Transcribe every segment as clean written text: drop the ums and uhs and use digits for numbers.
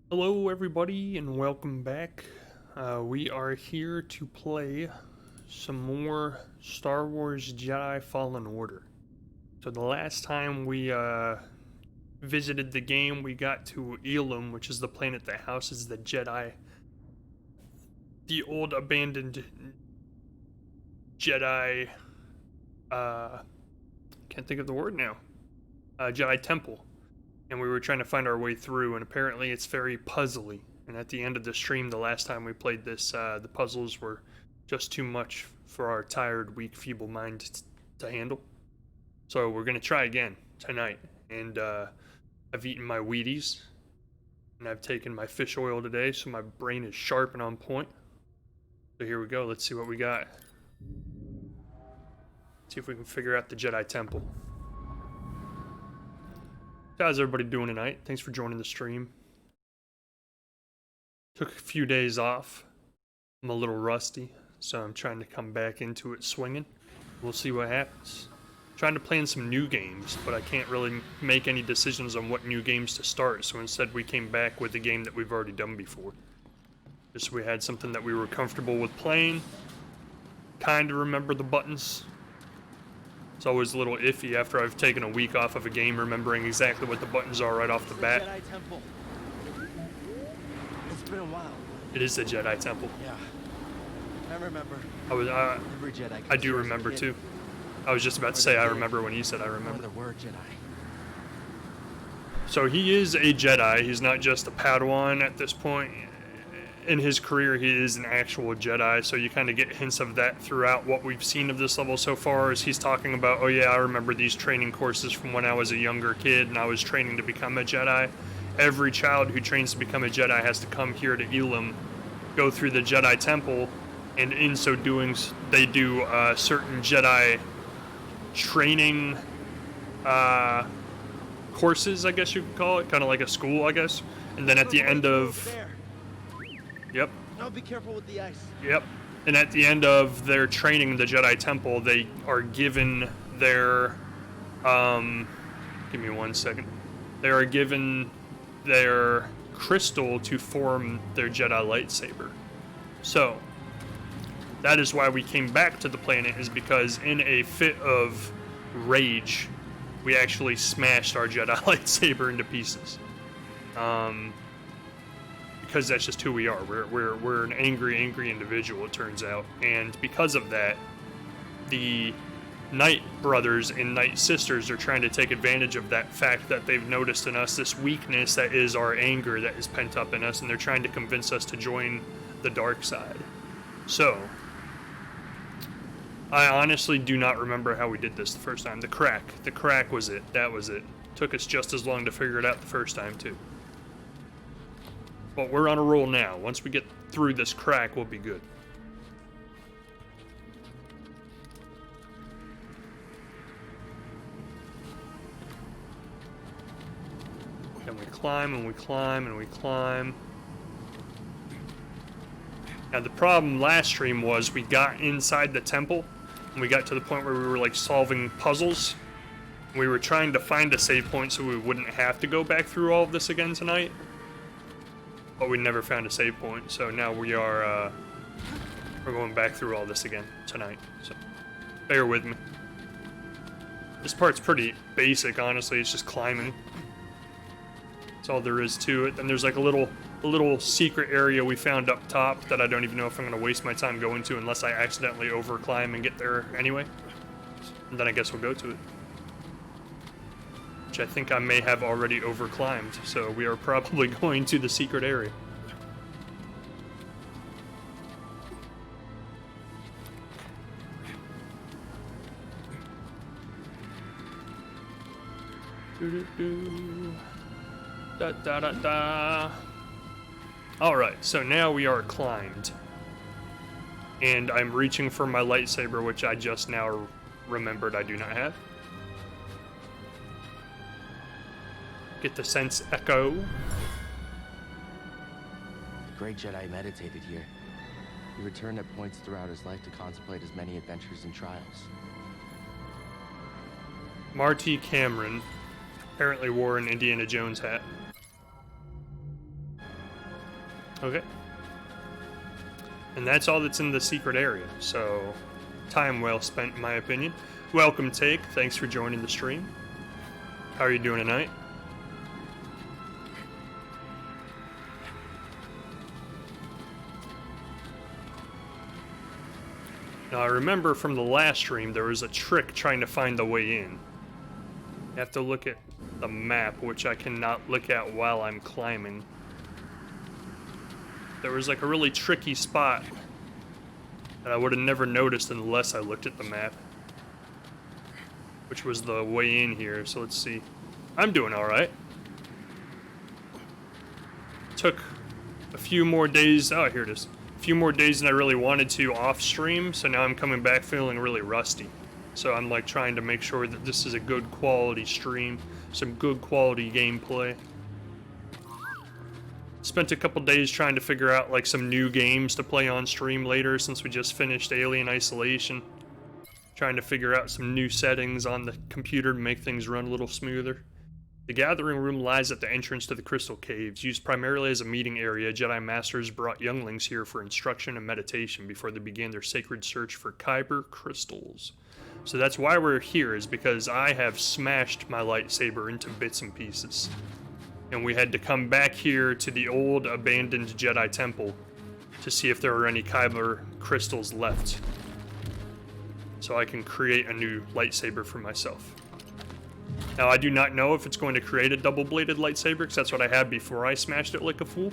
Hello, everybody, and welcome back. We are here to play some more Star Wars Jedi Fallen Order. So the last time we visited the game, we got to Elam, which is the planet that houses the Jedi, the old abandoned Jedi. Can't think of the word now. Jedi Temple. And we were trying to find our way through, and apparently it's very puzzly. And at the end of the stream, the last time we played this, the puzzles were just too much for our tired, weak, feeble mind to handle. So we're gonna try again tonight. And I've eaten my Wheaties, and I've taken my fish oil today, so my brain is sharp and on point. So here we go. Let's see what we got. See if we can figure out the Jedi Temple. How's everybody doing tonight? Thanks for joining the stream. Took a few days off. I'm a little rusty, so I'm trying to come back into it swinging. We'll see what happens. Trying to plan some new games, but I can't really make any decisions on what new games to start, so instead we came back with a game that we've already done before. Just so we had something that we were comfortable with playing. Kind of remember the buttons. It's always a little iffy after I've taken a week off of a game, remembering exactly what the buttons are right off the bat. Jedi Temple. It's been a while. It is the Jedi Temple. Yeah. I remember. Every Jedi I do remember too. I was just about to say I remember when you said I remember. The word Jedi. So he is a Jedi. He's not just a Padawan at this point. In his career, he is an actual Jedi, so you kind of get hints of that throughout what we've seen of this level so far, as he's talking about, oh yeah, I remember these training courses from when I was a younger kid and I was training to become a Jedi. Every child who trains to become a Jedi has to come here to Elam, go through the Jedi Temple, and in so doing, they do certain Jedi training courses, I guess you could call it, kind of like a school, I guess. And then at the end of... Yep. Now be careful with the ice. Yep. And at the end of their training in the Jedi Temple, they are given their... give me 1 second. They are given their crystal to form their Jedi lightsaber. So, that is why we came back to the planet, is because in a fit of rage, we actually smashed our Jedi lightsaber into pieces. Because that's just who we are. We're an angry individual, it turns out. And because of that, the Knight brothers and Knight sisters are trying to take advantage of that fact that they've noticed in us, this weakness that is our anger that is pent up in us, and they're trying to convince us to join the dark side. So, I honestly do not remember how we did this the first time. The crack was it. That was it. Took us just as long to figure it out the first time, too. But we're on a roll now. Once we get through this crack, we'll be good. And we climb, and we climb, and we climb. Now the problem last stream was we got inside the temple, and we got to the point where we were like solving puzzles. We were trying to find a save point so we wouldn't have to go back through all of this again tonight. But we never found a save point, so now we are, we're going back through all this again tonight, so bear with me. This part's pretty basic, honestly. It's just climbing. That's all there is to it. And there's like a little secret area we found up top that I don't even know if I'm going to waste my time going to unless I accidentally overclimb and get there anyway. And then I guess we'll go to it. Which I think I may have already overclimbed, so we are probably going to the secret area. Da da da da. Alright, so now we are climbed. And I'm reaching for my lightsaber, which I just now remembered I do not have. Get the sense echo. The great Jedi meditated here. He returned at points throughout his life to contemplate his many adventures and trials. Marty Cameron apparently wore an Indiana Jones hat. Okay. And that's all that's in the secret area, so time well spent in my opinion. Welcome, Take. Thanks for joining the stream. How are you doing tonight? Now, I remember from the last stream there was a trick trying to find the way in. You have to look at the map, which I cannot look at while I'm climbing. There was like a really tricky spot that I would have never noticed unless I looked at the map, which was the way in here. So let's see. I'm doing all right. Took a few more days. Oh, here it is. A few more days than I really wanted to off stream, so now I'm coming back feeling really rusty. So I'm like trying to make sure that this is a good quality stream, some good quality gameplay. Spent a couple days trying to figure out like some new games to play on stream later, since we just finished Alien Isolation. Trying to figure out some new settings on the computer to make things run a little smoother. The gathering room lies at the entrance to the Crystal Caves. Used primarily as a meeting area, Jedi Masters brought younglings here for instruction and meditation before they began their sacred search for Kyber crystals. So that's why we're here, is because I have smashed my lightsaber into bits and pieces. And we had to come back here to the old abandoned Jedi temple to see if there are any Kyber crystals left, so I can create a new lightsaber for myself. Now, I do not know if it's going to create a double-bladed lightsaber, because that's what I had before I smashed it like a fool.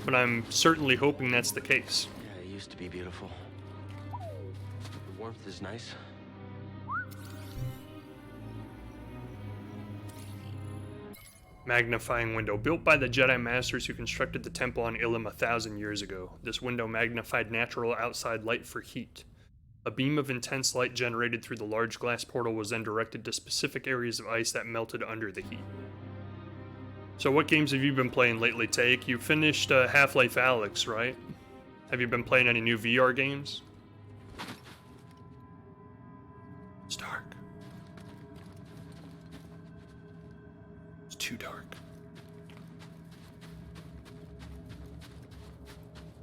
But I'm certainly hoping that's the case. Yeah, it used to be beautiful. The warmth is nice. Magnifying window. Built by the Jedi Masters who constructed the temple on Ilum 1,000 years ago. This window magnified natural outside light for heat. A beam of intense light generated through the large glass portal was then directed to specific areas of ice that melted under the heat. So what games have you been playing lately, Take? You finished Half-Life Alyx, right? Have you been playing any new VR games? It's dark. It's too dark.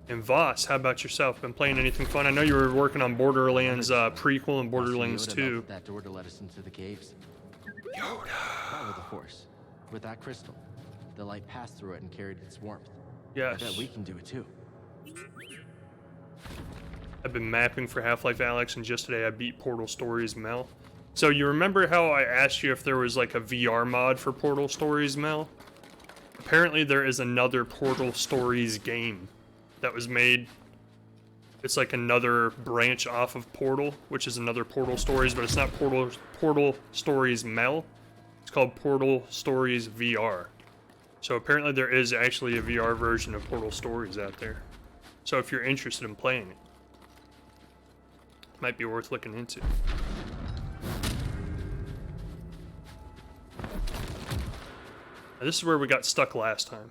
And Voss, how about yourself? Been playing anything fun? I know you were working on Borderlands prequel and Borderlands 2. That door to let us into the caves. Yoda. Not with the Force. With that crystal. The light passed through it and carried its warmth. Yes. I bet we can do it too. I've been mapping for Half-Life Alyx, and just today I beat Portal Stories Mel. So you remember how I asked you if there was like a VR mod for Portal Stories Mel? Apparently there is another Portal Stories game that was made. It's like another branch off of Portal, which is another Portal Stories, but it's not Portal Stories Mel. It's called Portal Stories VR. So apparently there is actually a VR version of Portal Stories out there. So if you're interested in playing it, might be worth looking into. Now, this is where we got stuck last time.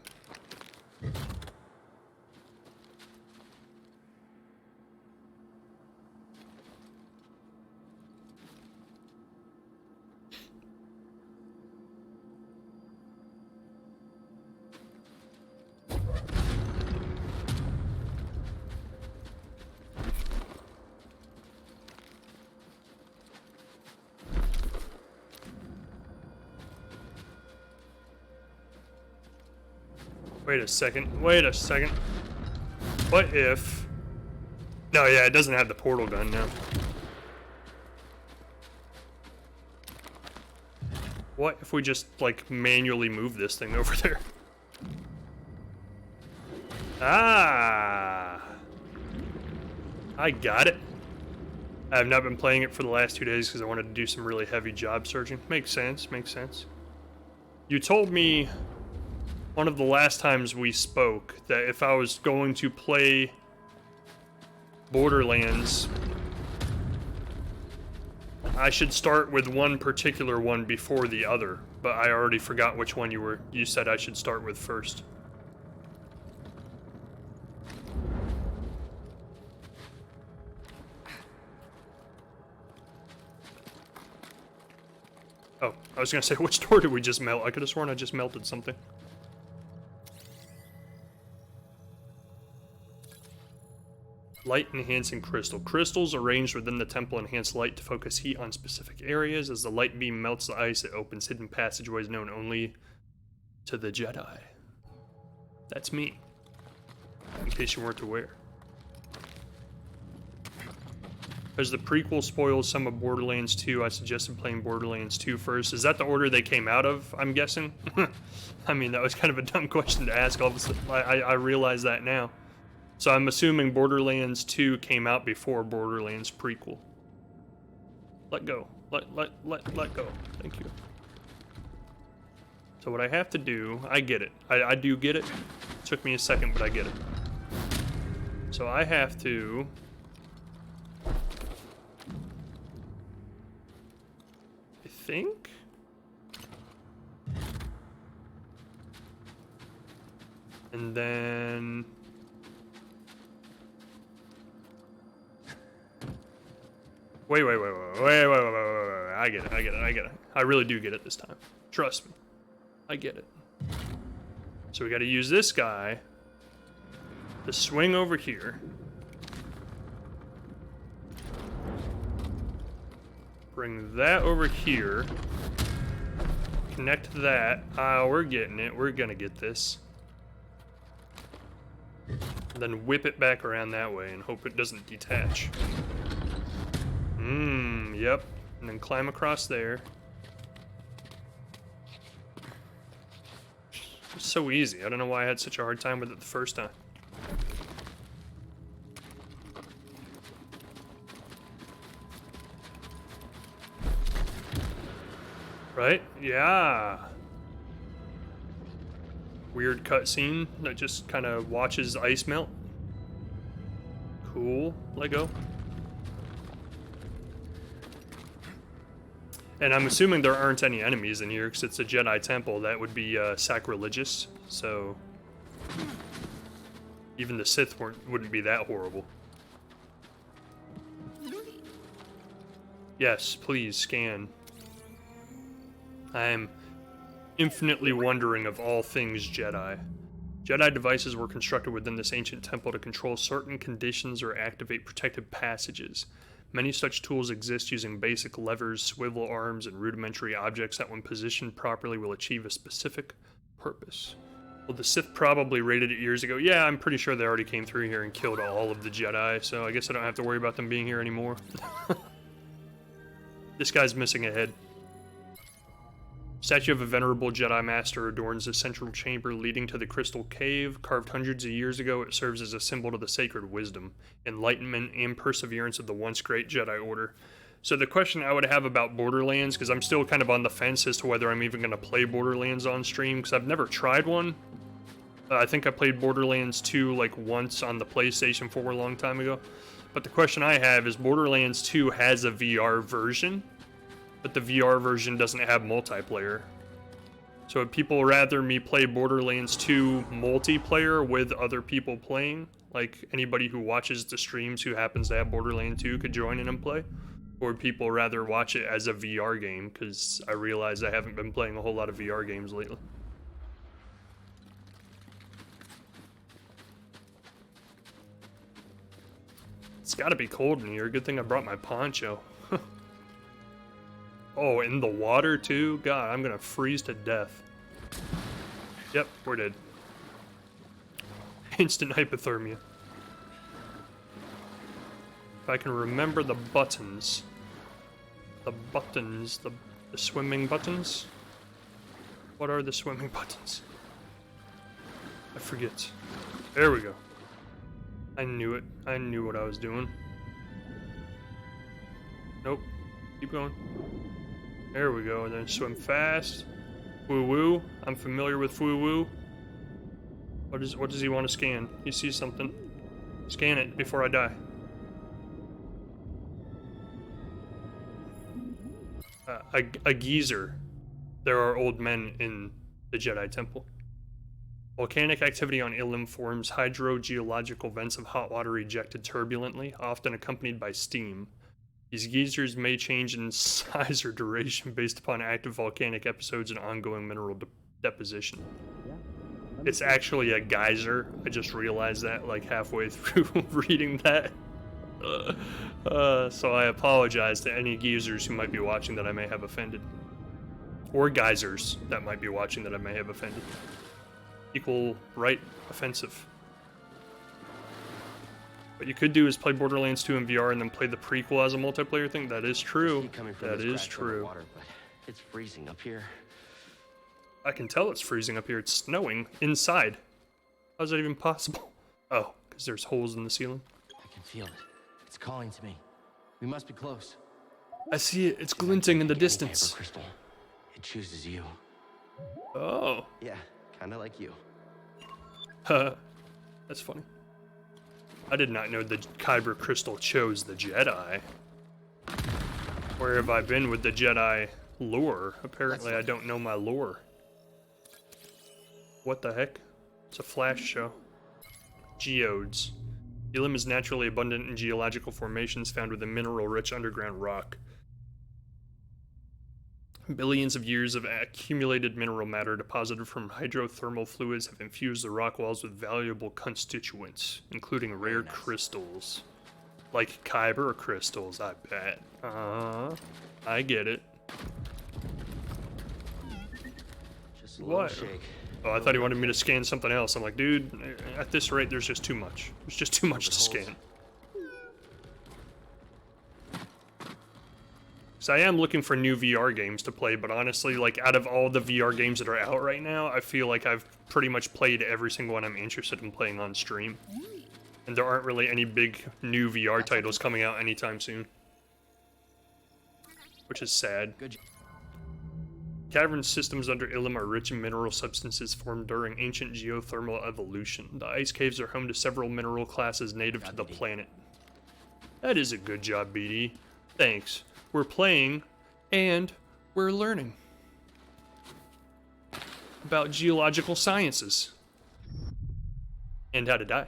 Wait a second. Wait a second. What if... No, yeah, it doesn't have the portal gun now. What if we just, like, manually move this thing over there? Ah! I got it. I have not been playing it for the last 2 days because I wanted to do some really heavy job searching. Makes sense, makes sense. You told me one of the last times we spoke that if I was going to play Borderlands, I should start with one particular one before the other, but I already forgot which one you said I should start with first. Oh, I was gonna say, which door did we just melt? I could have sworn I just melted something. Light enhancing crystal. Crystals arranged within the temple enhance light to focus heat on specific areas. As the light beam melts the ice, it opens hidden passageways known only to the Jedi. That's me, in case you weren't aware. As the prequel spoils some of Borderlands 2, I suggested playing Borderlands 2 first. Is that the order they came out of, I'm guessing? I mean, that was kind of a dumb question to ask. All of a sudden, I realize that now. So I'm assuming Borderlands 2 came out before Borderlands prequel. Let go. Let go. Thank you. So what I have to do, I get it. I do get it. Took me a second, but I get it. So I have to... I think? And then... Wait. I get it. I really do get it this time. Trust me. I get it. So we gotta use this guy to swing over here. Bring that over here. Connect that. We're getting it. We're gonna get this. And then whip it back around that way and hope it doesn't detach. Yep. And then climb across there. It's so easy. I don't know why I had such a hard time with it the first time. Right? Yeah. Weird cutscene that just kind of watches ice melt. Cool. Let go. And I'm assuming there aren't any enemies in here because it's a Jedi temple. That would be sacrilegious. So even the Sith wouldn't be that horrible. Yes, please scan. I am infinitely wondering of all things Jedi. Jedi devices were constructed within this ancient temple to control certain conditions or activate protective passages. Many such tools exist using basic levers, swivel arms, and rudimentary objects that when positioned properly will achieve a specific purpose. Well, the Sith probably raided it years ago. Yeah, I'm pretty sure they already came through here and killed all of the Jedi, so I guess I don't have to worry about them being here anymore. This guy's missing a head. Statue of a venerable Jedi Master adorns the central chamber leading to the Crystal Cave. Carved hundreds of years ago, it serves as a symbol to the sacred wisdom, enlightenment, and perseverance of the once great Jedi Order. So the question I would have about Borderlands, because I'm still kind of on the fence as to whether I'm even going to play Borderlands on stream, because I've never tried one. I think I played Borderlands 2 like once on the PlayStation 4 a long time ago. But the question I have is Borderlands 2 has a VR version, but the VR version doesn't have multiplayer. So would people rather me play Borderlands 2 multiplayer with other people playing? Like anybody who watches the streams who happens to have Borderlands 2 could join in and play? Or would people rather watch it as a VR game? Because I realize I haven't been playing a whole lot of VR games lately. It's gotta be cold in here. Good thing I brought my poncho. Oh, in the water too? God, I'm gonna freeze to death. Yep, we're dead. Instant hypothermia. If I can remember the buttons. The buttons, the swimming buttons? What are the swimming buttons? I forget. There we go. I knew it. I knew what I was doing. Nope. Keep going. There we go, and then swim fast. Woo-woo. I'm familiar with woo-woo. What does he want to scan? He sees something. Scan it before I die. A geyser. There are old men in the Jedi Temple. Volcanic activity on Ilum forms hydrogeological vents of hot water ejected turbulently, often accompanied by steam. These geysers may change in size or duration based upon active volcanic episodes and ongoing mineral deposition. Yeah, let It's actually a geyser. I just realized that like halfway through reading that. So I apologize to any geezers who might be watching that I may have offended. Or geysers that might be watching that I may have offended. Equal right offensive. What you could do is play Borderlands 2 in VR and then play the prequel as a multiplayer thing. That is true. That is true. Water, but it's freezing up here. I can tell it's freezing up here. It's snowing inside. How's that even possible? Oh, because there's holes in the ceiling. I can feel it. It's calling to me. We must be close. I see it. It's glinting in the Any distance. Kyber crystal. It chooses you. Oh. Yeah, kind of like you. That's funny. I did not know the Kyber crystal chose the Jedi. Where have I been with the Jedi lore? Apparently I don't know my lore. What the heck? It's a flash show. Geodes. Helium is naturally abundant in geological formations found within mineral-rich underground rock. Billions of years of accumulated mineral matter deposited from hydrothermal fluids have infused the rock walls with valuable constituents, including rare crystals. Like Kyber crystals, I bet. I get it. Just a little What? shake. Oh, I thought he wanted me to scan something else. I'm like, dude, at this rate, there's just too much. There's just too much to scan. So I am looking for new VR games to play, but honestly, like, out of all the VR games that are out right now, I feel like I've pretty much played every single one I'm interested in playing on stream. And there aren't really any big new VR titles coming out anytime soon. Which is sad. Good job. Cavern systems under Ilum are rich in mineral substances formed during ancient geothermal evolution. The ice caves are home to several mineral classes native to the planet. That is a good job, BD. Thanks. We're playing, and we're learning about geological sciences. And how to die.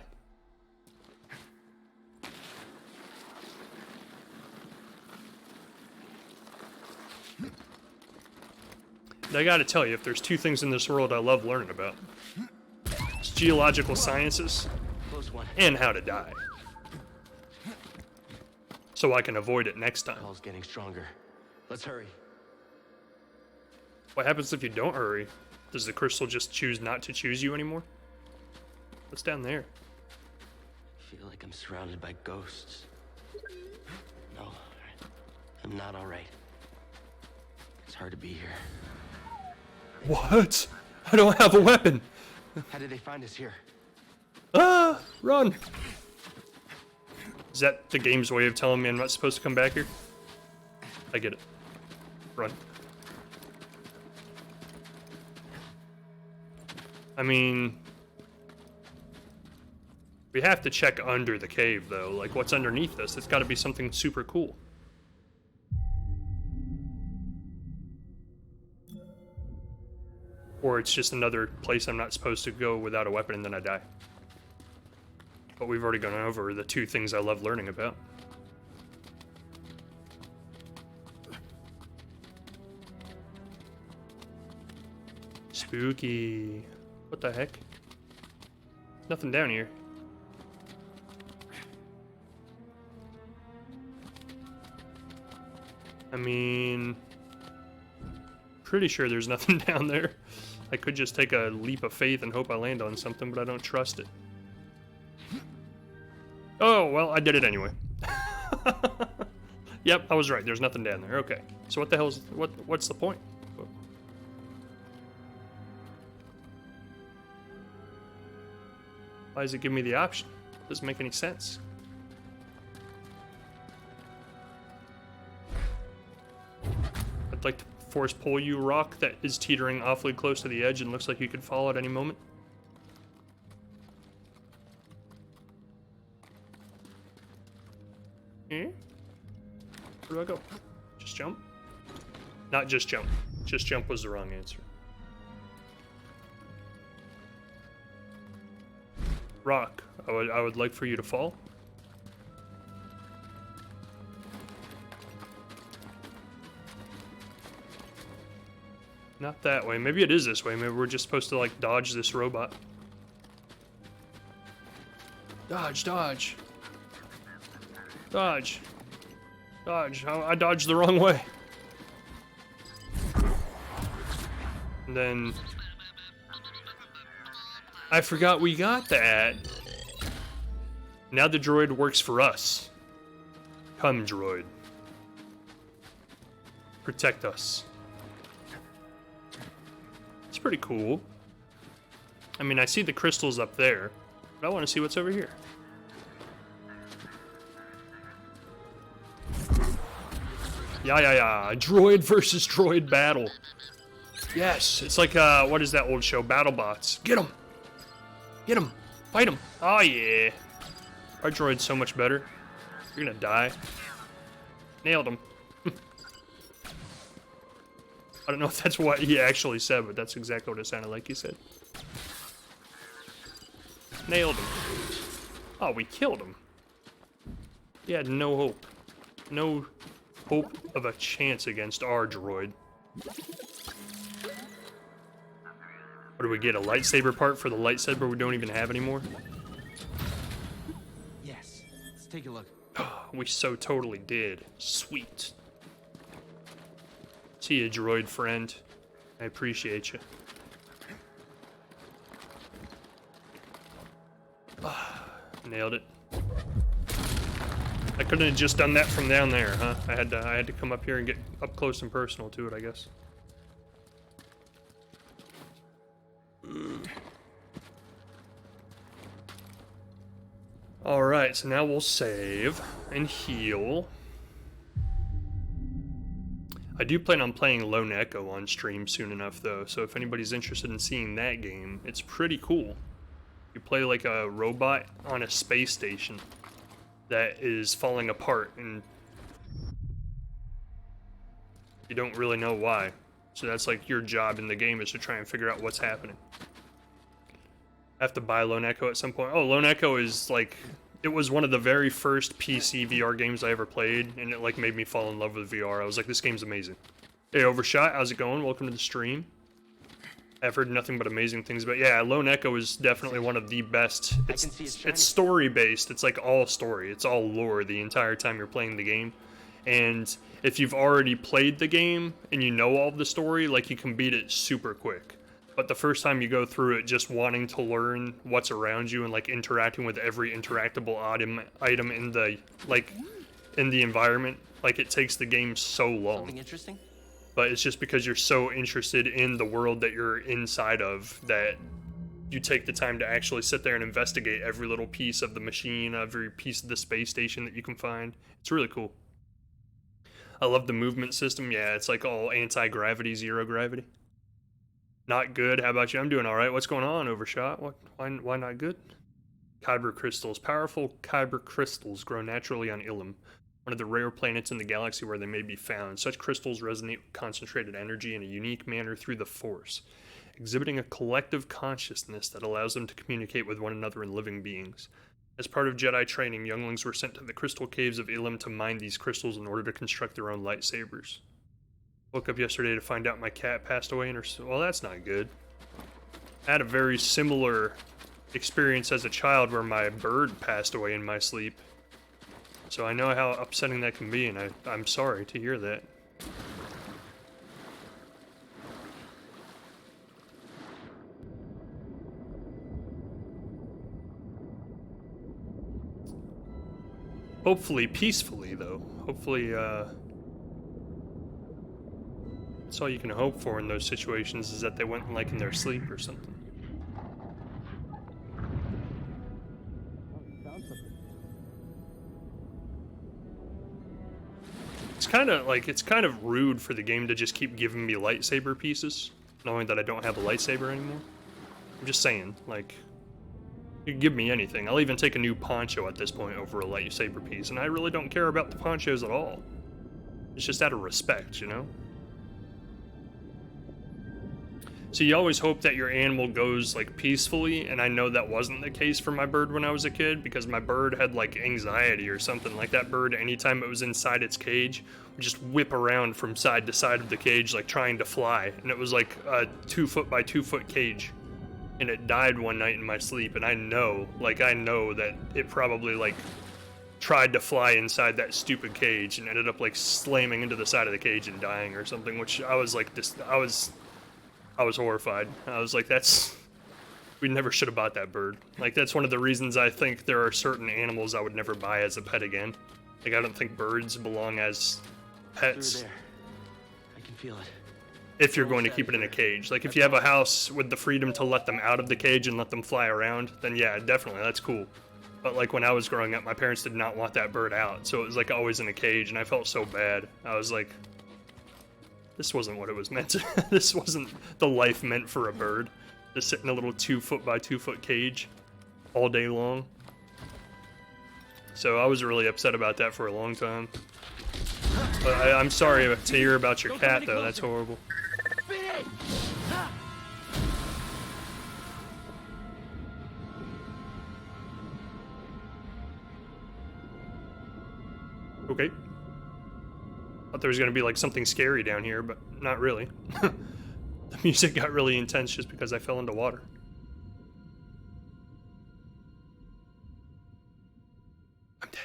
I gotta tell you, if there's two things in this world I love learning about, it's geological sciences Close one. and how to die. So I can avoid it next time. Call's getting stronger. Let's hurry. What happens if you don't hurry? Does the crystal just choose not to choose you anymore? What's down there? I feel like I'm surrounded by ghosts. No, I'm not all right. It's hard to be here. What? I don't have a weapon. How did they find us here? Ah, run. Is that the game's way of telling me I'm not supposed to come back here? I get it. Run. I mean, we have to check under the cave, though. Like, what's underneath this? It's got to be something super cool. Or it's just another place I'm not supposed to go without a weapon and then I die. But we've already gone over the two things I love learning about. Spooky. What the heck? Nothing down here. I mean, pretty sure there's nothing down there. I could just take a leap of faith and hope I land on something, but I don't trust it. Oh, well, I did it anyway. Yep, I was right. There's nothing down there. Okay. So what the hell's... What's the point? Why does it give me the option? Doesn't make any sense. I'd like to force pull you, rock that is teetering awfully close to the edge and looks like you could fall at any moment. Where do I go? Just jump? Not just jump. Just jump was the wrong answer. Rock. I would like for you to fall. Not that way. Maybe it is this way. Maybe we're just supposed to, like, dodge this robot. Dodge, dodge. Dodge. Dodge. I dodged the wrong way. And then... I forgot we got that. Now the droid works for us. Come, droid. Protect us. It's pretty cool. I mean, I see the crystals up there, but I want to see what's over here. Yeah. Droid versus droid battle. Yes, it's like, what is that old show? BattleBots. Get him! Get him! Fight him! Oh, yeah. Our droid's so much better. You're gonna die. Nailed him. I don't know if that's what he actually said, but that's exactly what it sounded like he said. Nailed him. Oh, we killed him. He had no hope. No hope of a chance against our droid. What do we get? A lightsaber part for the lightsaber we don't even have anymore? Yes. Let's take a look. We so totally did. Sweet. See you, droid friend. I appreciate you. Nailed it. I couldn't have just done that from down there, huh? I had to come up here and get up close and personal to it, I guess. Alright, so now we'll save and heal. I do plan on playing Lone Echo on stream soon enough, though, so if anybody's interested in seeing that game, it's pretty cool. You play like a robot on a space station that is falling apart, and you don't really know why. So that's like your job in the game, is to try and figure out what's happening. I have to buy Lone Echo at some point. Oh, Lone Echo is like... It was one of the very first PC VR games I ever played, and it like made me fall in love with VR. I was like, this game's amazing. Hey, Overshot, how's it going? Welcome to the stream. I've heard nothing but amazing things about. Yeah, Lone Echo is definitely one of the best. It's story based. It's like all story. It's all lore the entire time you're playing the game. And if you've already played the game and you know all of the story, like, you can beat it super quick. But the first time you go through it just wanting to learn what's around you and like interacting with every interactable item in the environment, like, it takes the game so long. Something interesting? But it's just because you're so interested in the world that you're inside of that you take the time to actually sit there and investigate every little piece of the machine, every piece of the space station that you can find. It's really cool. I love the movement system. Yeah, it's like all anti-gravity, zero gravity. Not good. How about you? I'm doing all right. What's going on, Overshot? Why not good? Kyber crystals. Powerful kyber crystals grow naturally on Ilum, one of the rare planets in the galaxy where they may be found. Such crystals resonate with concentrated energy in a unique manner through the Force, exhibiting a collective consciousness that allows them to communicate with one another and living beings. As part of Jedi training, younglings were sent to the crystal caves of Ilum to mine these crystals in order to construct their own lightsabers. Woke up yesterday to find out my cat passed away in her... Well, that's not good. I had a very similar experience as a child where my bird passed away in my sleep. So I know how upsetting that can be, and I'm sorry to hear that. Hopefully peacefully, though. Hopefully, that's all you can hope for in those situations, is that they went like in their sleep or something. It's kind of rude for the game to just keep giving me lightsaber pieces, knowing that I don't have a lightsaber anymore. I'm just saying, like, you can give me anything. I'll even take a new poncho at this point over a lightsaber piece, and I really don't care about the ponchos at all. It's just out of respect, you know? So you always hope that your animal goes like peacefully, and I know that wasn't the case for my bird when I was a kid, because my bird had like anxiety or something. Like that bird, anytime it was inside its cage, would just whip around from side to side of the cage like trying to fly, and it was like a 2 foot by 2 foot cage, and it died one night in my sleep. And I know that it probably like tried to fly inside that stupid cage and ended up like slamming into the side of the cage and dying or something, which I was like I was horrified. I was like, we never should have bought that bird. Like, that's one of the reasons I think there are certain animals I would never buy as a pet again. Like, I don't think birds belong as pets. Through there. I can feel it. If you're going to keep it in a cage. Like, if you have a house with the freedom to let them out of the cage and let them fly around, then yeah, definitely, that's cool. But like when I was growing up, my parents did not want that bird out, so it was like always in a cage, and I felt so bad. I was like, this wasn't what it was meant to. This wasn't the life meant for a bird. To sit in a little 2 foot by 2 foot cage all day long. So I was really upset about that for a long time. But I'm sorry to hear about your cat, though. That's horrible. Okay. Thought there was going to be like something scary down here, but not really. The music got really intense just because I fell into water. I'm dead.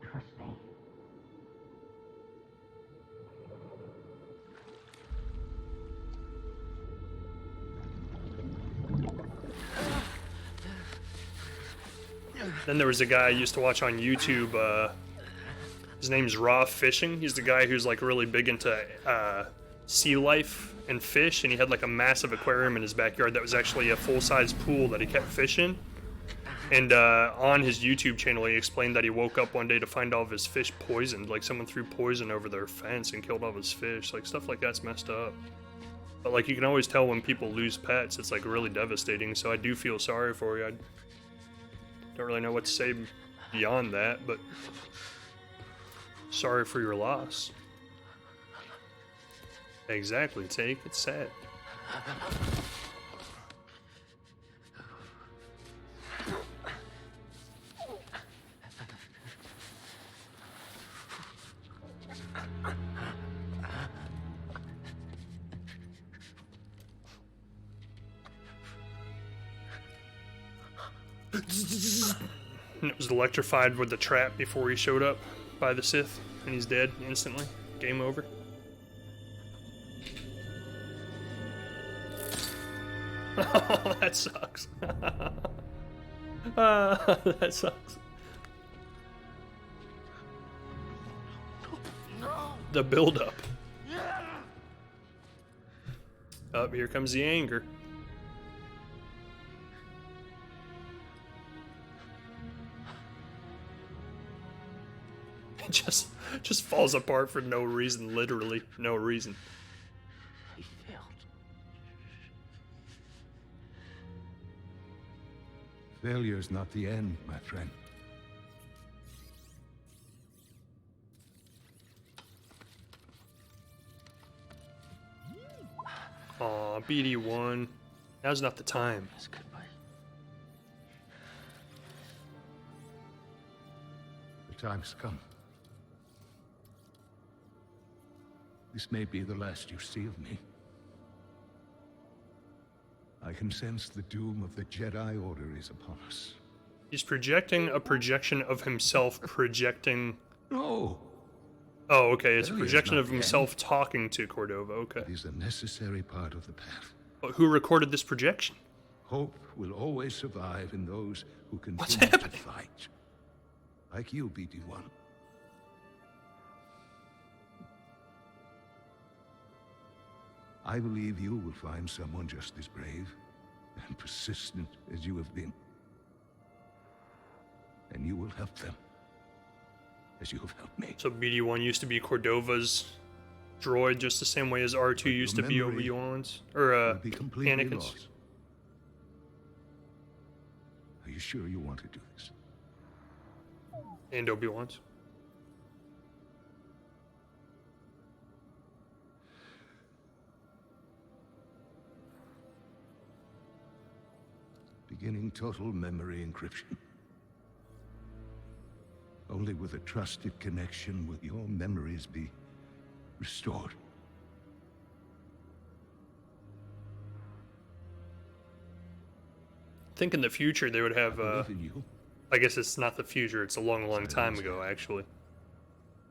Trust me. Then there was a guy I used to watch on YouTube, his name's Raw Fishing. He's the guy who's like really big into sea life and fish, and he had like a massive aquarium in his backyard that was actually a full-size pool that he kept fish in. And on his YouTube channel, he explained that he woke up one day to find all of his fish poisoned. Like someone threw poison over their fence and killed all of his fish. Like stuff like that's messed up. But like you can always tell when people lose pets, it's like really devastating. So I do feel sorry for you. I don't really know what to say beyond that, but sorry for your loss. Exactly, Take. It's sad. And it was electrified with the trap before he showed up by the Sith, and he's dead instantly. Game over. Oh, that sucks. That sucks. The build-up. Oh, here comes the anger. It just falls apart for no reason, literally no reason. I failed. Failure's not the end, my friend. Aw, BD1. Now's not the time. That's goodbye. The time's come. This may be the last you see of me. I can sense the doom of the Jedi Order is upon us. He's projecting a projection of himself projecting... No! Oh, okay, it's a Failure is projection not of the himself talking to Cordova, okay. It is a necessary part of the path. But who recorded this projection? Hope will always survive in those who What's continue to happening? fight. Like you, BD1. I believe you will find someone just as brave and persistent as you have been. And you will help them, as you have helped me. So BD1 used to be Cordova's droid just the same way as R2 used to be memory Obi-Wan's? Or, Will be completely Anakin's? lost. Are you you sure you want to do this? And Obi-Wan's. Beginning total memory encryption. Only with a trusted connection will your memories be restored. I think in the future they would have, Believe in you. I guess it's not the future, it's a long, long time ago, actually.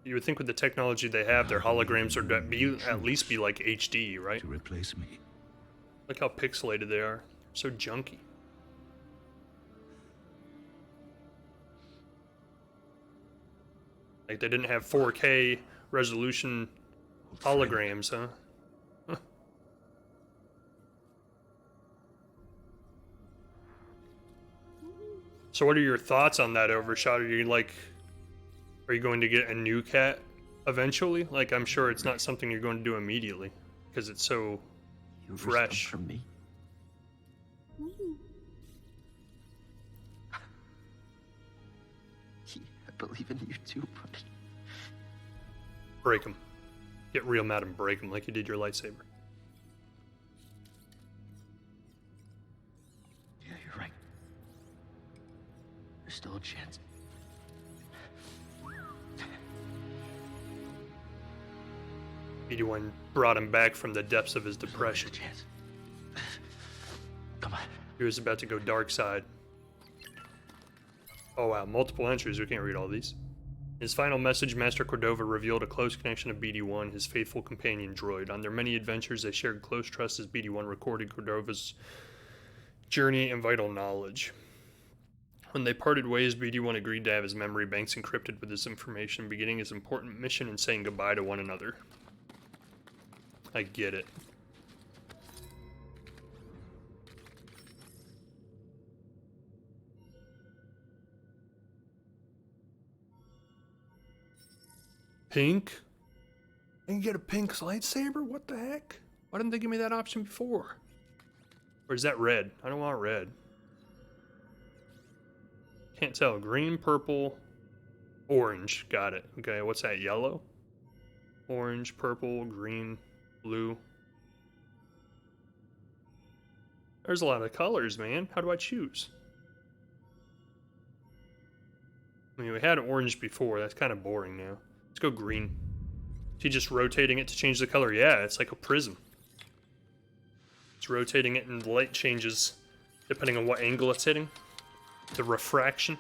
You would think with the technology they have, their holograms would at least be like HD, right? To replace me. Look how pixelated they are. So junky. Like they didn't have 4K resolution holograms, huh? So what are your thoughts on that overshot? Are you going to get a new cat eventually? Like, I'm sure it's not something you're going to do immediately because it's so fresh. From me. I believe in you too, buddy. Break him. Get real mad and break him like you did your lightsaber. Yeah, you're right. There's still a chance. BD1 brought him back from the depths of his There's depression. always a chance. Come on. He was about to go dark side. Oh wow, multiple entries. We can't read all these. His final message, Master Cordova revealed a close connection of BD1, his faithful companion droid. On their many adventures, they shared close trust as BD1 recorded Cordova's journey and vital knowledge. When they parted ways, BD1 agreed to have his memory banks encrypted with this information, beginning his important mission and saying goodbye to one another. I get it. Pink? I can get a pink lightsaber? What the heck? Why didn't they give me that option before? Or is that red? I don't want red. Can't tell. Green, purple, orange. Got it. Okay, what's that? Yellow? Orange, purple, green, blue. There's a lot of colors, man. How do I choose? I mean, we had orange before. That's kind of boring now. Let's go green. Is he just rotating it to change the color? Yeah, it's like a prism. It's rotating it and the light changes depending on what angle it's hitting. The refraction.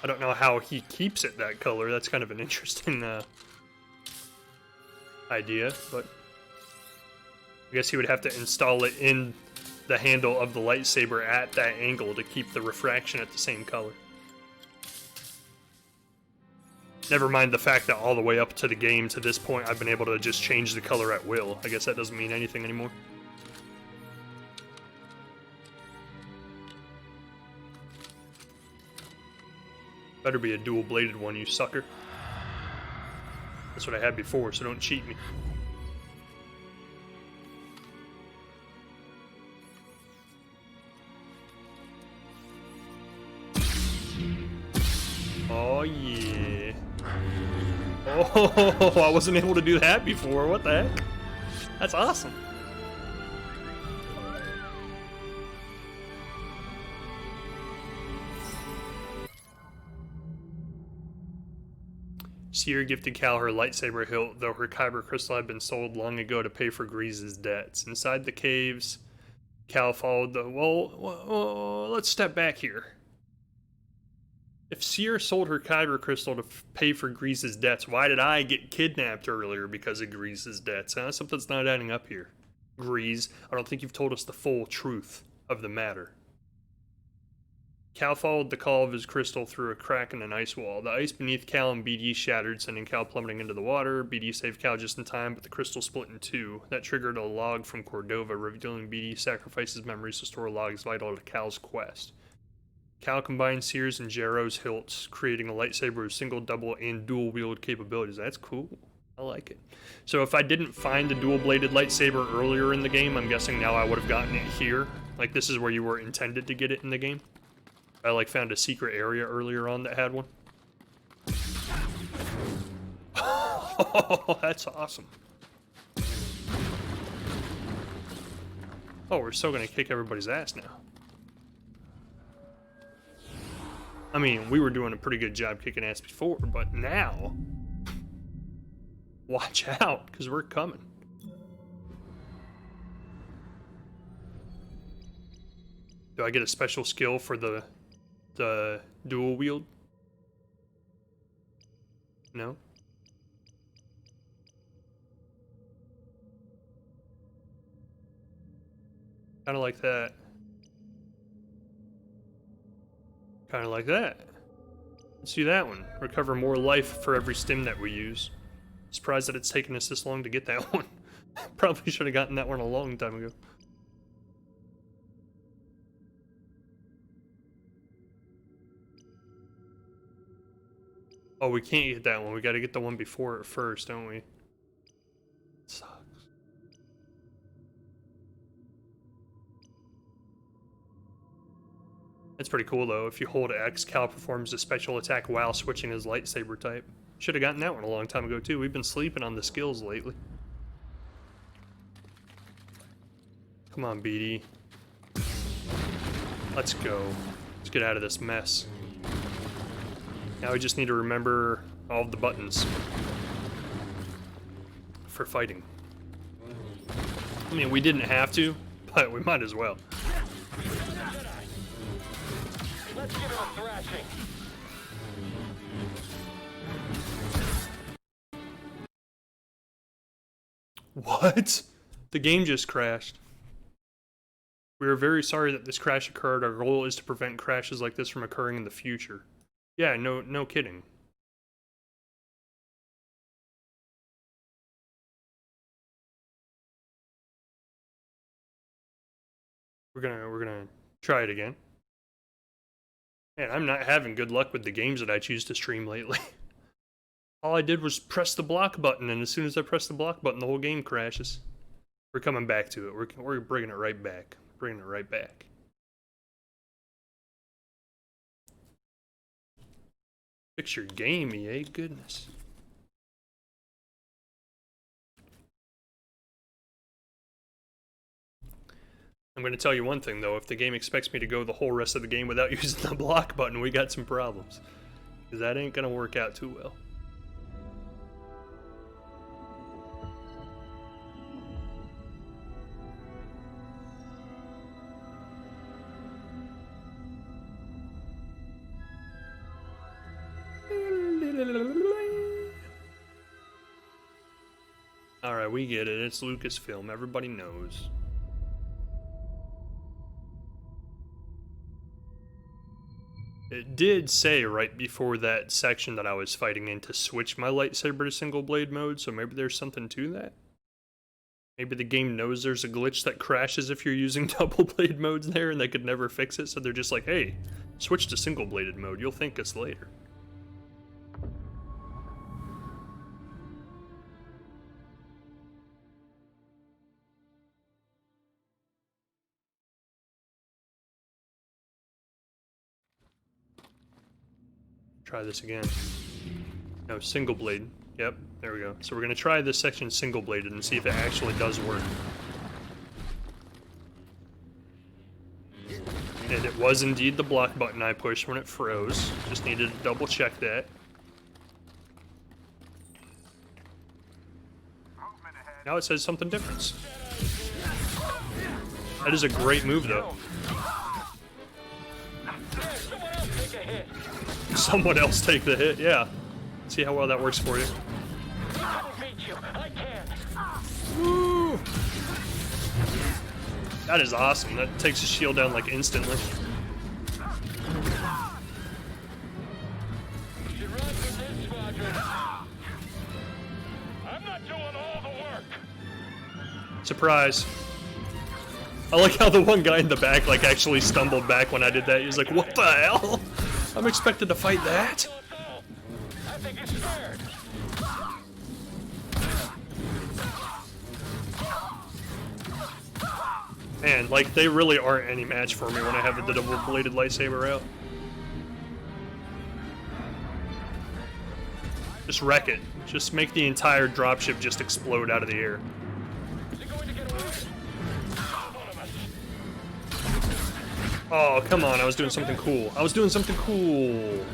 I don't know how he keeps it that color. That's kind of an interesting idea, but I guess he would have to install it in the handle of the lightsaber at that angle to keep the refraction at the same color. Never mind the fact that all the way up to the game to this point I've been able to just change the color at will. I guess that doesn't mean anything anymore. Better be a dual-bladed one, you sucker. That's what I had before, so don't cheat me. Oh yeah. Oh, I wasn't able to do that before. What the heck? That's awesome. Seer gifted Cal her lightsaber hilt, though her kyber crystal had been sold long ago to pay for Grease's debts. Inside the caves, Cal followed the... Well, let's step back here. If Seer sold her kyber crystal to pay for Grease's debts, why did I get kidnapped earlier because of Grease's debts? Huh? Something's not adding up here. Grease, I don't think you've told us the full truth of the matter. Cal followed the call of his crystal through a crack in an ice wall. The ice beneath Cal and BD shattered, sending Cal plummeting into the water. BD saved Cal just in time, but the crystal split in two. That triggered a log from Cordova, revealing BD sacrifices memories to store logs vital to Cal's quest. Cal combined Seer's and Jarrow's hilts, creating a lightsaber with single, double, and dual-wield capabilities. That's cool. I like it. So if I didn't find the dual-bladed lightsaber earlier in the game, I'm guessing now I would have gotten it here Like, this is where you were intended to get it in the game. I, like, found a secret area earlier on that had one. Oh, that's awesome. Oh, we're still gonna kick everybody's ass now. I mean, we were doing a pretty good job kicking ass before, but now... Watch out, because we're coming. Do I get a special skill for the dual wield? No? Kinda like that. Kinda like that. Let's do that one. Recover more life for every stim that we use. Surprised that it's taken us this long to get that one. Probably should have gotten that one a long time ago. Oh, we can't get that one. We gotta get the one before it first, don't we? Sucks. That's pretty cool, though. If you hold X, Cal performs a special attack while switching his lightsaber type. Should have gotten that one a long time ago, too. We've been sleeping on the skills lately. Come on, BD. Let's go. Let's get out of this mess. Now we just need to remember all of the buttons for fighting. I mean, we didn't have to, but we might as well. Let's give him a thrashing. What? The game just crashed. We are very sorry that this crash occurred. Our goal is to prevent crashes like this from occurring in the future. Yeah, no kidding. We're gonna try it again. Man, I'm not having good luck with the games that I choose to stream lately. All I did was press the block button, and as soon as I press the block button, the whole game crashes. We're coming back to it. We're bringing it right back. Bringing it right back. Fix your game, EA. Goodness. I'm going to tell you one thing, though. If the game expects me to go the whole rest of the game without using the block button, we got some problems. Because that ain't going to work out too well. Alright, we get it. It's Lucasfilm. Everybody knows. It did say right before that section that I was fighting in to switch my lightsaber to single blade mode, so maybe there's something to that? Maybe the game knows there's a glitch that crashes if you're using double blade modes there and they could never fix it, so they're just like, hey, switch to single bladed mode, you'll thank us later. Try this again. No, single blade. Yep, there we go. So we're gonna try this section single bladed and see if it actually does work. And it was indeed the block button I pushed when it froze. Just needed to double check that. Now it says something different. That is a great move, though. Someone else take the hit, yeah. See how well that works for you. Woo! That is awesome. That takes his shield down like instantly. Surprise. I like how the one guy in the back like actually stumbled back when I did that. He was like, what the hell? I'm expected to fight that? I think it's scared. Man, like, they really aren't any match for me when I have the double-bladed lightsaber out. Just wreck it. Just make the entire dropship just explode out of the air. Oh, come on, I was doing something cool. I was doing something cool.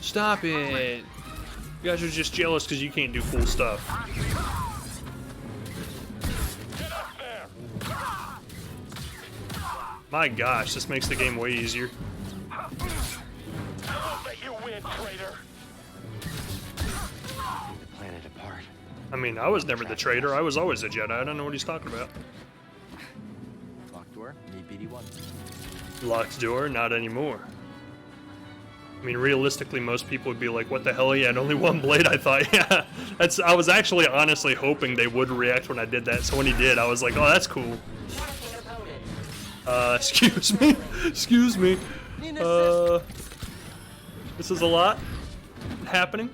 Stop it. You guys are just jealous because you can't do cool stuff. My gosh, this makes the game way easier. I mean, I was never the traitor. I was always a Jedi. I don't know what he's talking about. Locked door, need BD1. Locked door, not anymore. I mean, realistically, most people would be like, what the hell, he had only one blade? I thought, yeah. I was actually honestly hoping they would react when I did that. So when he did, I was like, oh, that's cool. Excuse me. Excuse me. This is a lot happening.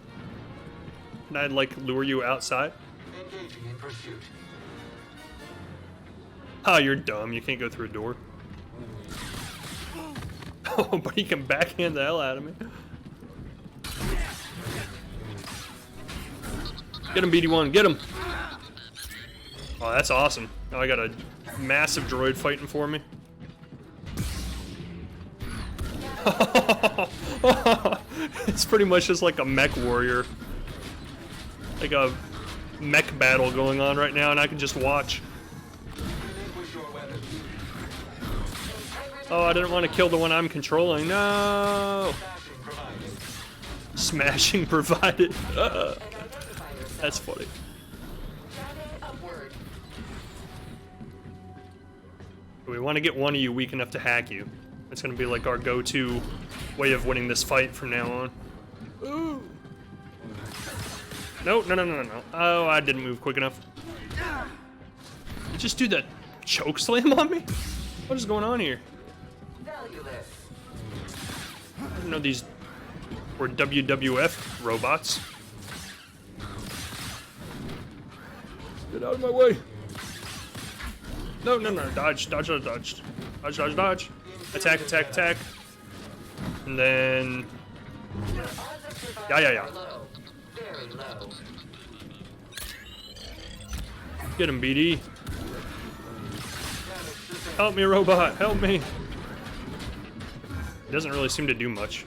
Can I, like, lure you outside? Engaging in pursuit. Oh, you're dumb. You can't go through a door. Oh, but he can backhand the hell out of me. Get him, BD1. Get him. Oh, that's awesome. Now I got a massive droid fighting for me. It's pretty much just like a mech warrior. Like a mech battle going on right now, and I can just watch. Oh, I didn't want to kill the one I'm controlling. No! Smashing provided. That's funny. We want to get one of you weak enough to hack you. It's going to be like our go-to way of winning this fight from now on. Ooh. No. Oh, I didn't move quick enough. You just do that choke slam on me? What is going on here? I didn't know these were WWF robots. Get out of my way. No. Dodge. Dodge. Attack. And then... Yeah. Get him, BD. Help me, robot. Help me. It doesn't really seem to do much.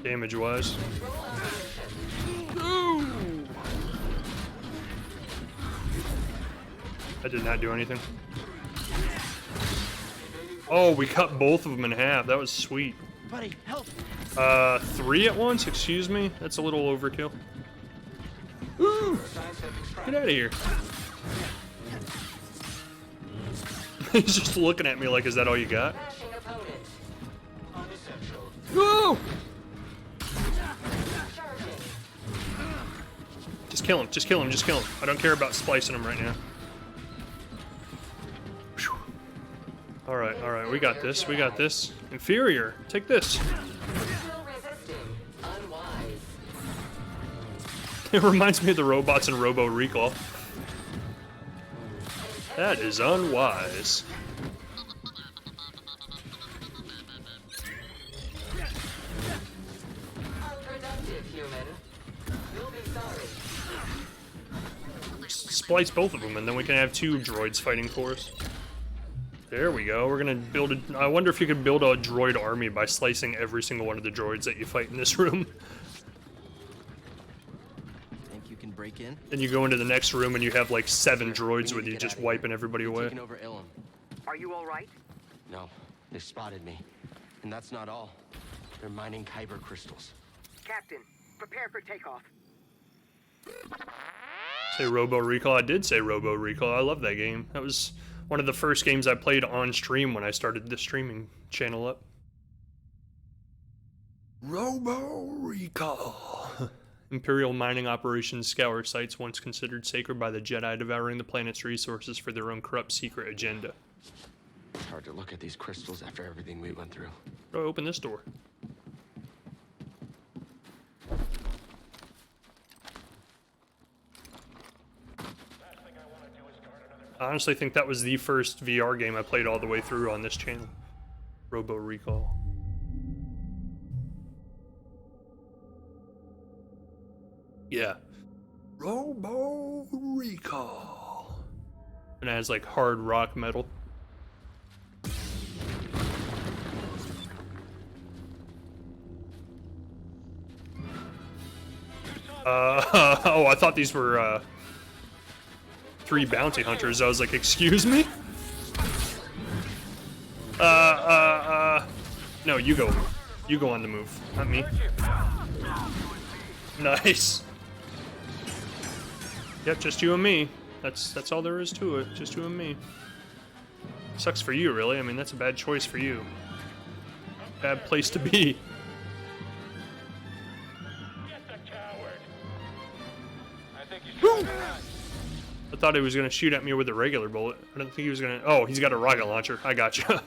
Damage-wise. That did not do anything. Oh, we cut both of them in half. That was sweet. Buddy, help! 3 at once? Excuse me? That's a little overkill. Ooh! Get out of here. He's just looking at me like, is that all you got? Whoa! Just kill him. I don't care about splicing him right now. Alright, we got this. Inferior, take this. It reminds me of the robots in Robo Recall. That is unwise. Splice both of them, and then we can have 2 droids fighting for us. There we go. We're gonna build a... I wonder if you could build a droid army by slicing every single one of the droids that you fight in this room. Think you can break in? Then you go into the next room and you have like 7 droids with you, just wiping everybody away. Taking over Ilum. Are you all right? No, they spotted me. And that's not all. They're mining kyber crystals. Captain, prepare for takeoff. Say Robo Recall. I did say Robo Recall. I love that game. That was one of the first games I played on stream when I started the streaming channel up. Robo Recall. Imperial mining operations scour sites once considered sacred by the Jedi, devouring the planet's resources for their own corrupt secret agenda. It's hard to look at these crystals after everything we went through. Oh, open this door. I honestly think that was the first VR game I played all the way through on this channel. Robo Recall. Yeah. Robo Recall. And it has like hard rock metal. Oh, I thought these were 3 bounty hunters. I was like, excuse me? No, you go. You go on the move, not me. Nice. Yep, just you and me. That's all there is to it. Just you and me. Sucks for you, really. I mean, that's a bad choice for you. Bad place to be. I thought he was gonna shoot at me with a regular bullet. I didn't think he was gonna. Oh, he's got a rocket launcher. I gotcha.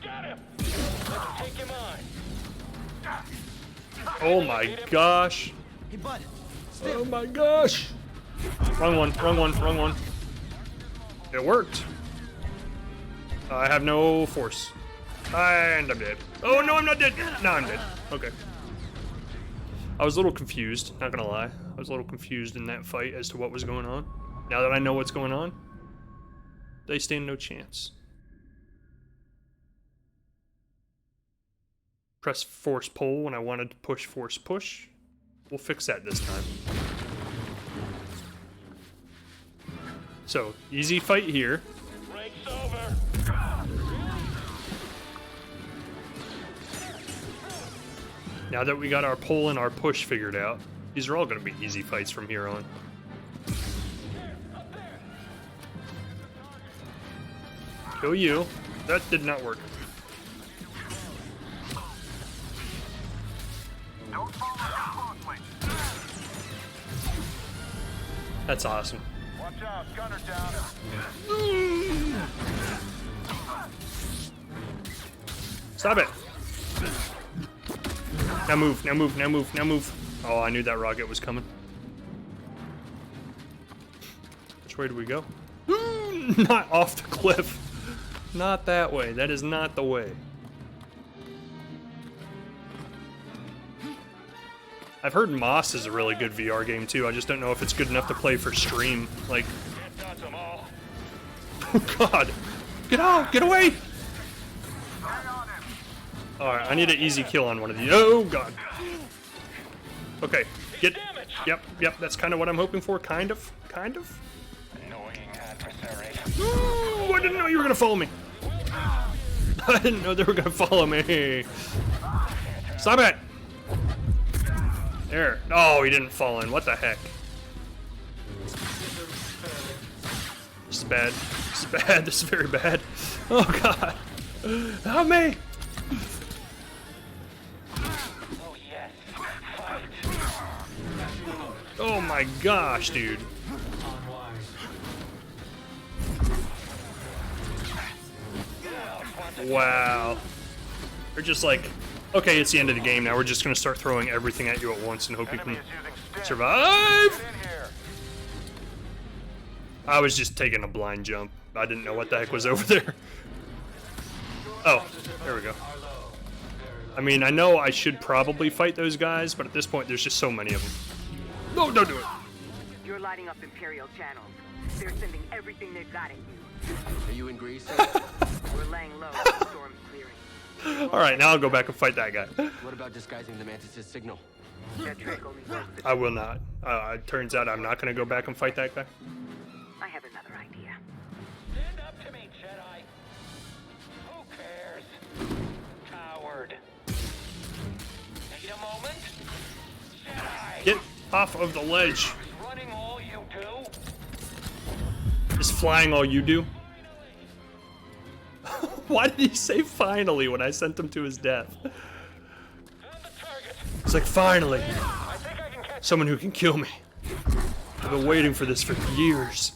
Got him. Let's take him on. Oh my gosh. Hey, bud. Oh my gosh. Wrong one. Wrong one. Wrong one. It worked. I have no force. And I'm dead. Oh no, I'm not dead. No, I'm dead. Okay. I was a little confused. Not gonna lie. I was a little confused in that fight as to what was going on. Now that I know what's going on, they stand no chance. Press force pull when I wanted to push force push. We'll fix that this time. So, easy fight here. Break's over. Now that we got our pull and our push figured out, these are all going to be easy fights from here on. Kill you. That did not work. That's awesome. Watch out, gunner down. Stop it. Now move, now move, now move, now move. Oh, I knew that rocket was coming. Which way do we go? Not off the cliff. Not that way. That is not the way. I've heard Moss is a really good VR game too. I just don't know if it's good enough to play for stream. Like, Got them all. oh god. Get out! Get away! Alright, I need an easy kill on one of these. Oh god. Okay, get... Yep, that's kind of what I'm hoping for. Kind of. Annoying adversary. Ooh, I didn't know you were gonna follow me. I didn't know they were gonna follow me. Stop it! There. Oh, he didn't fall in. What the heck? This is bad. This is bad. This is very bad. Oh god. Help me! Oh yes. Fight. Oh my gosh, dude. Wow. They're just like, okay, it's the end of the game now. We're just gonna start throwing everything at you at once and hope you Enemy can is using stick. survive. Get in here. I was just taking a blind jump. I didn't know what the heck was over there. Oh, there we go. I mean, I know I should probably fight those guys, but at this point, there's just so many of them. No, don't do it. You're lighting up Imperial channels. They're sending everything they've got at you. Are you in Greece? We're laying low. The storm's clearing. All right, now I'll go back and fight that guy. What about disguising the Mantis' signal? That trick only works if I will not. It turns out I'm not going to go back and fight that guy. I have another idea. Stand up to me, Jedi. Who cares? Coward. Need a moment? Jedi. Get off of the ledge. Is running all you do? Is flying all you do? Why did he say finally when I sent him to his death? Found the target. It's like, finally, I think I can catch someone who can kill me. I've been waiting for this for years.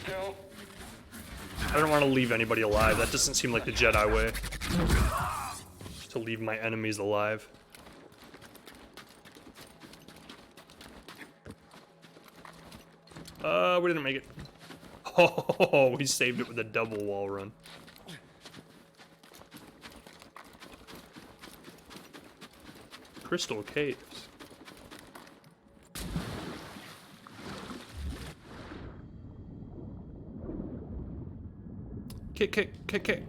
still. I don't want to leave anybody alive. That doesn't seem like the Jedi way. To leave my enemies alive. We didn't make it. Oh, we saved it with a double wall run. Crystal caves. Kick, kick, kick, kick.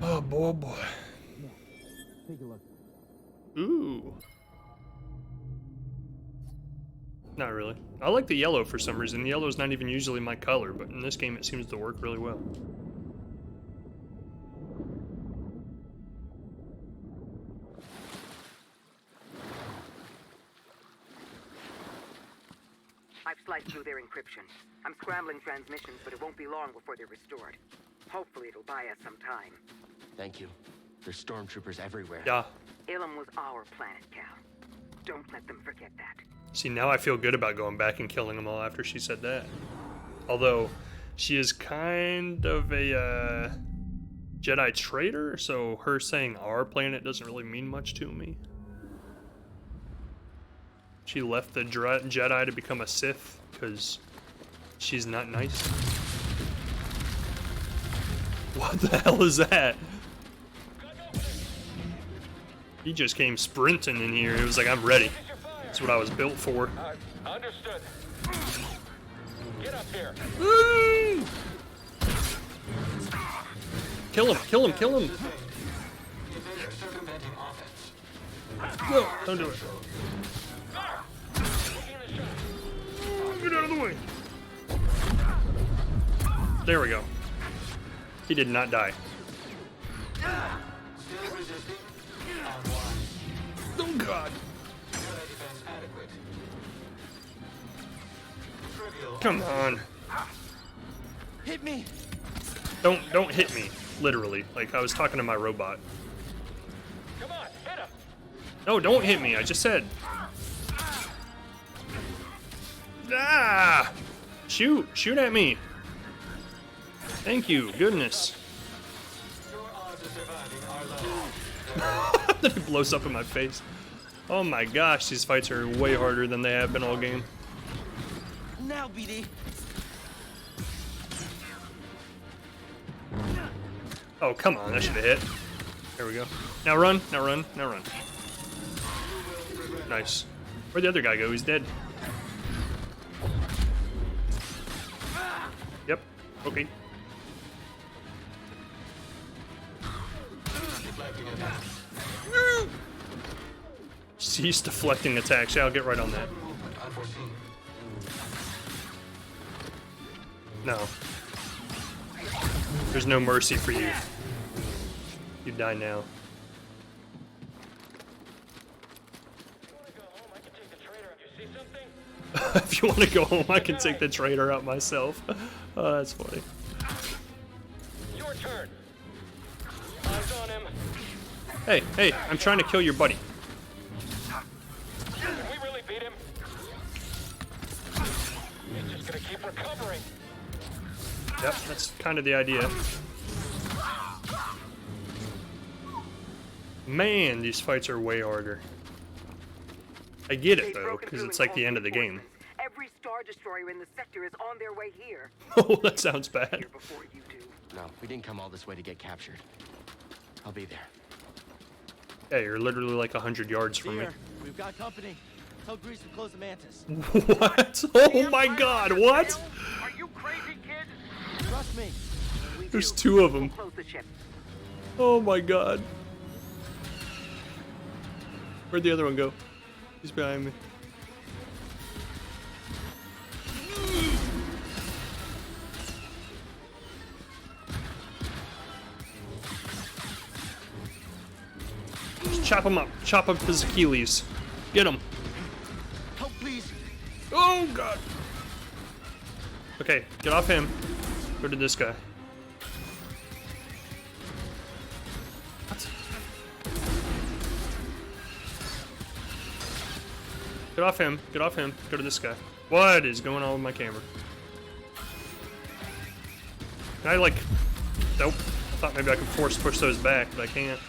Oh boy, boy. Take a look. Ooh. Not really. I like the yellow for some reason. The yellow's not even usually my color, but in this game it seems to work really well. I've sliced through their encryption. I'm scrambling transmissions, but it won't be long before they're restored. Hopefully it'll buy us some time. Thank you. There's stormtroopers everywhere. Yeah. Ilum was our planet, Cal. Don't let them forget that. See, now I feel good about going back and killing them all after she said that. Although, she is kind of a Jedi traitor, so her saying our planet doesn't really mean much to me. She left the Jedi to become a Sith because she's not nice. What the hell is that? He just came sprinting in here. It was like, I'm ready. That's what I was built for. Understood. Get up here. Woo! Kill him, kill him, kill him. No, don't do it. Get out of the way. There we go. He did not die. Oh God. Come on. Hit me! Don't hit me. Literally. Like I was talking to my robot. Come on, hit him. No, don't hit me. I just said. Ah! Shoot! Shoot at me! Thank you. Goodness. Then it blows up in my face. Oh my gosh, these fights are way harder than they have been all game. Now, BD. Oh, come on. That should have hit. There we go. Now run. Now run. Now run. Nice. Where'd the other guy go? He's dead. Yep. Okay. Cease deflecting attacks. Yeah, I'll get right on that. No. There's no mercy for you. You die now. If you want to go home, I can take the traitor out myself. Oh, that's funny. Your turn. Eyes on him. Hey, hey, I'm trying to kill your buddy. Can we really beat him? He's just gonna keep recovering. Yep, that's kind of the idea. Man, these fights are way harder. I get it though, because it's like the end of the game. Every Star Destroyer in the sector is on their way here. Oh, that sounds bad. Here before you do. No, we didn't come all this way to get captured. I'll be there. Hey, you're literally like 100 yards from me. Here, we've got company. Tell Grease to close the mantis. What? Oh my God, what? Are you crazy, kid? Trust me. There's two of them. Close the ship. Oh my God. Where'd the other one go? He's behind me. Just chop him up. Chop up his Achilles. Get him. Help, please. Oh God. Okay, get off him. Go to this guy. What? Get off him. Get off him. Go to this guy. What is going on with my camera? Can I like... Nope. I thought maybe I could force push those back, but I can't.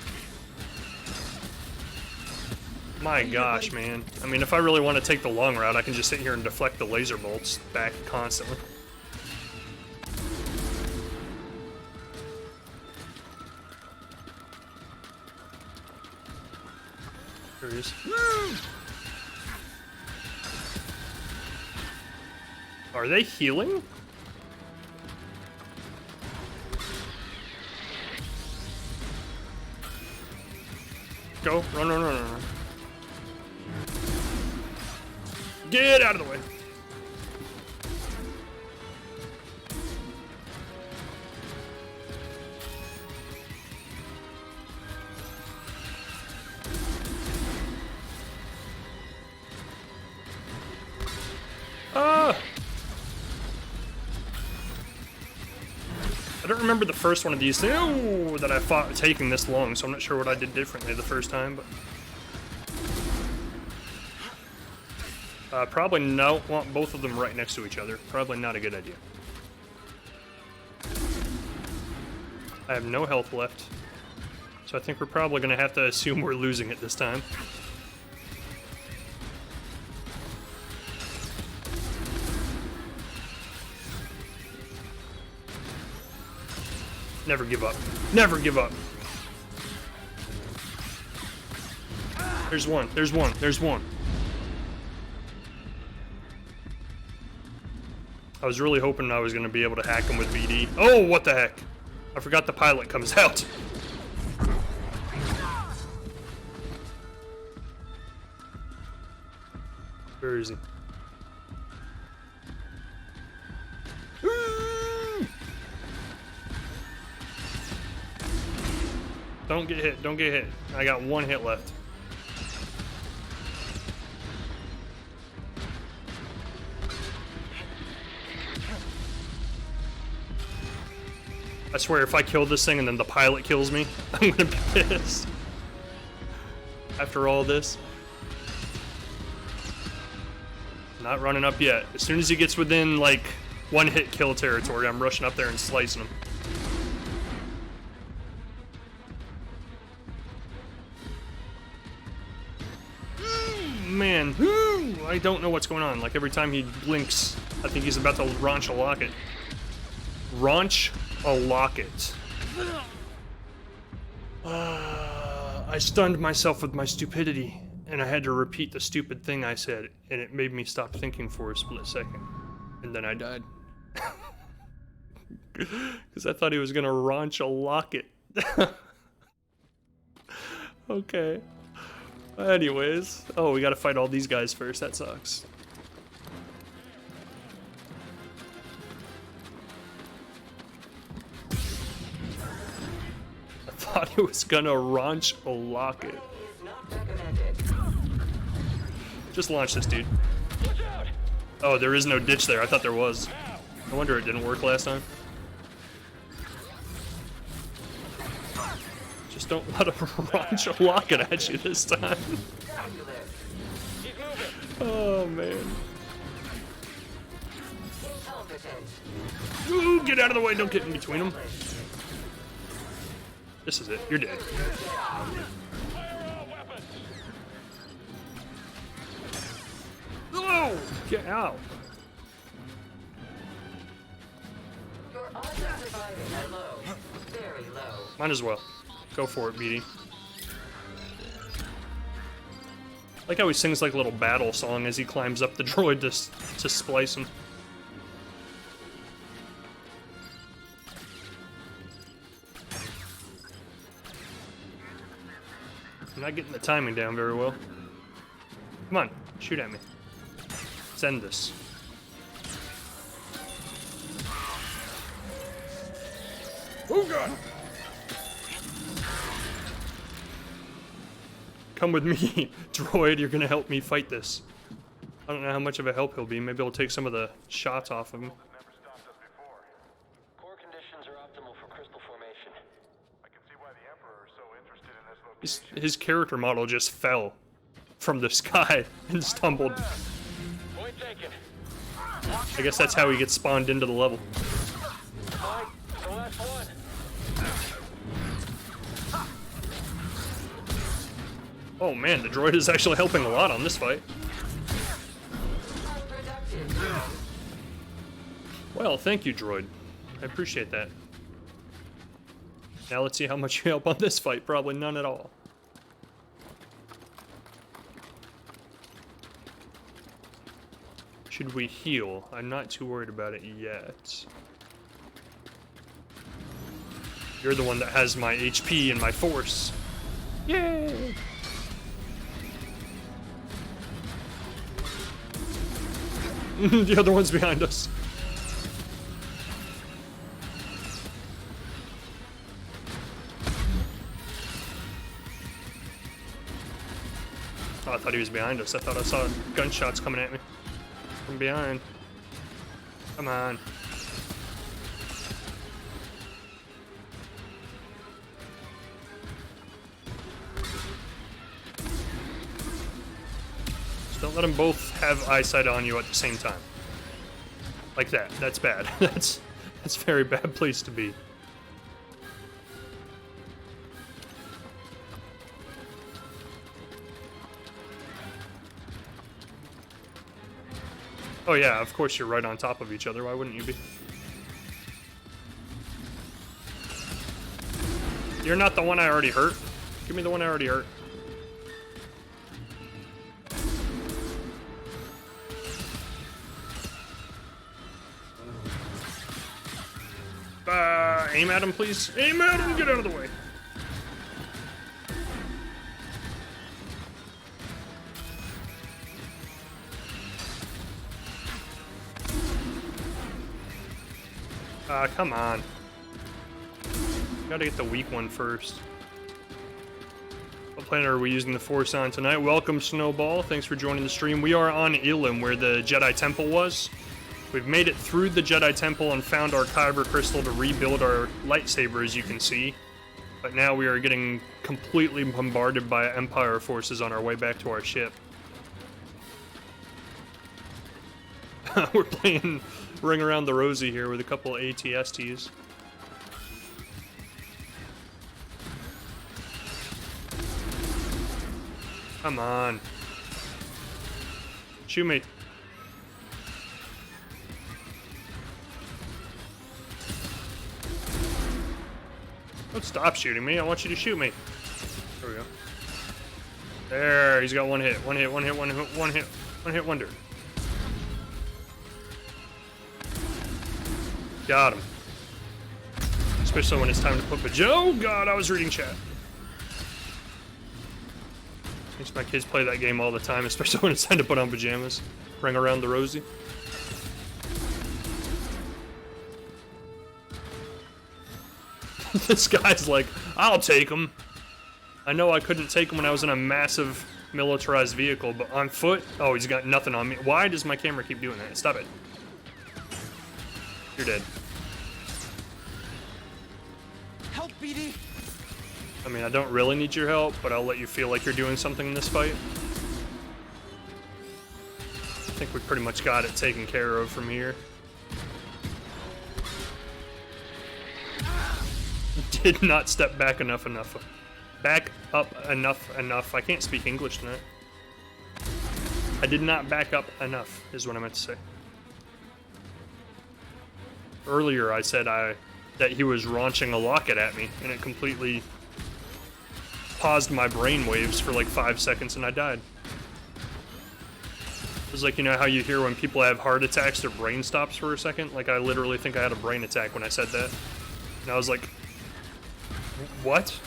My gosh, man. I mean, if I really want to take the long route, I can just sit here and deflect the laser bolts back constantly. There he is. Are they healing? Go. Run, run, run, run, run. Get out of the way. Ah! I don't remember the first one of these that I fought taking this long, so I'm not sure what I did differently the first time, but... probably don't want both of them right next to each other. Probably not a good idea. I have no health left, so I think we're probably going to have to assume we're losing it this time. Never give up. Never give up. There's one. There's one. There's one. I was really hoping I was going to be able to hack him with BD. Oh, what the heck? I forgot the pilot comes out. Where is he? Don't get hit. Don't get hit. I got one hit left. I swear, if I kill this thing and then the pilot kills me, I'm gonna be pissed. After all this. Not running up yet. As soon as he gets within, like, one hit kill territory, I'm rushing up there and slicing him. Man, I don't know what's going on. Like, every time he blinks, I think he's about to launch a locket. Launch a locket. I stunned myself with my stupidity, and I had to repeat the stupid thing I said, and it made me stop thinking for a split second. And then I died. Because I thought he was gonna launch a locket. Okay. Anyways. Oh, we gotta fight all these guys first. That sucks. I thought he was gonna launch a locket. Just launch this, dude. Oh, there is no ditch there. I thought there was. No wonder it didn't work last time. Just don't let him launch a locket at you this time. Oh, man. Ooh, get out of the way. Don't get in between them. This is it. You're dead. Whoa! Get out. Might as well. Go for it, BD. I like how he sings like a little battle song as he climbs up the droid to splice him. I'm not getting the timing down very well. Come on, shoot at me. Send this. Oh god! Come with me, droid, you're gonna help me fight this. I don't know how much of a help he'll be. Maybe I'll take some of the shots off of him. Core conditions are optimal for crystal formation. I can see why the Emperor is so interested in this location. His character model just fell from the sky and stumbled. Point taken. I guess that's how he gets spawned into the level. Fine. The last one. Oh man, the droid is actually helping a lot on this fight. Well, thank you, droid. I appreciate that. Now let's see how much you help on this fight. Probably none at all. Should we heal? I'm not too worried about it yet. You're the one that has my HP and my force. Yay! The other one's behind us. Oh, I thought he was behind us. I thought I saw gunshots coming at me from behind. Come on. Just don't let them both have eyesight on you at the same time. Like that. That's bad. That's a very bad place to be. Oh yeah, of course you're right on top of each other. Why wouldn't you be? You're not the one I already hurt. Give me the one I already hurt. Aim at him, please. Aim at him. Get out of the way. Come on. Gotta get the weak one first. What planet are we using the Force on tonight? Welcome, Snowball. Thanks for joining the stream. We are on Ilum, where the Jedi Temple was. We've made it through the Jedi Temple and found our Kyber Crystal to rebuild our lightsaber, as you can see. But now we are getting completely bombarded by Empire forces on our way back to our ship. We're playing Ring Around the Rosie here with a couple of ATSTs. Come on. Shoot me. Don't stop shooting me. I want you to shoot me. There we go. There, he's got one hit. One hit, one hit, one hit, one hit, one hit wonder. Got him. Especially when it's time to put oh god, I was reading chat. Makes my kids play that game all the time, especially when it's time to put on pajamas. Ring Around the Rosie. This guy's like, I'll take him. I know I couldn't take him when I was in a massive militarized vehicle, but on foot? Oh, he's got nothing on me. Why does my camera keep doing that? Stop it. You're dead. Help, BD! I mean, I don't really need your help, but I'll let you feel like you're doing something in this fight. I think we pretty much got it taken care of from here. Did not step back enough. Back up enough. I can't speak English tonight. I did not back up enough, is what I meant to say. Earlier I said that he was launching a rocket at me, and it completely paused my brain waves for like 5 seconds and I died. It was like, you know how you hear when people have heart attacks, their brain stops for a second? Like, I literally think I had a brain attack when I said that. And I was like, what?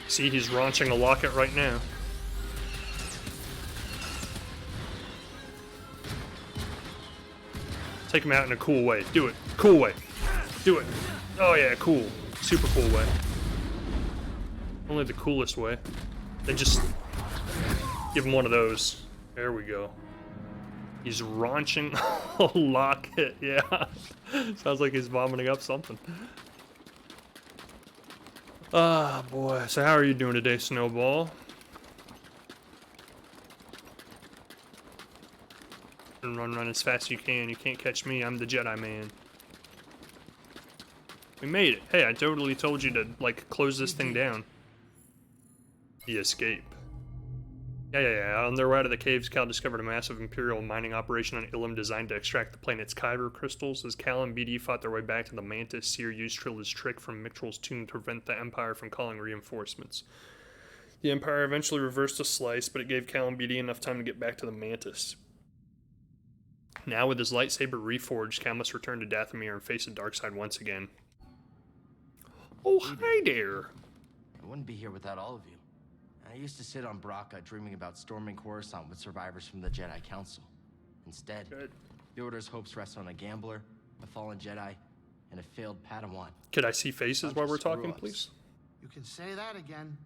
See, he's launching a rocket right now. Take him out in a cool way. Do it. Cool way. Do it. Oh yeah, cool. Super cool way. Only the coolest way. Then just give him one of those. There we go. He's launching a rocket. Yeah. Sounds like he's vomiting up something. Ah, boy. So how are you doing today, Snowball? Run as fast as you can. You can't catch me. I'm the Jedi man. We made it. Hey, I totally told you to, like, close this thing down. The escape. Yeah. On their way out of the caves, Cal discovered a massive Imperial mining operation on Ilum designed to extract the planet's Kyber crystals. As Cal and BD fought their way back to the Mantis, Seer used Trilla's trick from Mictral's tomb to prevent the Empire from calling reinforcements. The Empire eventually reversed a slice, but it gave Cal and BD enough time to get back to the Mantis. Now, with his lightsaber reforged, Cal must return to Dathomir and face the dark side once again. Oh, hi there! I wouldn't be here without all of you. I used to sit on Braca dreaming about storming Coruscant with survivors from the Jedi Council. Instead, the Order's hopes rest on a gambler, a fallen Jedi, and a failed Padawan. Could I see faces while we're talking, please? You can say that again.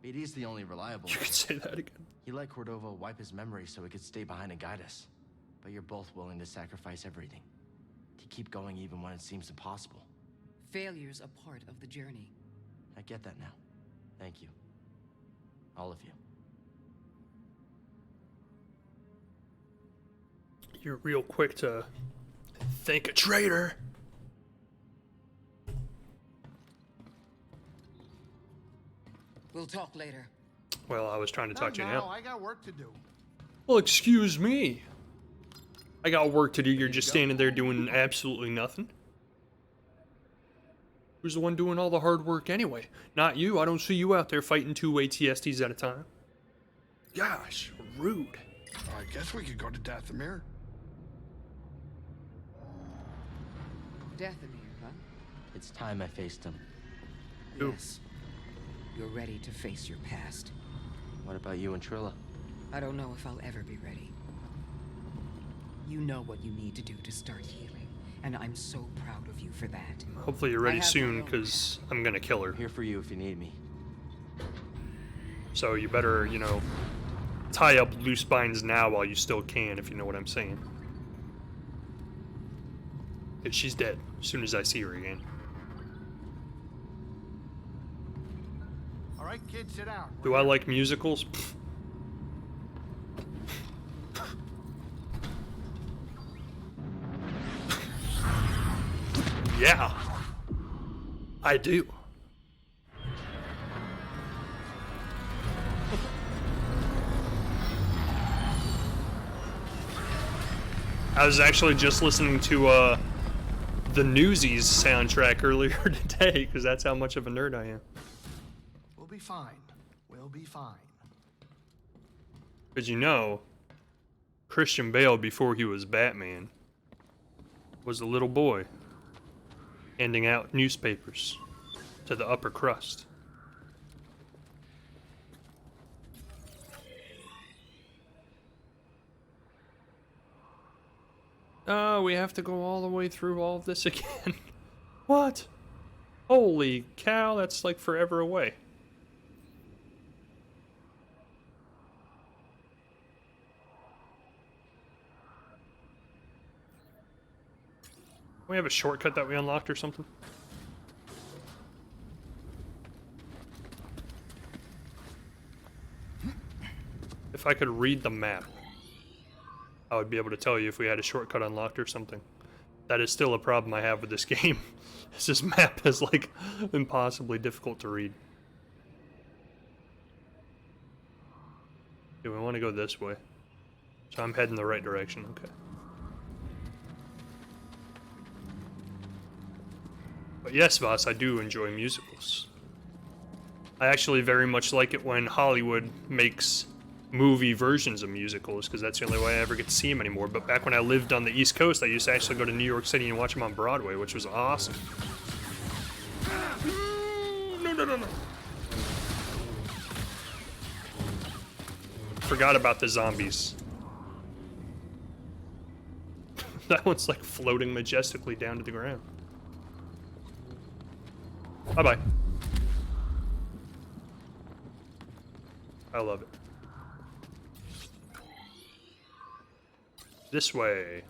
BD's the only reliable. You could say that again. He let Cordova wipe his memory so he could stay behind and guide us. But you're both willing to sacrifice everything. To keep going even when it seems impossible. Failure's a part of the journey. I get that now. Thank you. All of you. You're real quick to thank a traitor. We'll talk later. Well, I was trying to talk to you now. I got work to do. Well, excuse me. I got work to do. You're just standing there doing absolutely nothing. Who's the one doing all the hard work anyway? Not you. I don't see you out there fighting 2 ATSTs at a time. Gosh, rude. I guess we could go to Dathomir. Dathomir, huh? It's time I faced him. Who? Yes. You're ready to face your past. What about you and Trilla? I don't know if I'll ever be ready. You know what you need to do to start healing, and I'm so proud of you for that. Hopefully you're ready soon, because I'm gonna kill her. I'm here for you if you need me. So you better, you know, tie up loose binds now while you still can, if you know what I'm saying. 'Cause she's dead as soon as I see her again. All right, kids, sit down. Do I like musicals? Pfft. Yeah, I do. I was actually just listening to the Newsies soundtrack earlier today, because that's how much of a nerd I am. We'll be fine. We'll be fine. Because you know, Christian Bale, before he was Batman, was a little boy handing out newspapers to the upper crust. Oh, we have to go all the way through all of this again. What? Holy cow, that's like forever away. We have a shortcut that we unlocked or something? If I could read the map, I would be able to tell you if we had a shortcut unlocked or something. That is still a problem I have with this game. This map is like impossibly difficult to read. Do we want to go this way? So I'm heading the right direction, okay. But yes, Voss, I do enjoy musicals. I actually very much like it when Hollywood makes movie versions of musicals, because that's the only way I ever get to see them anymore. But back when I lived on the East Coast, I used to actually go to New York City and watch them on Broadway, which was awesome. No. Forgot about the zombies. That one's like floating majestically down to the ground. Bye-bye. I love it. This way.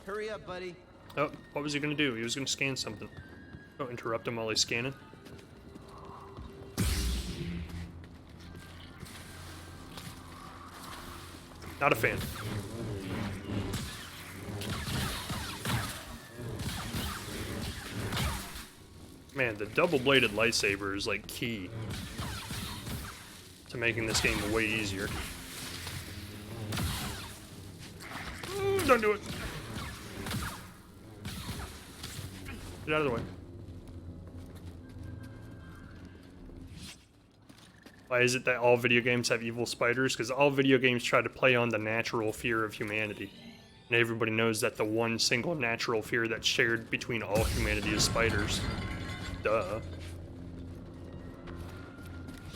Hurry up, buddy. Oh, what was he gonna do? He was gonna scan something. Don't interrupt him while he's scanning. Not a fan. Man, the double-bladed lightsaber is like key to making this game way easier. Ooh, don't do it. Get out of the way. Why is it that all video games have evil spiders? Because all video games try to play on the natural fear of humanity. And everybody knows that the one single natural fear that's shared between all humanity is spiders. Duh.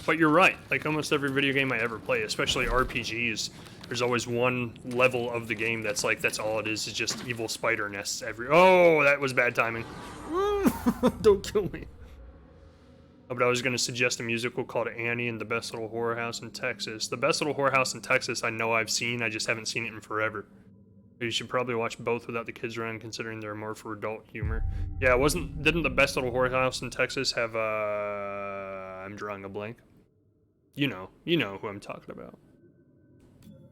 But you're right, like almost every video game I ever play, especially RPGs, there's always one level of the game that's like, that's all it is just evil spider nests every— oh, that was bad timing. Don't kill me. Oh, but I was going to suggest a musical called Annie and the Best Little Whorehouse in Texas. The Best Little Whorehouse in Texas I know I've seen, I just haven't seen it in forever. You should probably watch both without the kids around, considering they're more for adult humor. Yeah, didn't the Best Little Whorehouse in Texas have, I'm drawing a blank. You know who I'm talking about.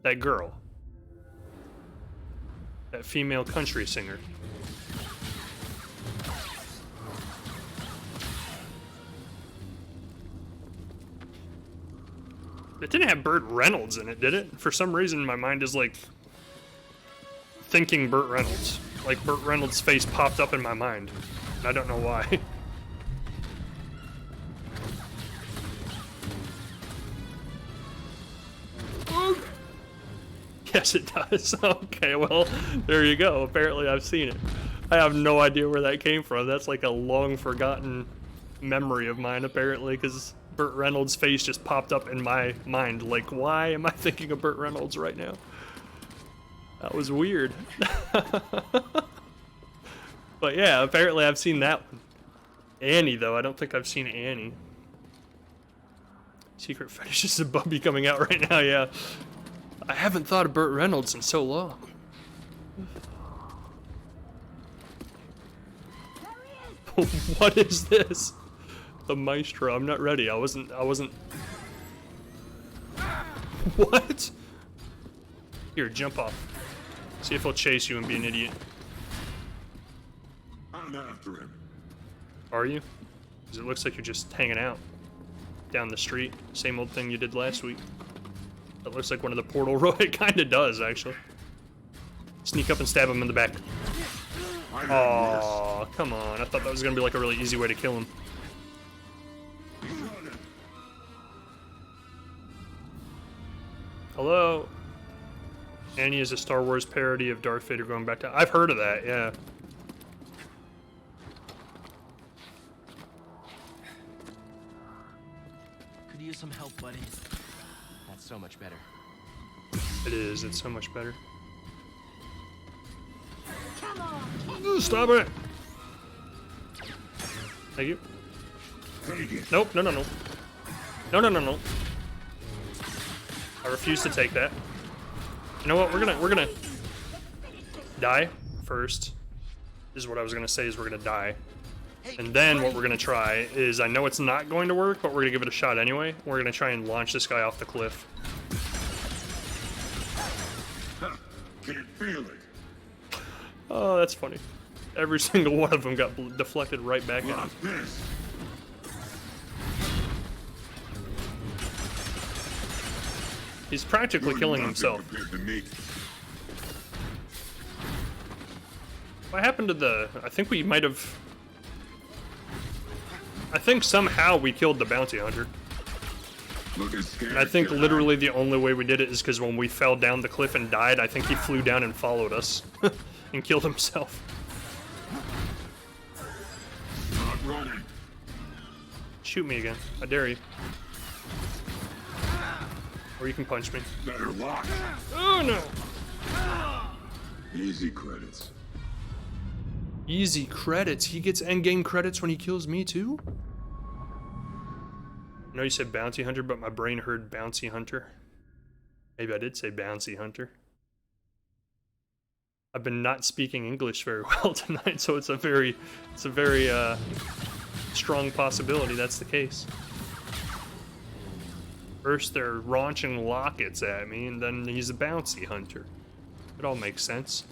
That girl. That female country singer. It didn't have Burt Reynolds in it, did it? For some reason, my mind is like thinking Burt Reynolds. Like Burt Reynolds' face popped up in my mind. And I don't know why. Yes, it does. Okay, well, there you go. Apparently, I've seen it. I have no idea where that came from. That's like a long forgotten memory of mine, apparently, because Burt Reynolds' face just popped up in my mind. Like, why am I thinking of Burt Reynolds right now? That was weird. But yeah, apparently I've seen that one. Annie, though, I don't think I've seen Annie. Secret Fetishes of Bubby coming out right now, yeah. I haven't thought of Burt Reynolds in so long. What is this? The Maestro. I'm not ready. I wasn't. What? Here, jump off. See if he'll chase you and be an idiot. I'm after him. Are you? Because it looks like you're just hanging out down the street. Same old thing you did last week. That looks like one of the portal roads. It kind of does, actually. Sneak up and stab him in the back. Oh, come on. I thought that was going to be like a really easy way to kill him. Hello? Annie is a Star Wars parody of Darth Vader going back to— I've heard of that, yeah. Could use some help, buddy. That's so much better. It is, it's so much better. Stop it! Thank you. Nope, no. No. I refuse to take that. You know what, we're gonna die first. This is what I was gonna say, is we're gonna die. And then what we're gonna try is, I know it's not going to work, but we're gonna give it a shot anyway. We're gonna try and launch this guy off the cliff. Can't feel it. Oh, that's funny. Every single one of them got deflected right back at him. This. He's practically killing himself. What happened to the— I think we might have— I think somehow we killed the bounty hunter. And I think literally the only way we did it is because when we fell down the cliff and died, I think he flew down and followed us and killed himself. Not running. Shoot me again. I dare you. Or you can punch me. Better lock. Oh no! Easy credits. Easy credits. He gets endgame credits when he kills me too? I know you said bounty hunter, but my brain heard bouncy hunter. Maybe I did say bouncy hunter. I've been not speaking English very well tonight, so it's a very strong possibility that's the case. First they're launching rockets at me, and then he's a bouncy hunter. It all makes sense.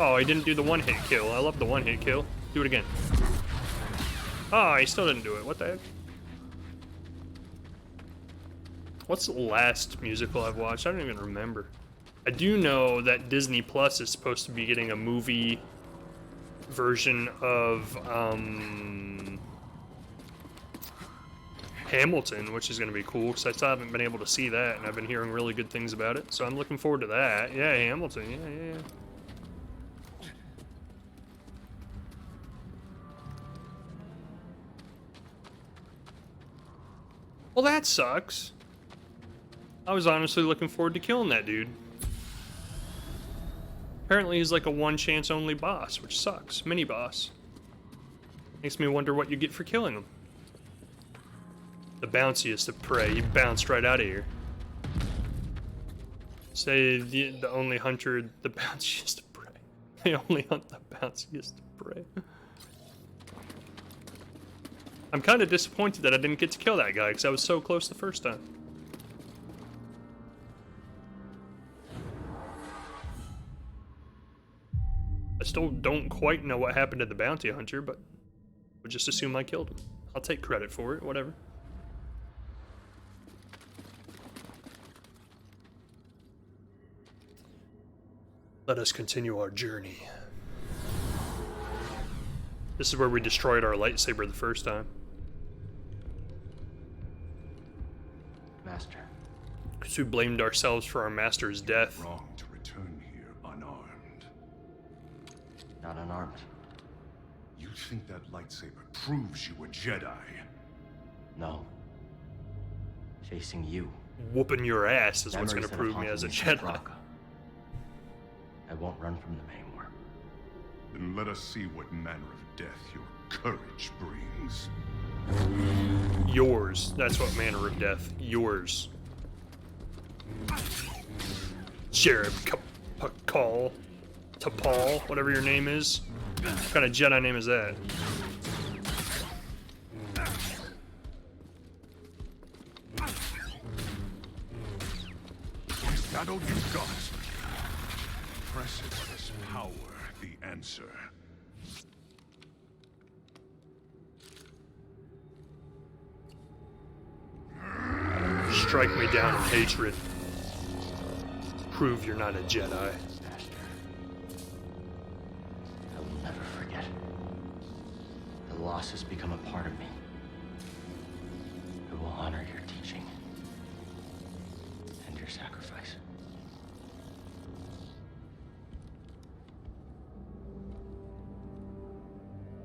Oh, he didn't do the one-hit kill. I love the one-hit kill. Do it again. Oh, he still didn't do it. What the heck? What's the last musical I've watched? I don't even remember. I do know that Disney Plus is supposed to be getting a movie version of Hamilton, which is going to be cool because I still haven't been able to see that, and I've been hearing really good things about it. So I'm looking forward to that. Yeah, Hamilton. Yeah. Well, that sucks. I was honestly looking forward to killing that dude. Apparently he's like a one-chance only boss, which sucks. Mini-boss. Makes me wonder what you get for killing him. The bounciest of prey. You bounced right out of here. Say the only hunter, the bounciest of prey. They only hunt the bounciest of prey. I'm kind of disappointed that I didn't get to kill that guy because I was so close the first time. I still don't quite know what happened to the bounty hunter, but we'll just assume I killed him. I'll take credit for it, whatever. Let us continue our journey. This is where we destroyed our lightsaber the first time. Master. Because we blamed ourselves for our master's death. Wrong to return here unarmed. Not unarmed. You think that lightsaber proves you a Jedi? No. Facing you. Whooping your ass is what's going to Memories prove me as a that have Jedi. haunted me since Bracca. I won't run from them anymore. Then let us see what manner of death your courage brings. Yours. That's what manner of death. Yours. Sheriff Tapal, whatever your name is. What kind of Jedi name is that? That all you've got. Precious power, the answer. Strike me down in hatred. Prove you're not a Jedi. Master. I will never forget. The loss has become a part of me. I will honor your teaching and your sacrifice.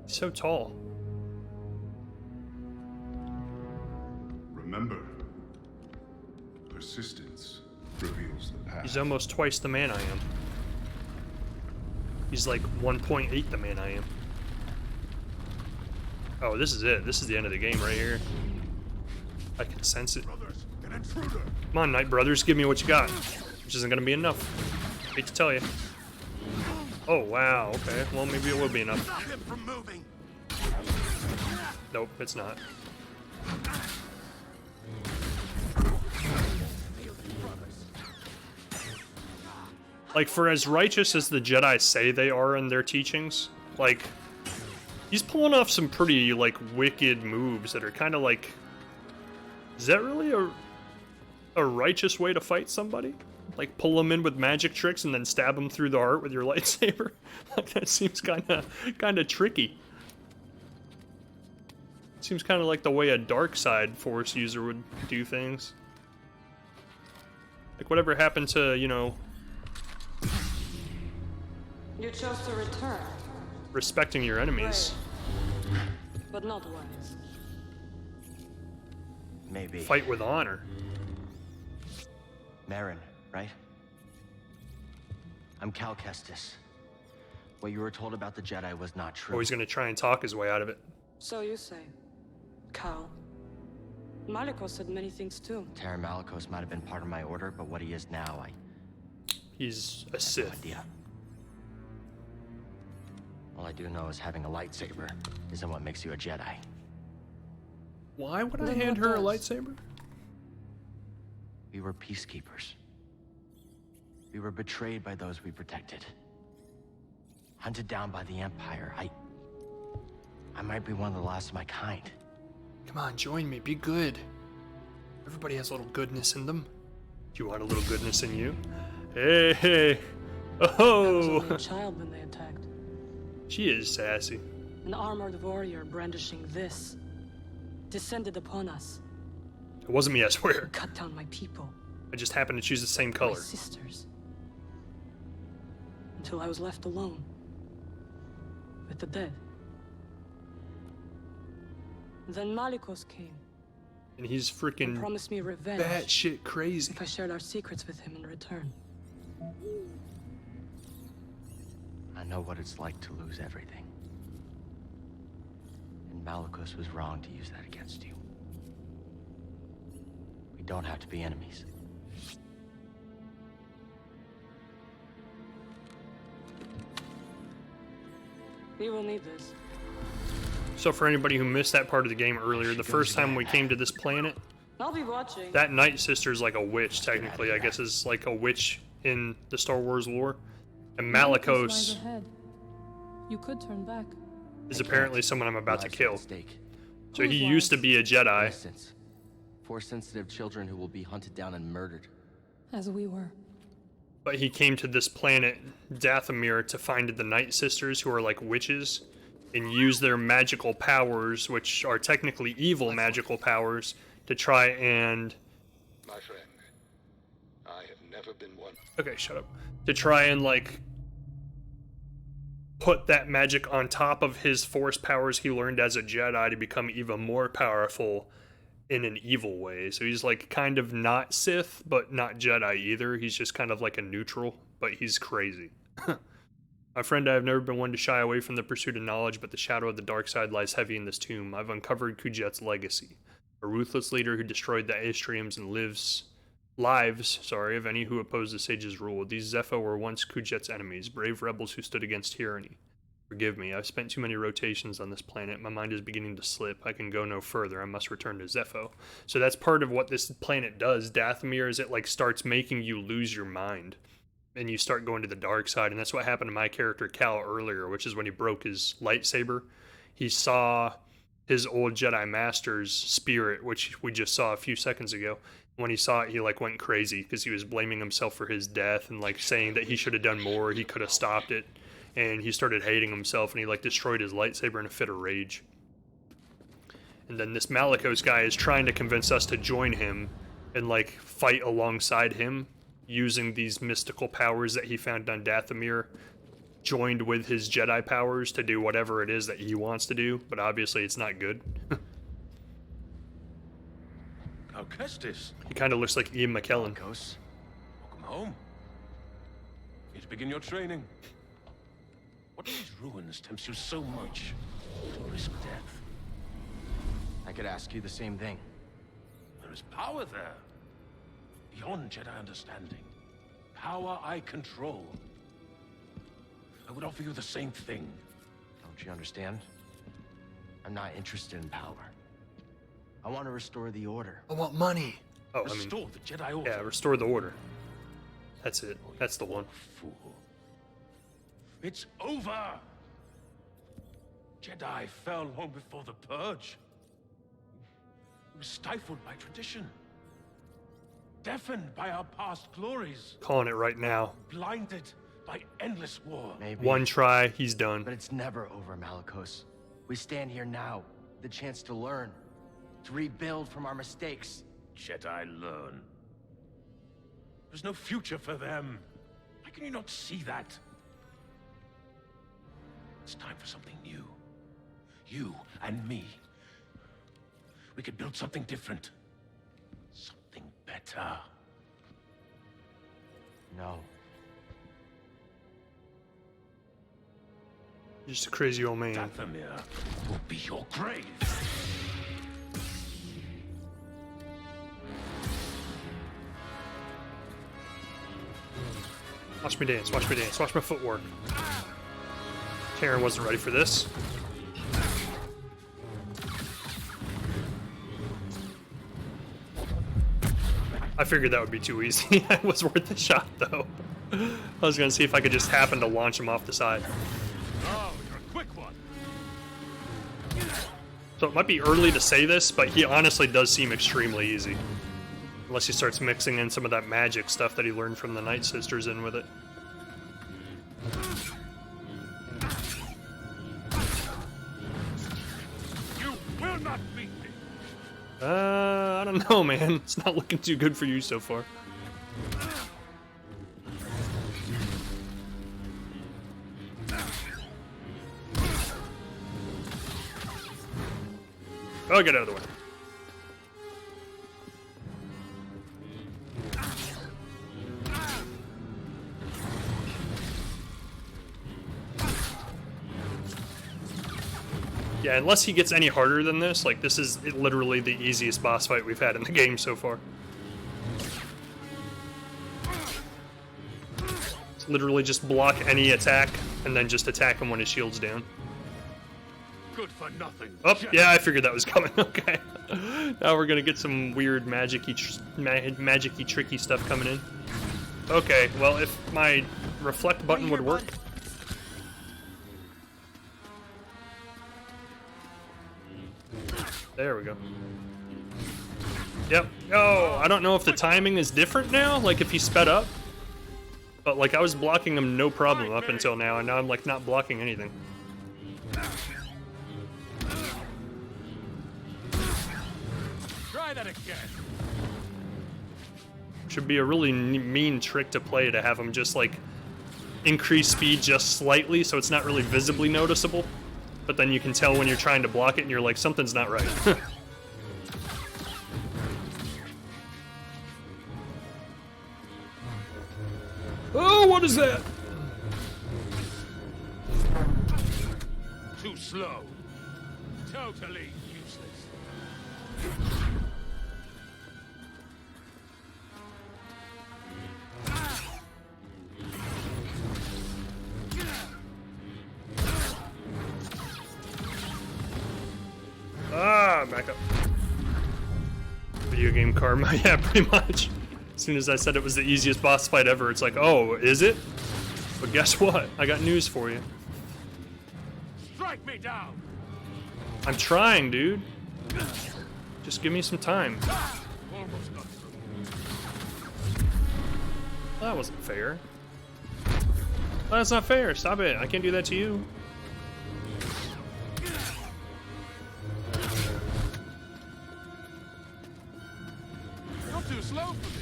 He's so tall. Remember, persistence reveals the path. He's almost twice the man I am. He's like 1.8 the man I am. Oh, this is it. This is the end of the game right here. I can sense it. Brothers, an intruder. Come on, Knight Brothers, give me what you got. Which isn't gonna be enough. Hate to tell you. Oh, wow, okay. Well, maybe it will be enough. Stop him from moving. Nope, it's not. Like, for as righteous as the Jedi say they are in their teachings, like, he's pulling off some pretty, like, wicked moves that are kind of like... Is that really a righteous way to fight somebody? Like, pull them in with magic tricks and then stab them through the heart with your lightsaber? Like, that seems kind of tricky. Seems kind of like the way a dark side Force user would do things. Like, whatever happened to, you know... You chose to return, respecting your enemies. but not wise. Maybe. Fight with honor. Marin, right? I'm Cal Kestis. What you were told about the Jedi was not true. Oh, he's gonna try and talk his way out of it. So you say, Cal. Malicos said many things too. Terran Malicos might have been part of my order, but what he is now, He's a have no Sith. idea. All I do know is having a lightsaber isn't what makes you a Jedi. Why would I Then hand what her a does? lightsaber? We were peacekeepers. We were betrayed by those we protected. Hunted down by the Empire. might be one of the last of my kind. Come on, join me. Be good. Everybody has a little goodness in them. Do you want a little goodness in you? Hey, hey. I was Oh! only a child when they attacked. She is sassy. An armored warrior brandishing this descended upon us. It wasn't me, I swear. Cut down my people. I just happened to choose the same My color. sisters. Until I was left alone. With the dead. Then Malicos came And he's and freaking promised me revenge batshit crazy. if I shared our secrets with him in return. I know what it's like to lose everything. And Malicos was wrong to use that against you. We don't have to be enemies. We will need this. So for anybody who missed that part of the game earlier, the first time we came to this planet, I'll be watching. that Night Sister's like a witch, technically. I guess is like a witch in the Star Wars lore. And Malicos ahead. You could turn back. is apparently someone I'm about to Life's at kill. stake. So he used to be a Jedi. Innocents. 4 sensitive children who will be hunted down and murdered. As we were. But he came to this planet, Dathomir, to find the Night Sisters, who are like witches, and use their magical powers, which are technically evil magical powers, to try and... My friend, I have never been one. Okay, shut up. To try and, like, put that magic on top of his force powers he learned as a Jedi to become even more powerful in an evil way. So he's, like, kind of not Sith, but not Jedi either. He's just kind of like a neutral, but he's crazy. My friend, I have never been one to shy away from the pursuit of knowledge, but the shadow of the dark side lies heavy in this tomb. I've uncovered Kujet's legacy, a ruthless leader who destroyed the Aestriums and lives of any who opposed the sage's rule. These Zepho were once Kujet's enemies, brave rebels who stood against tyranny. Forgive me, I've spent too many rotations on this planet. My mind is beginning to slip. I can go no further. I must return to Zepho. So that's part of what this planet does, Dathomir, is it like starts making you lose your mind. And you start going to the dark side, and that's what happened to my character Cal earlier, which is when he broke his lightsaber. He saw his old Jedi Master's spirit, which we just saw a few seconds ago. When he saw it, he like went crazy because he was blaming himself for his death and like saying that he should have done more, he could have stopped it. And he started hating himself, and he like destroyed his lightsaber in a fit of rage. And then this Malicos guy is trying to convince us to join him and like fight alongside him, using these mystical powers that he found on Dathomir, joined with his Jedi powers to do whatever it is that he wants to do, but obviously it's not good. How Kestis? He kind of looks like Ian McKellen. Malicos? Welcome home. Here to begin your training. What in these ruins tempts you so much to risk death? I could ask you the same thing. There is power there. Beyond Jedi understanding. Power I control. I would offer you the same thing. Don't you understand? I'm not interested in power. I want to restore the Order. I want money. Oh, Restore the Jedi Order. yeah, restore the Order. That's it. That's the one. Fool. It's over! Jedi fell long before the Purge. It was stifled by tradition. Deafened by our past glories. Calling it right now. Blinded by endless war. Maybe. One try, he's done. But it's never over, Malicos. We stand here now, the chance to learn, to rebuild from our mistakes. Jedi learn. There's no future for them. How can you not see that? It's time for something new. You and me. We could build something different. Something better. No. Just a crazy old man. Dathomir will be your grave. Watch me dance, watch me dance, watch my footwork. Karen wasn't ready for this. I figured that would be too easy. It was worth the shot, though. I was gonna see if I could just happen to launch him off the side. Oh, you're a quick one. So it might be early to say this, but he honestly does seem extremely easy. Unless he starts mixing in some of that magic stuff that he learned from the Night Sisters in with it. You will not beat me. I don't know, man. It's not looking too good for you so far. Oh, get out of the way. Yeah, unless he gets any harder than this, like, this is literally the easiest boss fight we've had in the game so far. It's literally just block any attack, and then just attack him when his shield's down. Good for nothing. Oh, yeah, I figured that was coming. Okay. Now we're gonna get some weird magic-y tricky stuff coming in. Okay, well, if my reflect button would work. There we go. Yep. Oh, I don't know if the timing is different now, like if he sped up. But like I was blocking him no problem up until now, and now I'm like not blocking anything. Try that again. Should be a really mean trick to play to have him just like increase speed just slightly so it's not really visibly noticeable. But then you can tell when you're trying to block it and you're like, something's not right. Oh, what is that? Too slow. Totally useless. Ah, back up. Video game karma, yeah, pretty much. As soon as I said it was the easiest boss fight ever, it's like, oh, is it? But guess what? I got news for you. Strike me down. I'm trying, dude. Just give me some time. Almost got through. That wasn't fair. That's not fair. Stop it. I can't do that to you. Not too slow for me.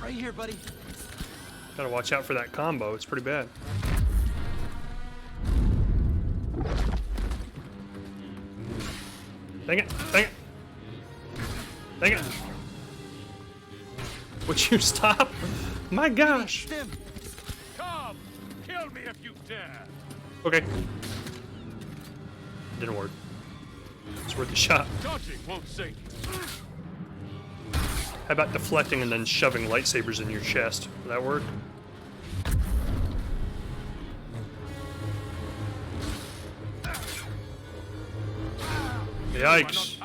Right here, buddy. Gotta watch out for that combo. It's pretty bad. Dang it! Dang it! Dang it! Would you stop? My gosh! Come, kill me if you dare. Okay. Didn't work. It's worth a shot. Dodging won't save you. How about deflecting and then shoving lightsabers in your chest? Will that work? Yikes.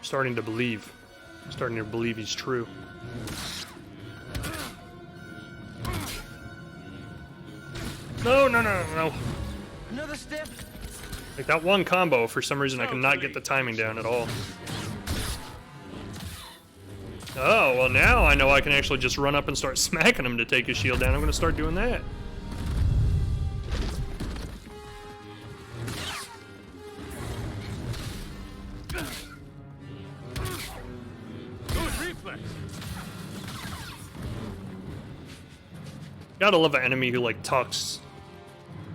Starting to believe. Starting to believe he's true. No, no, no, no. Another step. Like that one combo, for some reason I cannot get the timing down at all. Oh, well now I know I can actually just run up and start smacking him to take his shield down. I'm gonna start doing that. Gotta love an enemy who like talks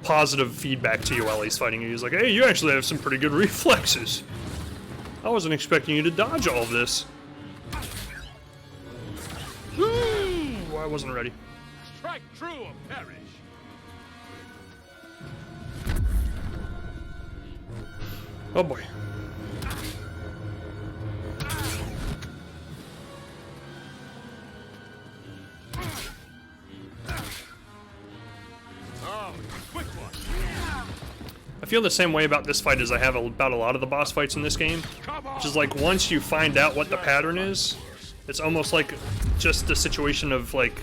positive feedback to you while he's fighting you. He's like, hey, you actually have some pretty good reflexes. I wasn't expecting you to dodge all of this. I wasn't ready. Strike true or perish. Oh boy. Oh, quick one. I feel the same way about this fight as I have about a lot of the boss fights in this game. Which is like, once you find out what the pattern is, it's almost like just a situation of like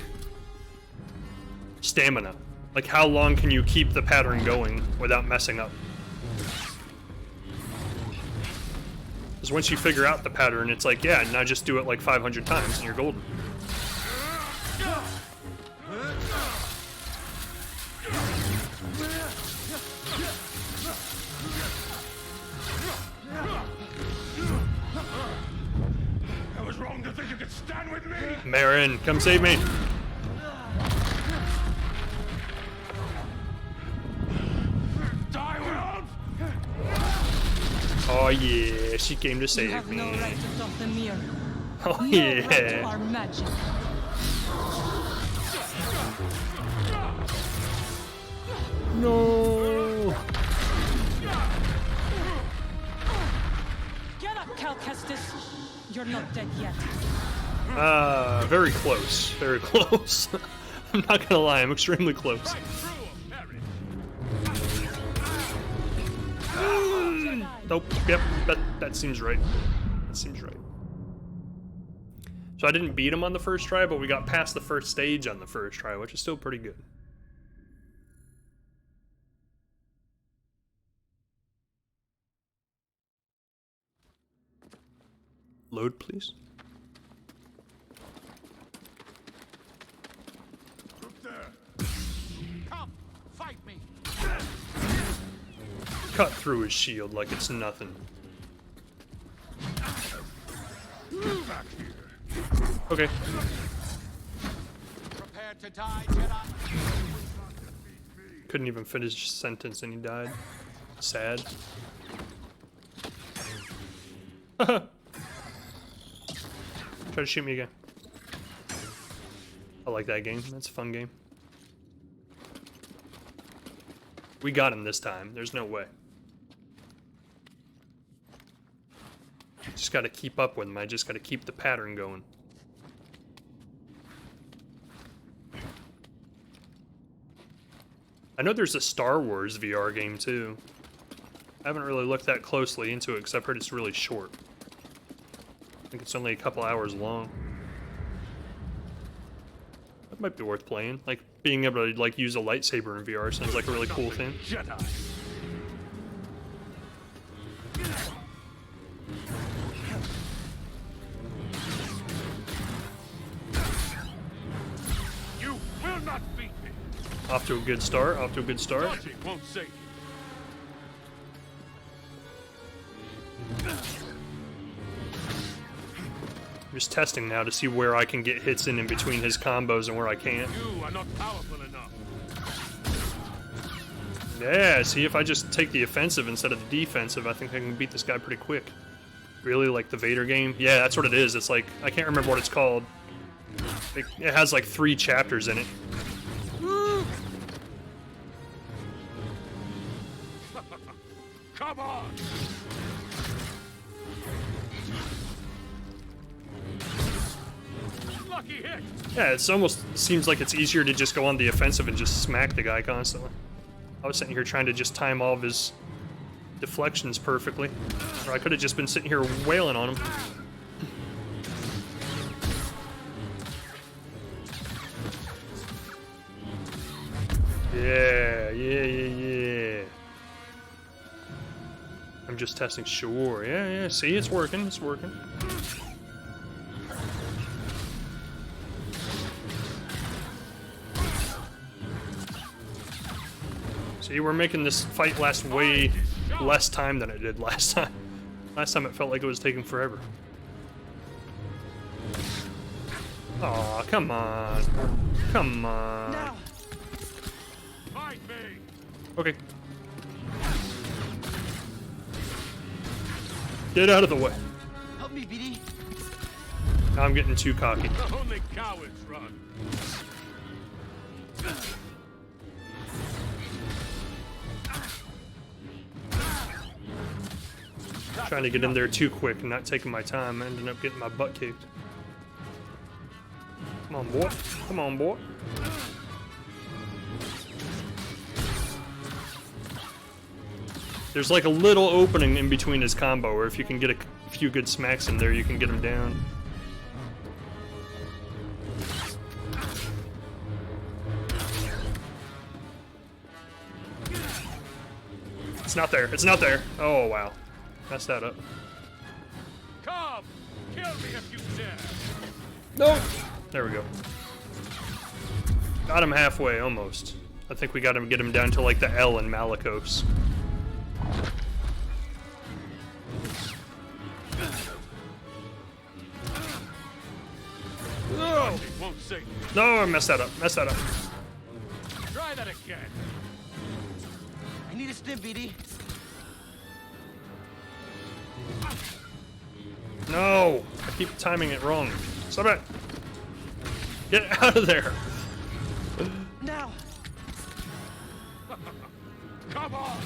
stamina. Like, how long can you keep the pattern going without messing up? Because once you figure out the pattern, it's like, yeah, now just do it like 500 times and you're golden. I was wrong to think you could stand with me! Marin, come save me! Die without! Oh yeah, she came to You save have me. no right to Dathomir. Oh No right to yeah. our magic. No. Get up, Cal Kestis. You're not dead yet. Very close. Very close. I'm not gonna lie, I'm extremely close. Nope. Yep. That seems right. That seems right. So I didn't beat him on the first try, but we got past the first stage on the first try, which is still pretty good. Load, please. Come, fight me! Cut through his shield like it's nothing. Back here. Okay. Prepare to die, Jedi. Couldn't even finish his sentence and he died. Sad. Try to shoot me again. I like that game. That's a fun game. We got him this time. There's no way. Just gotta keep up with him. I just gotta keep the pattern going. I know there's a Star Wars VR game too. I haven't really looked that closely into it because I've heard it's really short. I think it's only a couple hours long. That might be worth playing. Like, being able to, like, use a lightsaber in VR sounds like a really cool thing. Jedi. You will not beat me. Off to a good start, off to a good start. Logic won't save you. I'm just testing now to see where I can get hits in between his combos and where I can't. You are not powerful enough. Yeah, see, if I just take the offensive instead of the defensive, I think I can beat this guy pretty quick. Really, like the Vader game? Yeah, that's what it is. It's like, I can't remember what it's called. It has like 3 chapters in it. Come on! Lucky hit! Yeah, it almost seems like it's easier to just go on the offensive and just smack the guy constantly. I was sitting here trying to just time all of his deflections perfectly. Or I could have just been sitting here wailing on him. Yeah. I'm just testing, sure. Yeah, see, it's working, it's working. See, we're making this fight last way less time than it did last time. Last time it felt like it was taking forever. Aw, come on. Come on. Now. Fight me! Okay. Get out of the way. Help me, BD. Now I'm getting too cocky. Only cowards run. Trying to get in there too quick and not taking my time. I ended up getting my butt kicked. Come on, boy. Come on, boy. There's like a little opening in between his combo where if you can get a few good smacks in there, you can get him down. It's not there. It's not there. Oh, wow. Messed that up. Come! Kill me if you dare! No! There we go. Got him halfway, almost. I think we got to get him down to like the L in Malicos. No! Won't save you. No, I messed that up. Messed that up. Try that again. I need a stim, BD. No! I keep timing it wrong. Stop it! Get out of there! Now! Come on!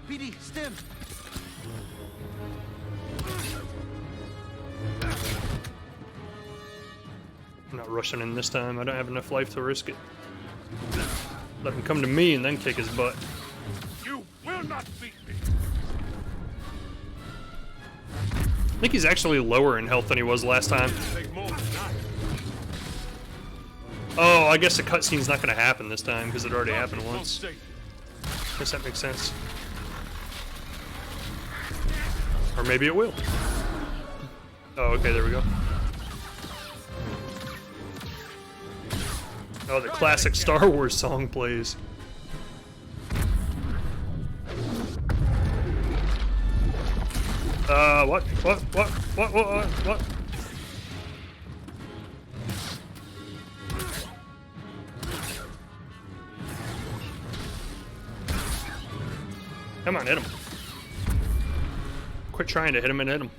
BD, stim! I'm not rushing in this time. I don't have enough life to risk it. Let him come to me and then kick his butt. You will not beat me! I think he's actually lower in health than he was last time. Take more than that. Oh, I guess the cutscene's not going to happen this time because it already happened Won't once. save you. Guess that makes sense. Or maybe it will. Oh, okay, there we go. Oh, the classic Star Wars song plays. What? Come on, hit him. Quit trying to hit him and hit him.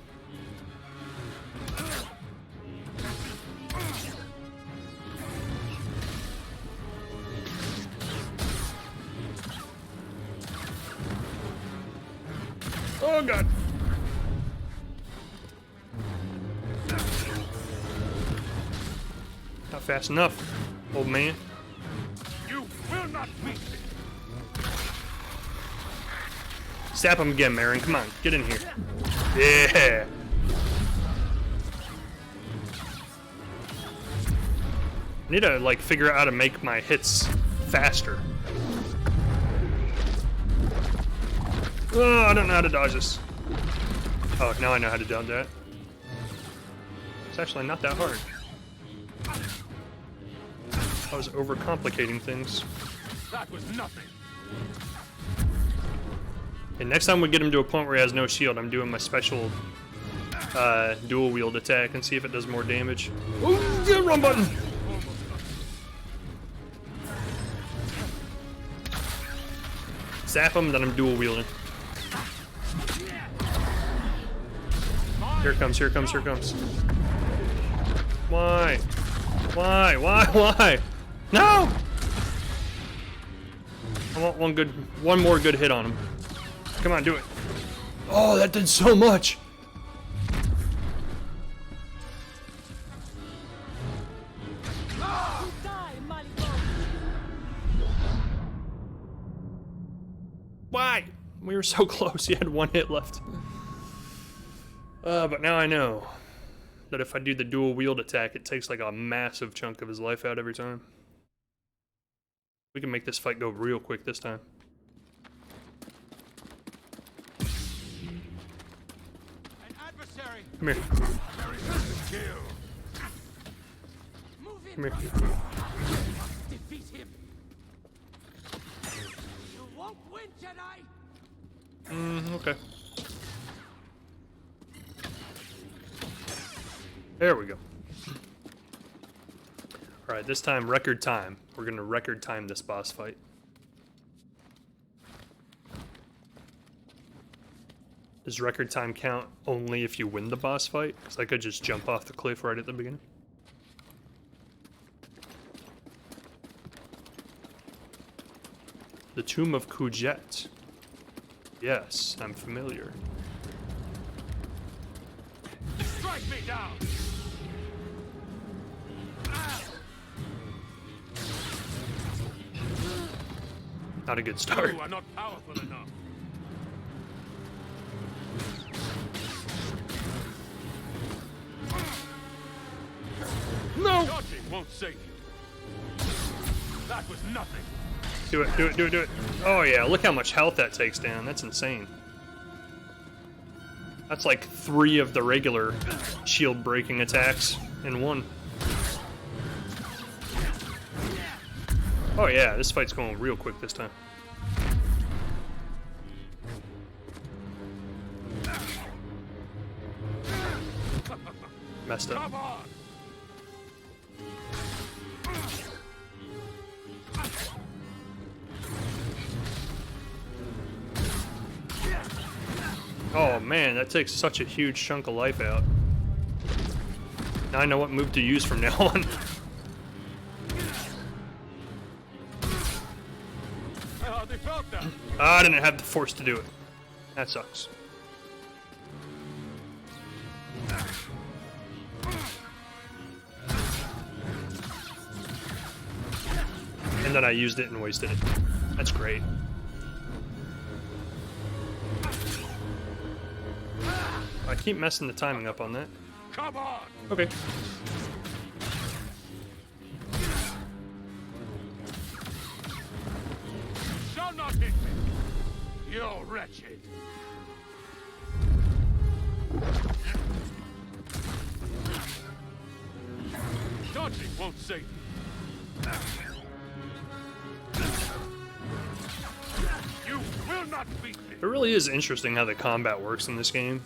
Oh, God. Not fast enough, old man. You will not beat me! Stab him again, Marin. Come on, get in here. Yeah. I need to, like, figure out how to make my hits faster. Oh, I don't know how to dodge this. Oh, now I know how to dodge that. It's actually not that hard. I was overcomplicating things. That was nothing! And next time we get him to a point where he has no shield, I'm doing my special dual-wield attack and see if it does more damage. Oh, yeah, wrong button! Zap him, then I'm dual-wielding. Here it comes, here it comes, here it comes. Why? Why? No! I want one more good hit on him. Come on, do it. Oh, that did so much. Why? We were so close. He had one hit left. But now I know that if I do the dual wield attack, it takes like a massive chunk of his life out every time. We can make this fight go real quick this time. Come here. Come here. Defeat him. You won't win, Jedi. Okay. There we go. Alright, this time record time. We're gonna record time this boss fight. Does record time count only if you win the boss fight? Because I could just jump off the cliff right at the beginning. The Tomb of Kujet. Yes, I'm familiar. Strike me down! Not a good start. You are not powerful enough. No! Dodging won't save you. That was nothing. Do it, do it, do it, do it. Oh yeah, look how much health that takes down. That's insane. That's like 3 of the regular shield breaking attacks in one. Oh yeah, this fight's going real quick this time. Messed up. Come on. Oh man, that takes such a huge chunk of life out. Now I know what move to use from now on. They felt that. I didn't have the force to do it. That sucks. And then I used it and wasted it. That's great. I keep messing the timing up on that. Come on. Okay. Shall not hit me. You're wretched. Dodging won't save you. You will not beat me. It really is interesting how the combat works in this game.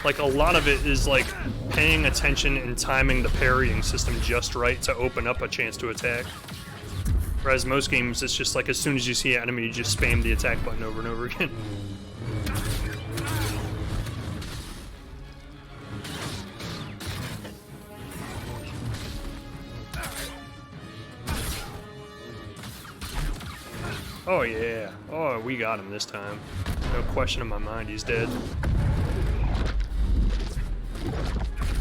Like, a lot of it is, like, paying attention and timing the parrying system just right to open up a chance to attack. Whereas most games, it's just like, as soon as you see an enemy, you just spam the attack button over and over again. Oh yeah. Oh, we got him this time. No question in my mind, he's dead.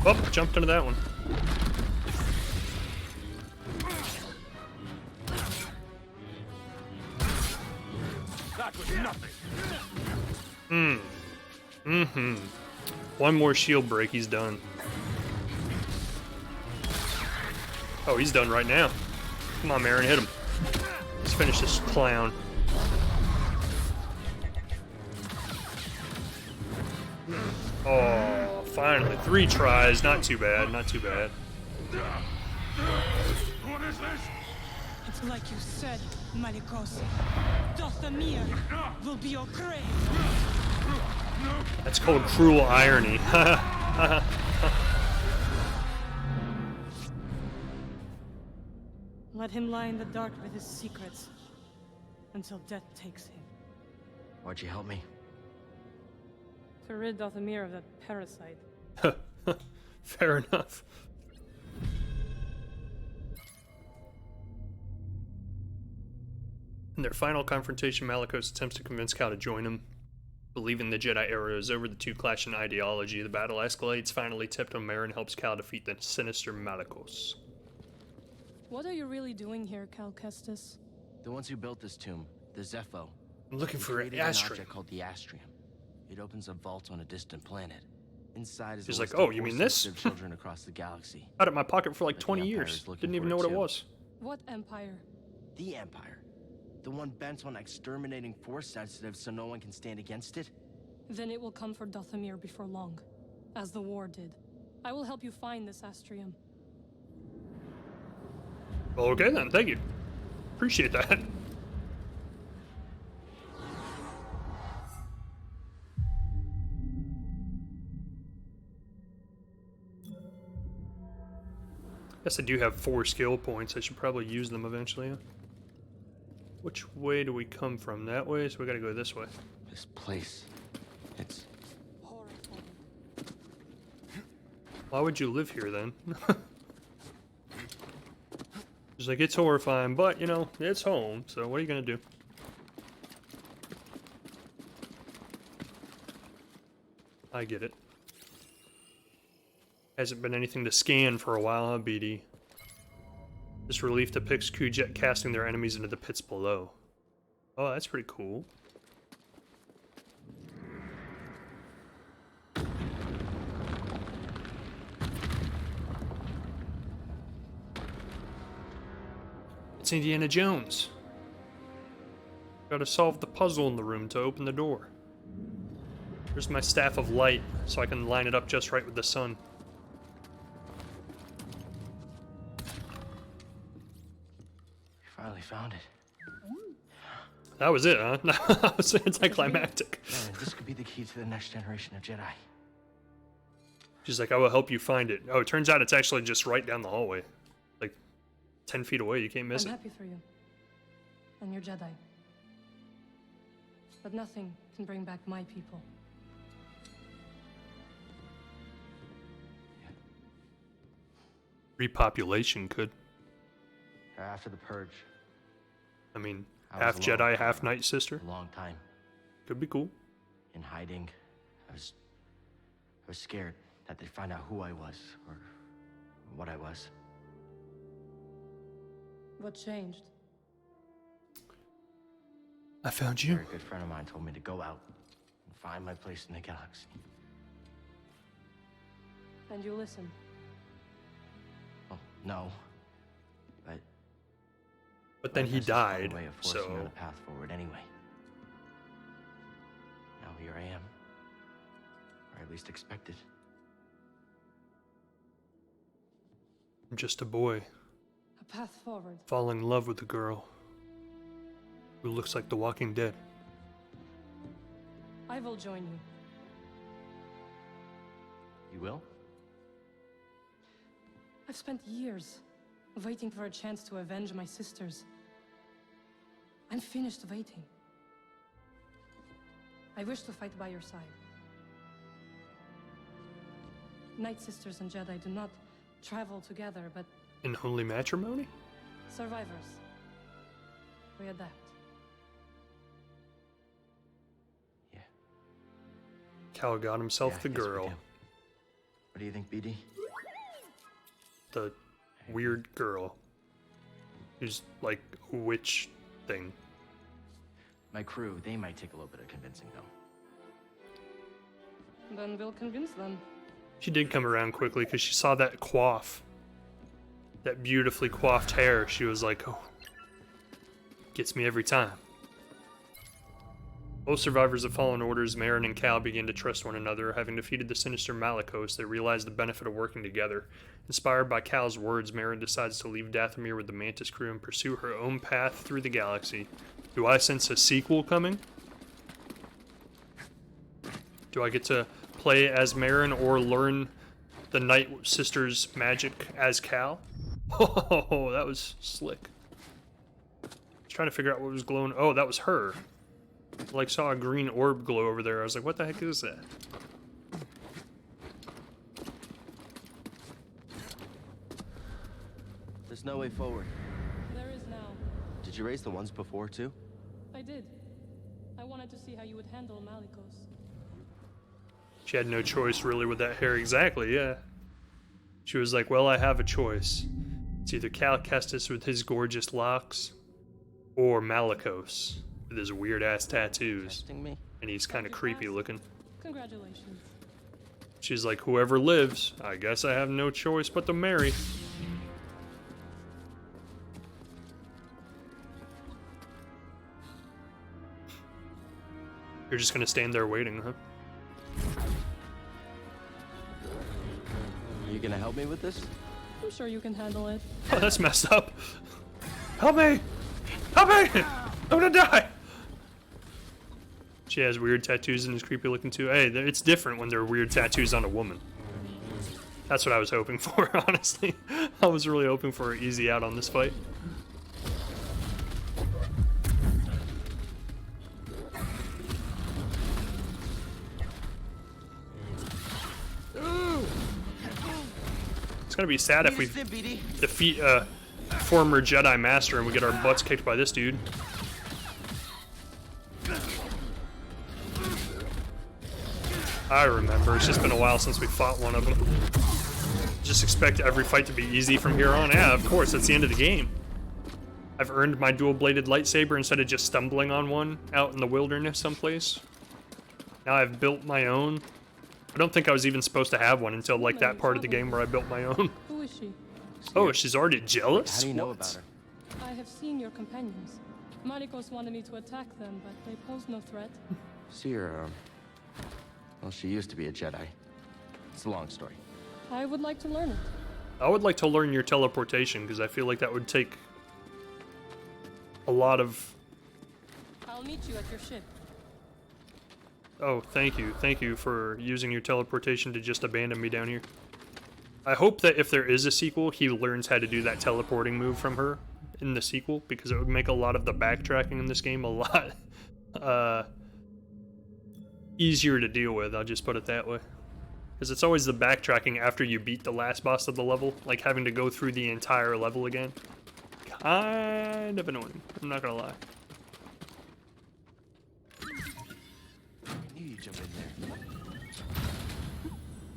Oh, jumped into that one. That was nothing. One more shield break, he's done. Oh, he's done right now. Come on, Marin, hit him. Let's finish this clown. Oh, finally. 3 tries. Not too bad. Not too bad. What is this? It's like you said, Malikos. Dathomir will be your grave. That's called cruel irony. Let him lie in the dark with his secrets until death takes him. Why'd you help me? To rid Dathomir of that parasite. Fair enough. In their final confrontation, Malikos attempts to convince Cal to join him. Believing the Jedi era is over, the two clash in ideology. The battle escalates, finally tipped when Marin helps Cal defeat the sinister Malikos. What are you really doing here, Cal Kestis? The ones who built this tomb, the Zepho. I'm looking for an created an Astrium. object called the Astrium. It opens a vault on a distant planet. Inside is He's a like, list oh, of you mean forces this? of children across the galaxy. Had it in my pocket for like But the 20 Empire years. is looking Didn't even for know it what it too. was. What empire? The Empire. The one bent on exterminating Force sensitives so no one can stand against it. Then it will come for Dathomir before long, as the war did. I will help you find this Astrium. Okay then, thank you. Appreciate that. Guess I do have 4 skill points. I should probably use them eventually. Huh? Which way do we come from? That way? So we gotta go this way. This place. It's... Horrifying. Why would you live here then? It's like, it's horrifying, but, you know, it's home, so what are you gonna do? I get it. Hasn't been anything to scan for a while, huh, BD? This relief depicts Kujet casting their enemies into the pits below. Oh, that's pretty cool. It's Indiana Jones. Gotta solve the puzzle in the room to open the door. Here's my staff of light, so I can line it up just right with the sun. You finally found it. That was it, huh? That was anticlimactic. Man, this could be the key to the next generation of Jedi. She's like, I will help you find it. Oh, it turns out it's actually just right down the hallway. Like, 10 feet away, you can't miss I'm it. happy for you. And your Jedi. But nothing can bring back my people. Repopulation could. After the purge, I mean, I was half alone Jedi, for half Night Sister. a long time. Could be cool. In hiding, I was scared that they'd find out who I was, or what I was. What changed? I found A you. very good friend of mine told me to go out and find my place in the galaxy. And you listened. Well, no. But then he Life has its own died, way of forcing you on so... a path forward anyway. Now here I am. Or at least expected. I'm just a boy, A path forward. falling in love with a girl who looks like The Walking Dead. I will join you. You will? I've spent years waiting for a chance to avenge my sisters. I'm finished waiting. I wish to fight by your side. Night Sisters and Jedi do not travel together, but In holy matrimony? survivors. We adapt. Yeah. Cal got himself Yeah, the I guess we girl. do. What do you think, BD? The weird girl. Who's like a witch thing. My crew, they might take a little bit of convincing, though. Then we'll convince them. She did come around quickly because she saw that coif. That beautifully coiffed hair. She was like, oh, gets me every time. Both survivors of Fallen Orders, Marin and Cal, began to trust one another. Having defeated the sinister Malicos, they realized the benefit of working together. Inspired by Cal's words, Marin decides to leave Dathomir with the Mantis crew and pursue her own path through the galaxy. Do I sense a sequel coming? Do I get to play as Marin or learn the Night Sisters' magic as Cal? Oh, that was slick. I was trying to figure out what was glowing. Oh, that was her. Like, saw a green orb glow over there. I was like, what the heck is that? There's no way forward. There is now. Did you raise the ones before, too? I did. I wanted to see how you would handle Malicos. She had no choice, really, with that hair. Exactly, yeah. She was like, well, I have a choice. It's either Cal Kestis with his gorgeous locks, or Malicos with his weird-ass tattoos. Testing me? And he's kind of creepy looking. Congratulations. She's like, whoever lives, I guess I have no choice but to marry. You're just gonna stand there waiting, huh? Are you gonna help me with this? I'm sure you can handle it. Oh, that's messed up. Help me! Help me! I'm gonna die! She has weird tattoos and is creepy looking too. Hey, it's different when there are weird tattoos on a woman. That's what I was hoping for, honestly. I was really hoping for an easy out on this fight. It's gonna be sad if we defeat a former Jedi Master and we get our butts kicked by this dude. I remember, it's just been a while since we fought one of them. Just expect every fight to be easy from here on. Yeah, of course, that's the end of the game. I've earned my dual-bladed lightsaber instead of just stumbling on one out in the wilderness someplace. Now I've built my own. I don't think I was even supposed to have one until like that part of the game where I built my own. Who is she? Oh, she's already jealous? How do you know What? about her? I have seen your companions. Malicos wanted me to attack them, but they pose no threat. See her, well, she used to be a Jedi. It's a long story. I would like to learn it. I would like to learn your teleportation, because I feel like that would take a lot of... I'll meet you at your ship. Oh, thank you. Thank you for using your teleportation to just abandon me down here. I hope that if there is a sequel, he learns how to do that teleporting move from her in the sequel, because it would make a lot of the backtracking in this game a lot easier to deal with, I'll just put it that way. Because it's always the backtracking after you beat the last boss of the level, like having to go through the entire level again. Kind of annoying, I'm not gonna lie. I knew you'd jump in there.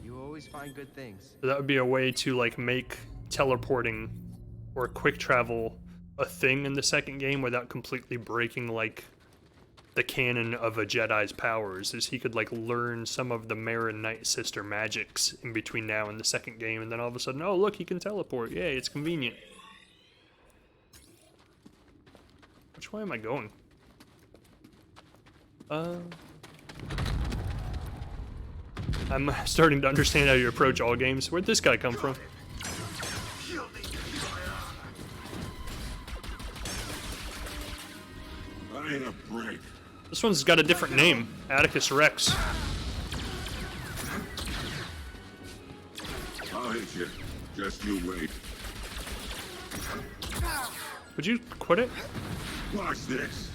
You always find good things. So that would be a way to like make teleporting or quick travel a thing in the second game without completely breaking like the canon of a Jedi's powers, is he could like learn some of the Marin Night Sister magics in between now and the second game, and then all of a sudden, oh look, he can teleport. Yay, it's convenient. Which way am I going? I'm starting to understand how you approach all games. Where'd this guy come from? I ain't a break. This one's got a different name. Atticus Rex. I'll hit you. Just you wait. Would you quit it? Watch this.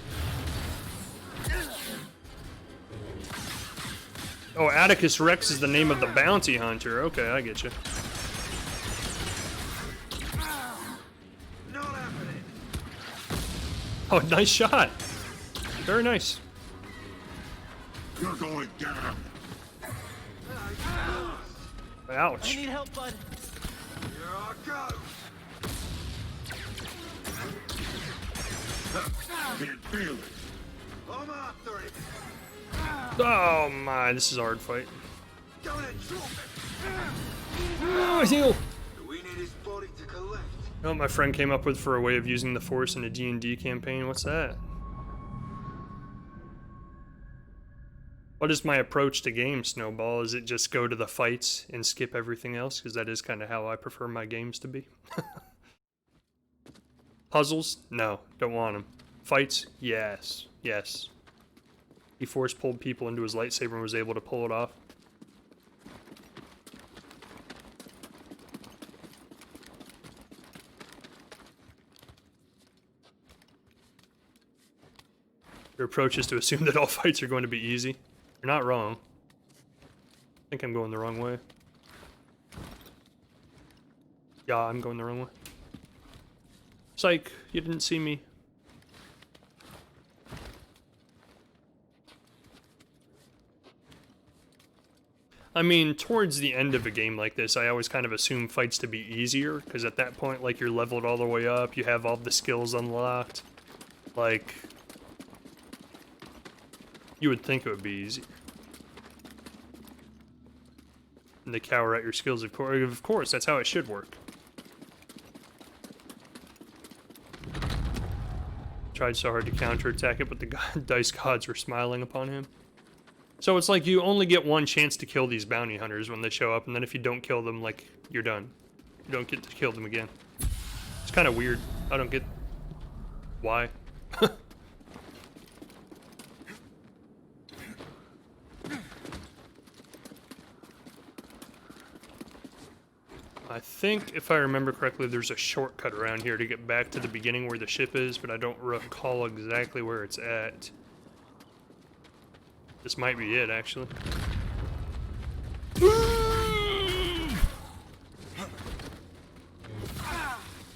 Oh, Atticus Rex is the name of the bounty hunter. Okay, I get you. Oh, nice shot. Very nice. You're going down. Ouch. I need help, bud. Here I go. Can't feel it. I'm after it. Oh my, this is a hard fight. Go and shoot Oh, I heal. We need his body to collect. You know what my friend came up with for a way of using the Force in a D&D campaign? What's that? What is my approach to games, Snowball? Is it just go to the fights and skip everything else? Because that is kind of how I prefer my games to be. Puzzles? No, don't want them. Fights? Yes. Yes. He force pulled people into his lightsaber and was able to pull it off. Your approach is to assume that all fights are going to be easy. You're not wrong. I think I'm going the wrong way. Yeah, I'm going the wrong way. Psych, you didn't see me. I mean, towards the end of a game like this, I always kind of assume fights to be easier, because at that point, like, you're leveled all the way up, you have all the skills unlocked. Like, you would think it would be easy. And they cower at your skills, of course, that's how it should work. Tried so hard to counterattack it, but the dice gods were smiling upon him. So it's like you only get one chance to kill these bounty hunters when they show up, and then if you don't kill them, like, you're done. You don't get to kill them again. It's kind of weird. I don't get why. I think, if I remember correctly, there's a shortcut around here to get back to the beginning where the ship is, but I don't recall exactly where it's at. This might be it, actually.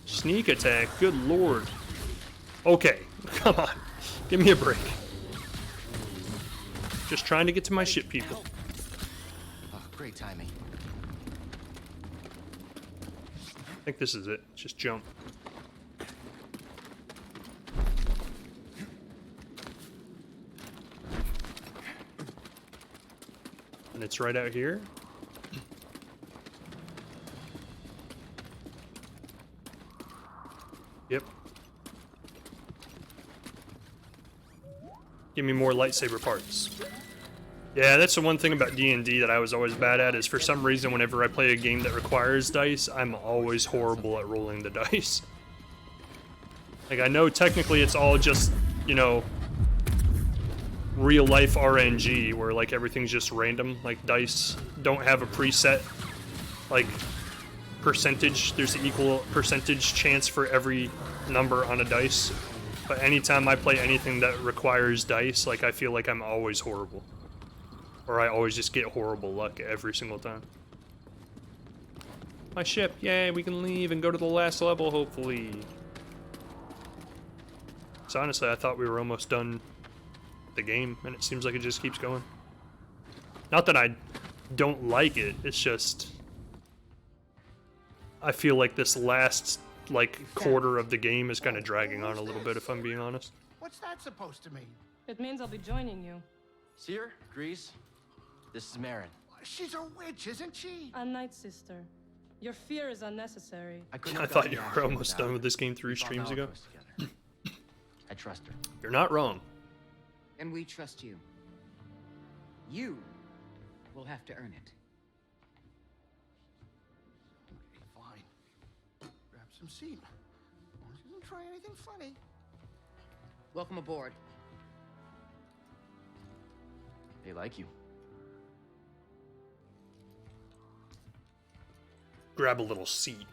Sneak attack, good lord. Okay, come on. Give me a break. Just trying to get to my ship, people. Oh, great timing. I think this is it. Just jump. And it's right out here. Yep. Give me more lightsaber parts. Yeah, that's the one thing about D&D that I was always bad at, is for some reason whenever I play a game that requires dice, I'm always horrible at rolling the dice. Like, I know technically it's all just, you know, real life RNG, where like everything's just random. Like, dice don't have a preset, like, percentage. There's an equal percentage chance for every number on a dice. But anytime I play anything that requires dice, like, I feel like I'm always horrible. Or I always just get horrible luck every single time. My ship, yay, we can leave and go to the last level, hopefully. So honestly, I thought we were almost done the game, and it seems like it just keeps going. Not that I don't like it, it's just... I feel like this last, like, quarter of the game is kind of dragging on a little bit, if I'm being honest. What's that supposed to mean? It means I'll be joining you. Seer, Grease, this is Marin. She's a witch, isn't she? A night sister. Your fear is unnecessary. I thought you were almost done with this game 3 streams ago. I trust her. You're not wrong. And we trust you. You will have to earn it. Okay, fine. Grab some seat. She doesn't try anything funny. Welcome aboard. They like you. Grab a little seat.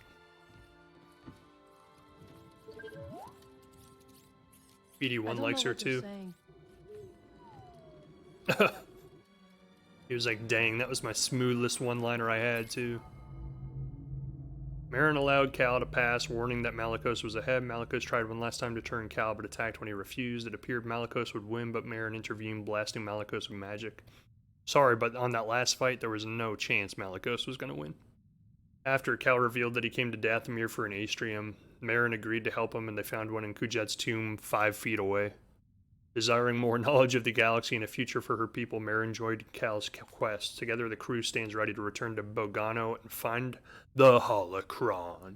BD1 likes her too. He was like, dang, that was my smoothest one-liner I had too. Marin allowed Cal to pass, warning that Malicos was ahead. Malicos tried one last time to turn Cal, but attacked when he refused. It appeared Malicos would win, but Marin intervened, blasting Malicos with magic. Sorry, but on that last fight, there was no chance Malicos was going to win. After Cal revealed that he came to Dathomir for an astrium, Marin agreed to help him, and they found one in Kujet's tomb 5 feet away. Desiring more knowledge of the galaxy and a future for her people, Marin joined Cal's quest. Together, the crew stands ready to return to Bogano and find the Holocron.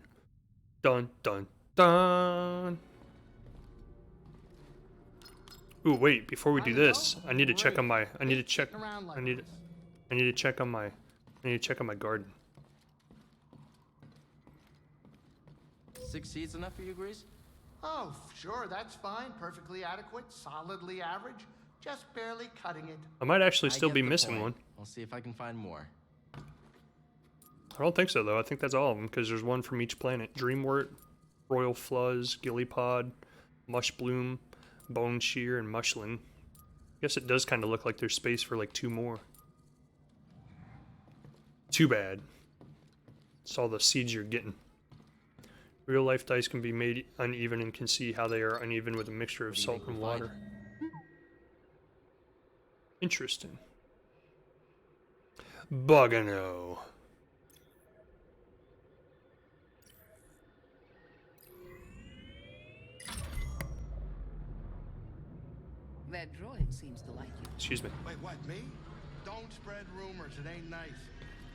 Dun dun dun. Ooh, wait! Before we do this, I need to check on my. I need to check on my garden. 6 seats enough for you, Grease? Oh, sure, that's fine. Perfectly adequate, solidly average, just barely cutting it. I might actually still I get be the missing point. one. I'll see if I can find more. I don't think so, though. I think that's all of them, because there's one from each planet. Dreamwort, Royal Fuzz, Gillypod, Mushbloom, Bone Shear, and Mushling. Guess it does kind of look like there's space for like 2 more. Too bad. It's all the seeds you're getting. Real life dice can be made uneven and can see how they are uneven with a mixture of salt and water. Interesting. Bogano. That droid seems to like you. Excuse me. Wait, what, me? Don't spread rumors, it ain't nice.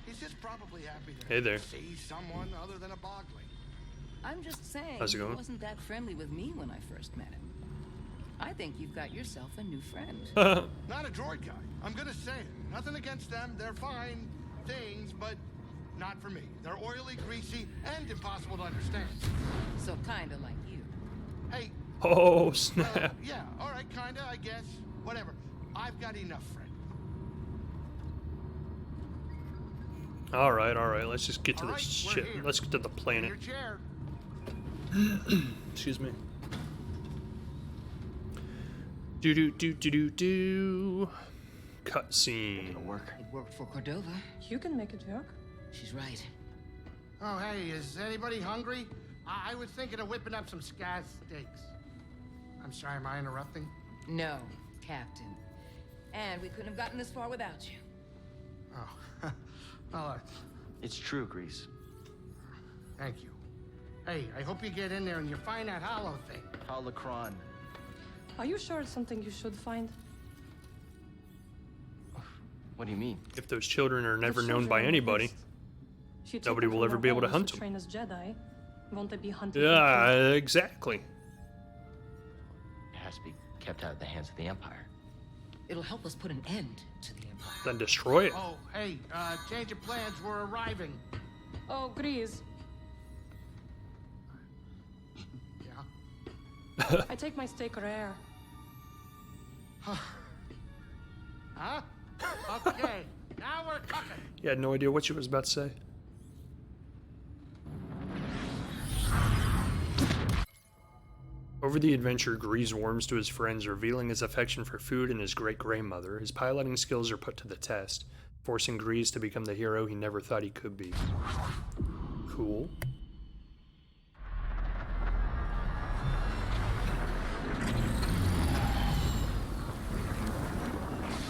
He's just probably happy to Hey there. see someone other than a bogling. I'm just saying, How's it going? he wasn't that friendly with me when I first met him. I think you've got yourself a new friend. Not a droid guy. I'm gonna say it. Nothing against them. They're fine things, but not for me. They're oily, greasy, and impossible to understand. So kinda like you. Hey, Oh, snap. yeah, all right, kinda, I guess. Whatever. I've got enough, friend. Alright, let's just get to All the right, we're ship. here. Let's get to the In planet. your chair. Excuse me. Do. Cutscene. It'll work. It worked for Cordova. You can make it work. She's right. Oh, hey, is anybody hungry? I was thinking of whipping up some scaz steaks. I'm sorry, am I interrupting? No, Captain. And we couldn't have gotten this far without you. Oh, well, It's true, Grease. thank you. Hey, I hope you get in there and you find that hollow thing. Holocron. Are you sure it's something you should find? What do you mean? If those children are never The known children by on the anybody, list. If you take nobody them will from ever their be able to homes hunt them. train as Jedi, won't they be hunted? yeah, exactly. It has to be kept out of the hands of the Empire. It'll help us put an end to the Empire. Then destroy it. Oh, hey, change of plans. We're arriving. Oh, Grease. Yeah? I take my steak rare. Huh? Okay, now we're cooking. You had no idea what she was about to say. Over the adventure, Grease warms to his friends, revealing his affection for food and his great-grandmother. His piloting skills are put to the test, forcing Grease to become the hero he never thought he could be. Cool.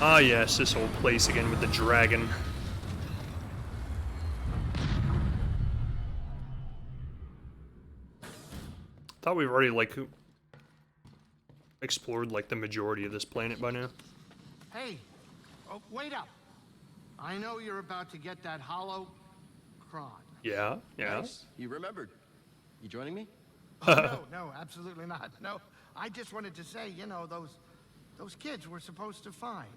Ah yes, this old place again with the dragon. Thought we've already, like, explored, like, the majority of this planet by now. Hey, oh, wait up. I know you're about to get that Holocron. Yeah, yeah. Nice. You remembered. You joining me? Oh, no, absolutely not. No, I just wanted to say, you know, those kids we're supposed to find.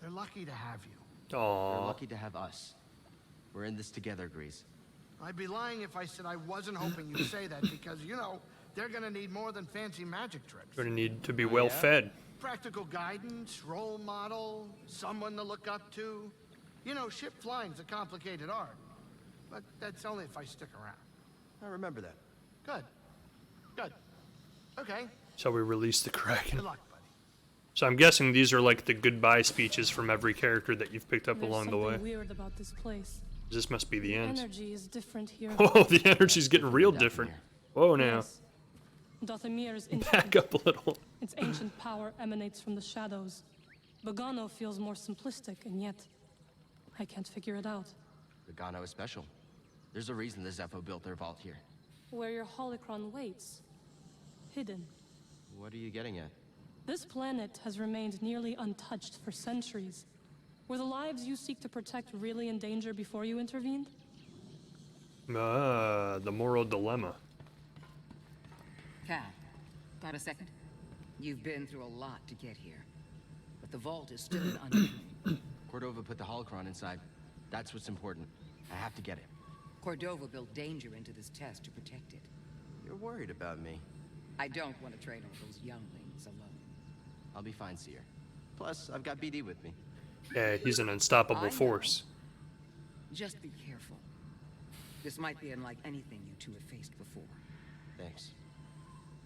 They're lucky to have you. They're Aww. lucky to have us. We're in this together, Grease. I'd be lying if I said I wasn't hoping you'd say that because, you know, they're gonna need more than fancy magic tricks. Gonna need to be well fed. Practical guidance, role model, someone to look up to. You know, ship flying's a complicated art. But that's only if I stick around. I remember that. Good. Good. Okay. So we release the Kraken. Good luck, buddy. So I'm guessing these are like the goodbye speeches from every character that you've picked up There's along the something way. weird about this place. This must be the end. Energy is different here. Oh, the energy's getting real different. Whoa now. Yes. Dathomir is Back infinite. up a little. Its ancient power emanates from the shadows. Bogano feels more simplistic, and yet I can't figure it out. Regano is special. There's a reason the Zepho built their vault here. Where your holocron waits. Hidden. What are you getting at? This planet has remained nearly untouched for centuries. Were the lives you seek to protect really in danger before you intervened? Ah, the moral dilemma. Cal, got a second? You've been through a lot to get here. But the vault is still an unknown. Cordova put the holocron inside. That's what's important. I have to get it. Cordova built danger into this test to protect it. You're worried about me. I don't want to train all those younglings alone. I'll be fine, Seer. Plus, I've got BD with me. Yeah, he's an unstoppable force. Just be careful. This might be unlike anything you two have faced before. Thanks.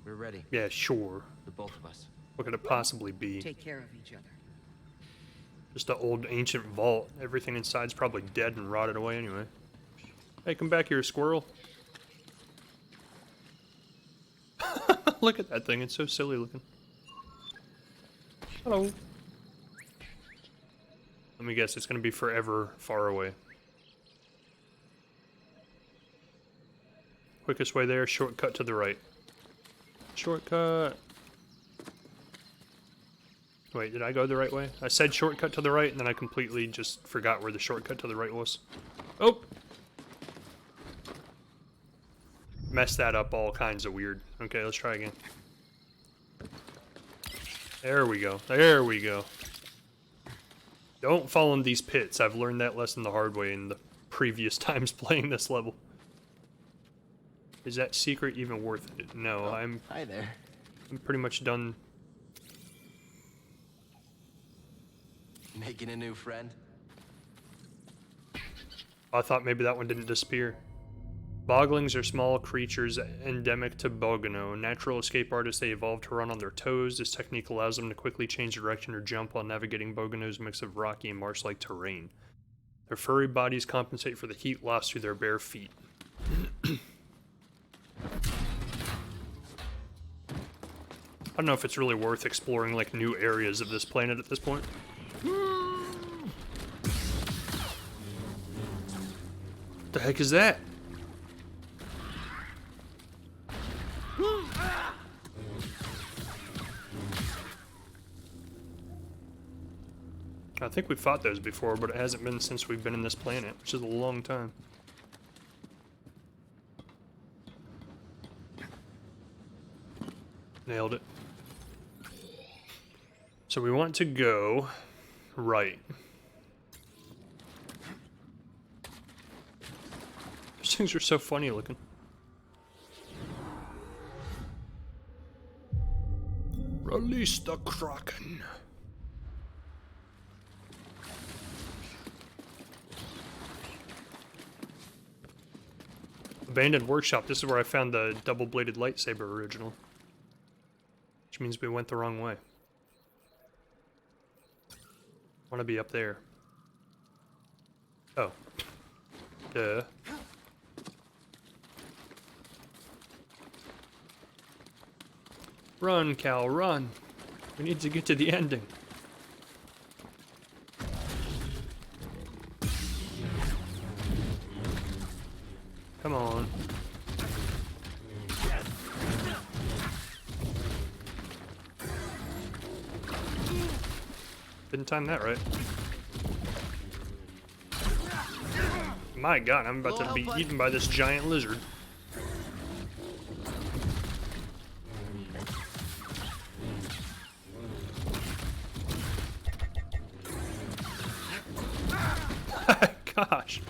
We're ready. Yeah, sure. The both of us. What could it possibly be? Take care of each other. Just an old ancient vault. Everything inside's probably dead and rotted away anyway. Hey, come back here, squirrel. Look at that thing. It's so silly looking. Hello. Let me guess. It's going to be forever far away. Quickest way there. Shortcut to the right. Shortcut. Wait, did I go the right way? I said shortcut to the right, and then I completely just forgot where the shortcut to the right was. Oh! Messed that up all kinds of weird. Okay, let's try again. There we go. There we go. Don't fall in these pits. I've learned that lesson the hard way in the previous times playing this level. Is that secret even worth it? No, Oh, hi there. I'm pretty much done. Making a new friend? I thought maybe that one didn't disappear. Boglings are small creatures endemic to Bogano. Natural escape artists, they evolved to run on their toes. This technique allows them to quickly change direction or jump while navigating Bogano's mix of rocky and marsh-like terrain. Their furry bodies compensate for the heat lost through their bare feet. I don't know if it's really worth exploring like new areas of this planet at this point. The heck is that? I think we've fought those before, but it hasn't been since we've been in this planet, which is a long time. Nailed it. So we want to go right. Those things are so funny looking. Release the Kraken. Abandoned workshop. This is where I found the double-bladed lightsaber original. Which means we went the wrong way. Want to be up there. Oh. Duh. Run, Cal, run. We need to get to the ending. Come on. Didn't time that right. My god, I'm about to be eaten by this giant lizard. Gosh.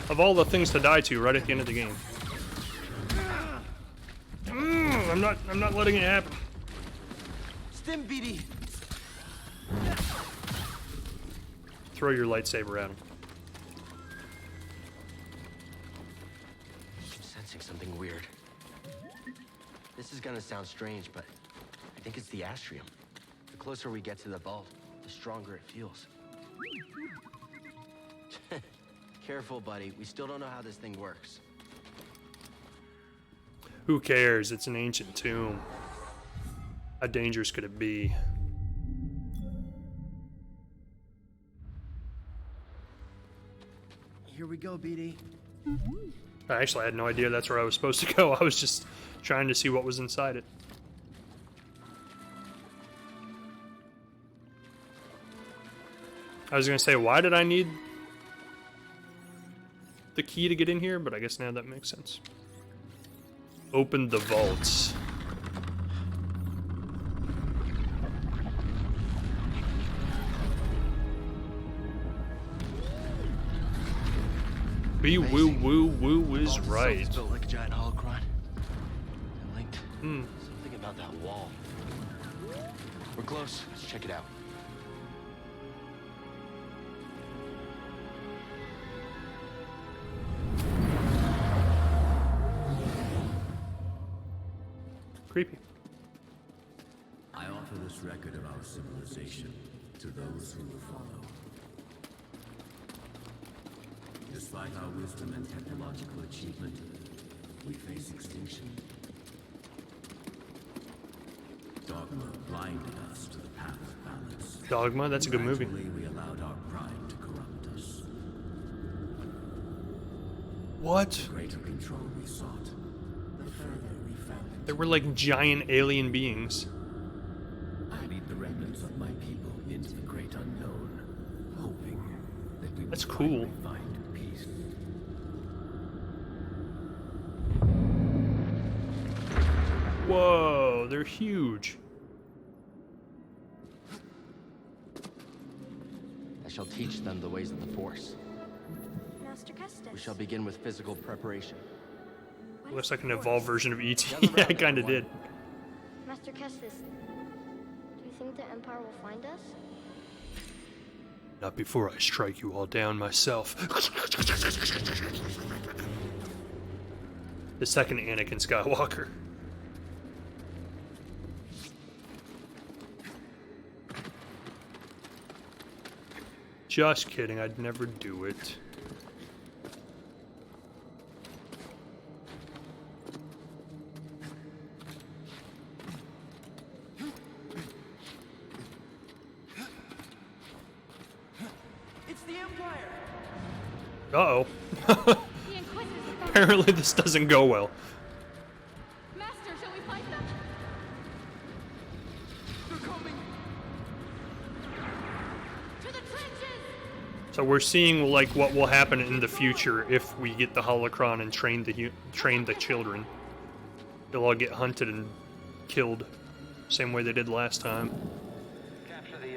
Of all the things to die to right at the end of the game. I'm not letting it happen. Stim BD. Throw your lightsaber at him. I'm sensing something weird. This is gonna sound strange, but I think it's the astrium. The closer we get to the vault, the stronger it feels. Careful, buddy. We still don't know how this thing works. Who cares? It's an ancient tomb. How dangerous could it be? Here we go, BD. I actually had no idea that's where I was supposed to go. I was just trying to see what was inside it. I was gonna say, why did I need the key to get in here? But I guess now that makes sense. Open the vaults. Be woo woo woo is right. It's built like a giant holocron. And linked. Something about that wall. We're close. Let's check it out. Creepy. I offer this record of our civilization to those who will follow. Despite our wisdom and technological achievement, we face extinction. Dogma blinded us to the path of balance. Dogma? That's a good movie. Gradually, we allowed our pride to corrupt us. What? The greater control we sought, the further we fell. They were like giant alien beings. I lead the remnants of my people into the great unknown, hoping that we That's will cool. finally find peace. Whoa, they're huge. I shall teach them the ways of the Force. Master Kestis. We shall begin with physical preparation. Looks like an evolved version of ET. Yeah, it kind of did. Master Kestis, do you think the Empire will find us? Not before I strike you all down myself. The second Anakin Skywalker. Just kidding, I'd never do it. It's the Empire! Uh-oh. The Inquisitors are back. Apparently this doesn't go well. Master, shall we fight them? They're coming! To the trenches! So we're seeing like what will happen in the future if we get the holocron and train the children. They'll all get hunted and killed, same way they did last time. Capture the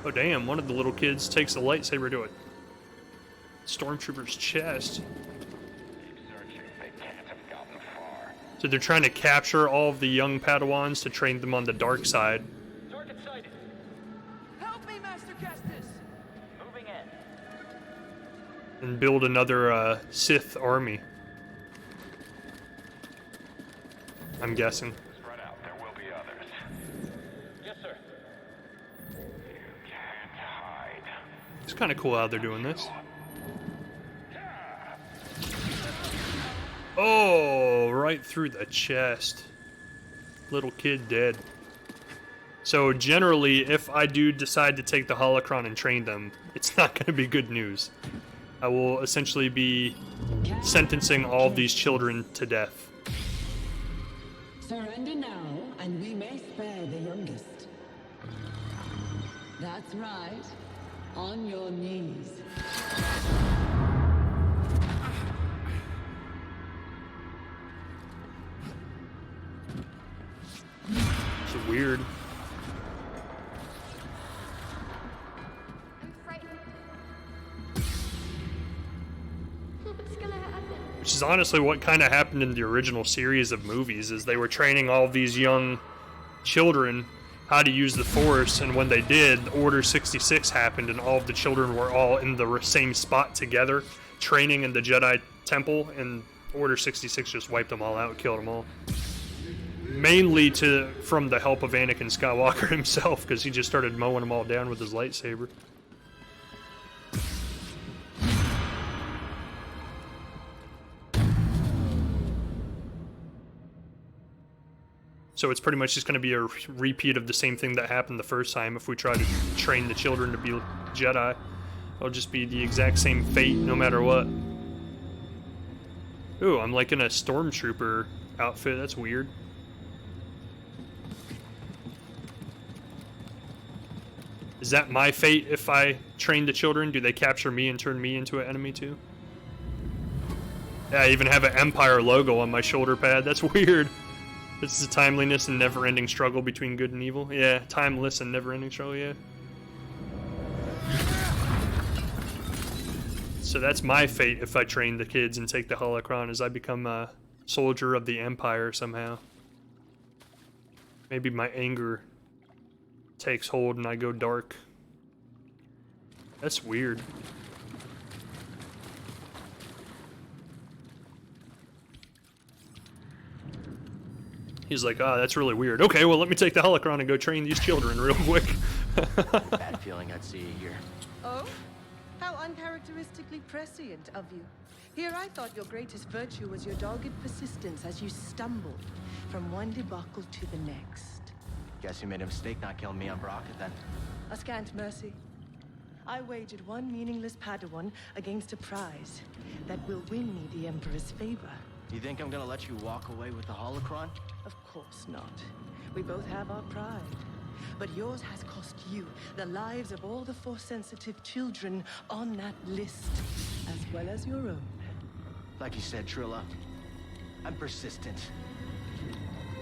Oh damn, one of the little kids takes a lightsaber to a stormtrooper's chest. So they're trying to capture all of the young Padawans to train them on the dark side. Target sighted. Help me, Master Kestis. Moving in. And build another Sith army. I'm guessing. Spread out. There will be others. Yes, sir. You can't hide. It's kind of cool how they're doing this. Oh, right through the chest. Little kid dead. So generally, if I do decide to take the Holocron and train them, it's not going to be good news. I will essentially be sentencing all of these children to death. Surrender now, and we may spare the youngest. That's right. On your knees. It's weird. I'm frightened. What's gonna happen? Which is honestly what kind of happened in the original series of movies, is they were training all these young children how to use the Force, and when they did, Order 66 happened, and all of the children were all in the same spot together, training in the Jedi Temple, and Order 66 just wiped them all out, killed them all. Mainly from the help of Anakin Skywalker himself, because he just started mowing them all down with his lightsaber. So it's pretty much just going to be a repeat of the same thing that happened the first time if we try to train the children to be Jedi. It'll just be the exact same fate no matter what. Ooh, I'm like in a stormtrooper outfit. That's weird. Is that my fate if I train the children? Do they capture me and turn me into an enemy too? Yeah, I even have an Empire logo on my shoulder pad. That's weird. This is a timeliness and never-ending struggle between good and evil. Yeah, timeless and never-ending struggle, yeah. So that's my fate if I train the kids and take the Holocron, is I become a soldier of the Empire somehow. Maybe my anger takes hold and I go dark. That's weird. He's like, ah, that's really weird. Okay, well, let me take the Holocron and go train these children real quick. Bad feeling I'd see you here. Oh? How uncharacteristically prescient of you. Here I thought your greatest virtue was your dogged persistence as you stumbled from one debacle to the next. Guess you made a mistake not killing me on Baraka then. A scant mercy. I wagered one meaningless Padawan against a prize that will win me the Emperor's favor. You think I'm gonna let you walk away with the Holocron? Of course not. We both have our pride. But yours has cost you the lives of all the Force-sensitive children on that list, as well as your own. Like you said, Trilla, I'm persistent.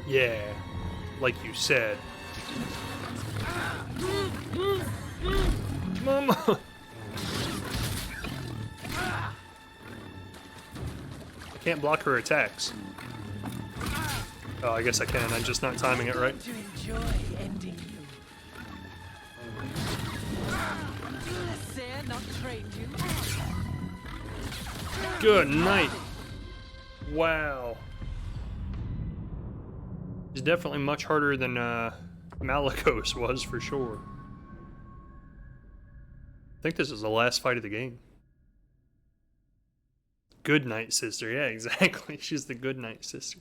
Yeah, like you said. Mama! I can't block her attacks. Oh, I guess I can. I'm just not timing it right. To enjoy ending you. Sarah not trained you. Good night. Wow. It's definitely much harder than Malicos was for sure. I think this is the last fight of the game. Good night, sister. Yeah, exactly. She's the good night sister.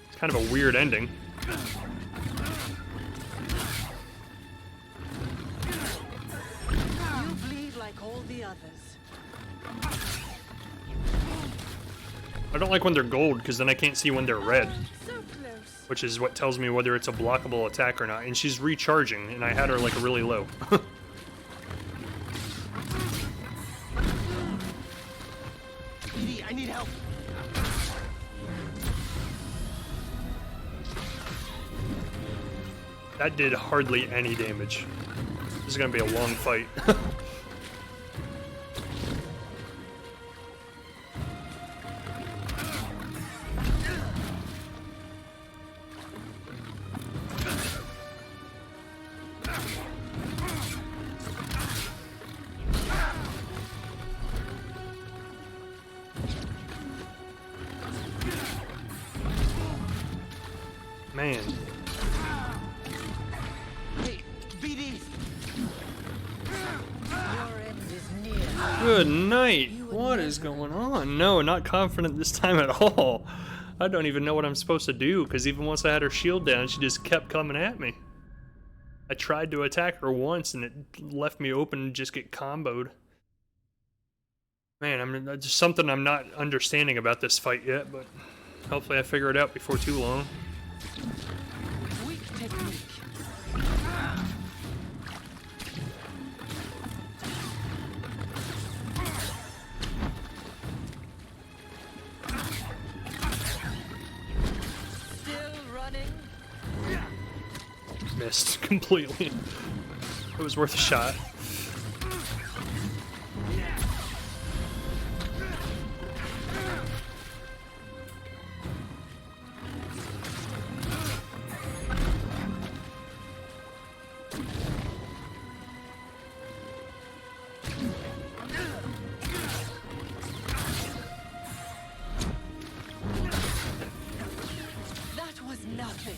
It's kind of a weird ending. You bleed like all the others. I don't like when they're gold, because then I can't see when they're red. So close. Which is what tells me whether it's a blockable attack or not. And she's recharging, and I had her like really low. Edie, I need help. That did hardly any damage. This is gonna be a long fight. Man. Hey, BDs! Your end is near. Good night. What is going on? No, not confident this time at all. I don't even know what I'm supposed to do, because even once I had her shield down, she just kept coming at me. I tried to attack her once, and it left me open and just get comboed. Man, there's something I'm not understanding about this fight yet, but hopefully I figure it out before too long. Weak technique. Still running. Missed completely. It was worth a shot. That was nothing.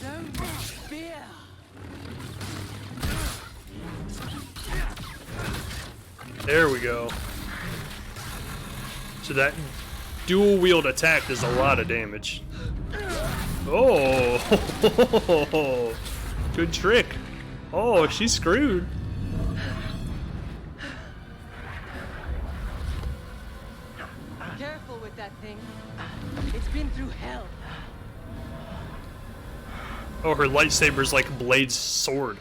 Don't fear. There we go. So that dual wield attack does a lot of damage. Oh, good trick. Oh, she's screwed. Careful with that thing. It's been through hell. Oh, her lightsaber's like Blade's sword.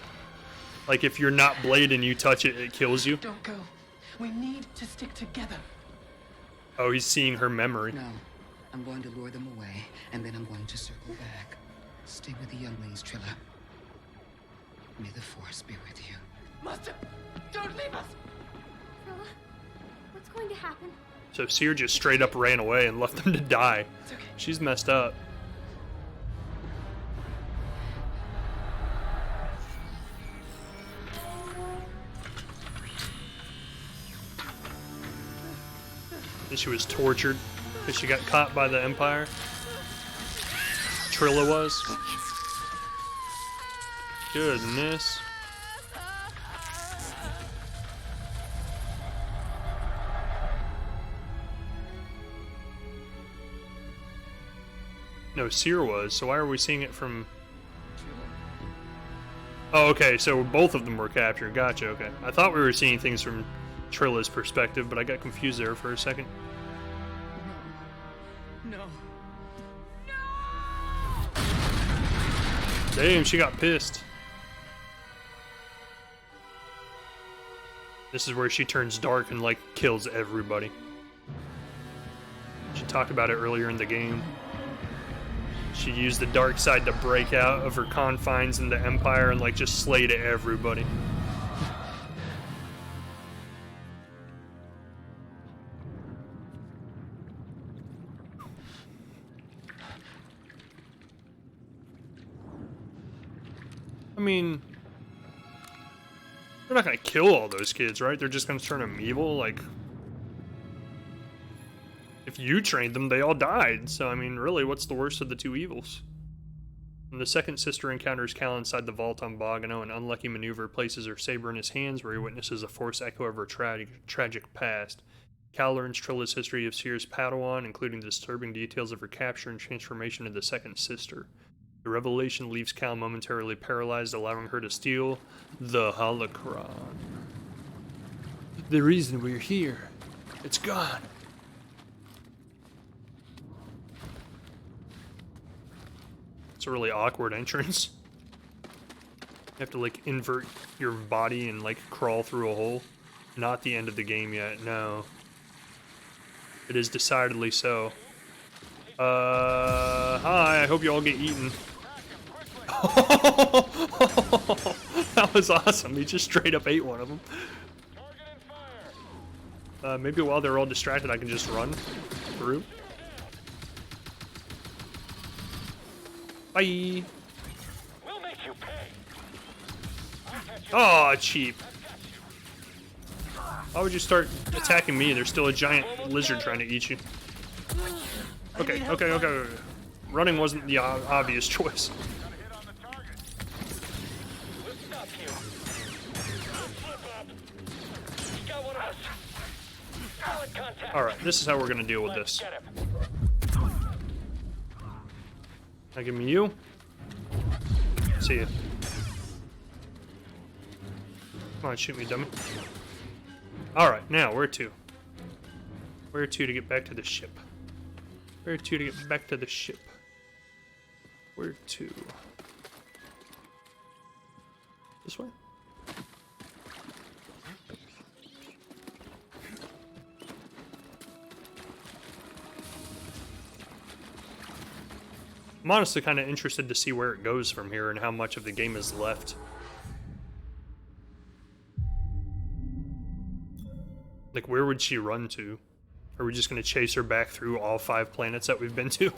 Like if you're not Blade and you touch it, it kills you. Don't go. We need to stick together. Oh, he's seeing her memory. No. I'm going to lure them away, and then I'm going to circle back. Stay with the younglings, Trilla. May the Force be with you. Master, don't leave us! Trilla, what's going to happen? So Seer just straight up ran away and left them to die. She's messed up. And she was tortured because she got caught by the Empire. Trilla was. Goodness. No, Seer was, so why are we seeing it from... Oh, okay, so both of them were captured. Gotcha, okay. I thought we were seeing things from Trilla's perspective, but I got confused there for a second. No. Damn, she got pissed. This is where she turns dark and, like, kills everybody. She talked about it earlier in the game. She used the dark side to break out of her confines in the Empire and, like, just slayed everybody. I mean, they're not gonna kill all those kids, right? They're just gonna turn them evil. Like, if you trained them, they all died. So, I mean, really, what's the worst of the two evils? When the second sister encounters Cal inside the vault on Bogano, an unlucky maneuver places her saber in his hands, where he witnesses a force echo of her tragic past. Cal learns Trilla's history of Seer's Padawan, including the disturbing details of her capture and transformation into the second sister. The revelation leaves Cal momentarily paralyzed, allowing her to steal the Holocron. The reason we're here, it's gone. It's a really awkward entrance. You have to like invert your body and like crawl through a hole. Not the end of the game yet, no. It is decidedly so. Hi, I hope you all get eaten. That was awesome. He just straight up ate one of them. Maybe while they're all distracted, I can just run through. Bye. We'll make you pay. Oh, cheap. Why would you start attacking me? There's still a giant lizard trying to eat you. Okay. Running wasn't the obvious choice. Alright, this is how we're gonna deal with this. Now give me you. See ya. Come on, shoot me, dummy. Alright, now where to? Where to get back to the ship? Where to get back to the ship? Where to? This way? I'm honestly kind of interested to see where it goes from here and how much of the game is left. Like, where would she run to? Are we just going to chase her back through all 5 planets that we've been to?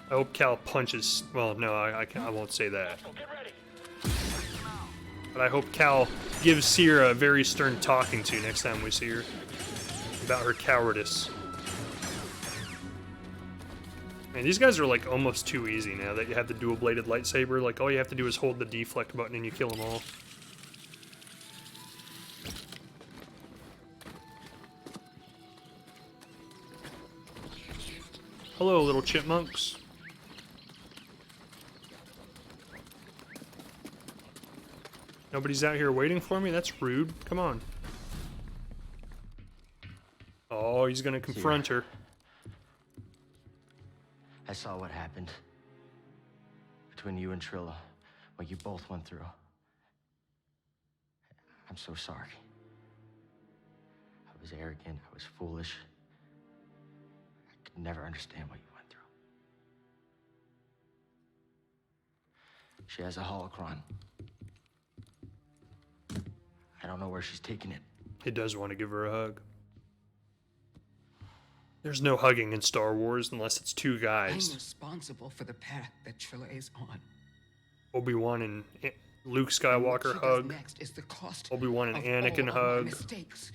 I hope Cal punches... Well, no, I won't say that. But I hope Cal gives Sierra a very stern talking to next time we see her. About her cowardice. Man, these guys are like almost too easy now that you have the dual-bladed lightsaber. Like, all you have to do is hold the deflect button and you kill them all. Hello, little chipmunks. Nobody's out here waiting for me? That's rude. Come on. Oh, he's gonna confront her. I saw what happened between you and Trilla, what you both went through. I'm so sorry. I was arrogant, I was foolish. I could never understand what you went through. She has a holocron. I don't know where she's taking it. He does want to give her a hug. There's no hugging in Star Wars unless it's 2 guys. I'm responsible for the path that Trilla is on. Obi-Wan and Luke Skywalker hug. Next is the cost Obi-Wan and Anakin of all hug. my mistakes.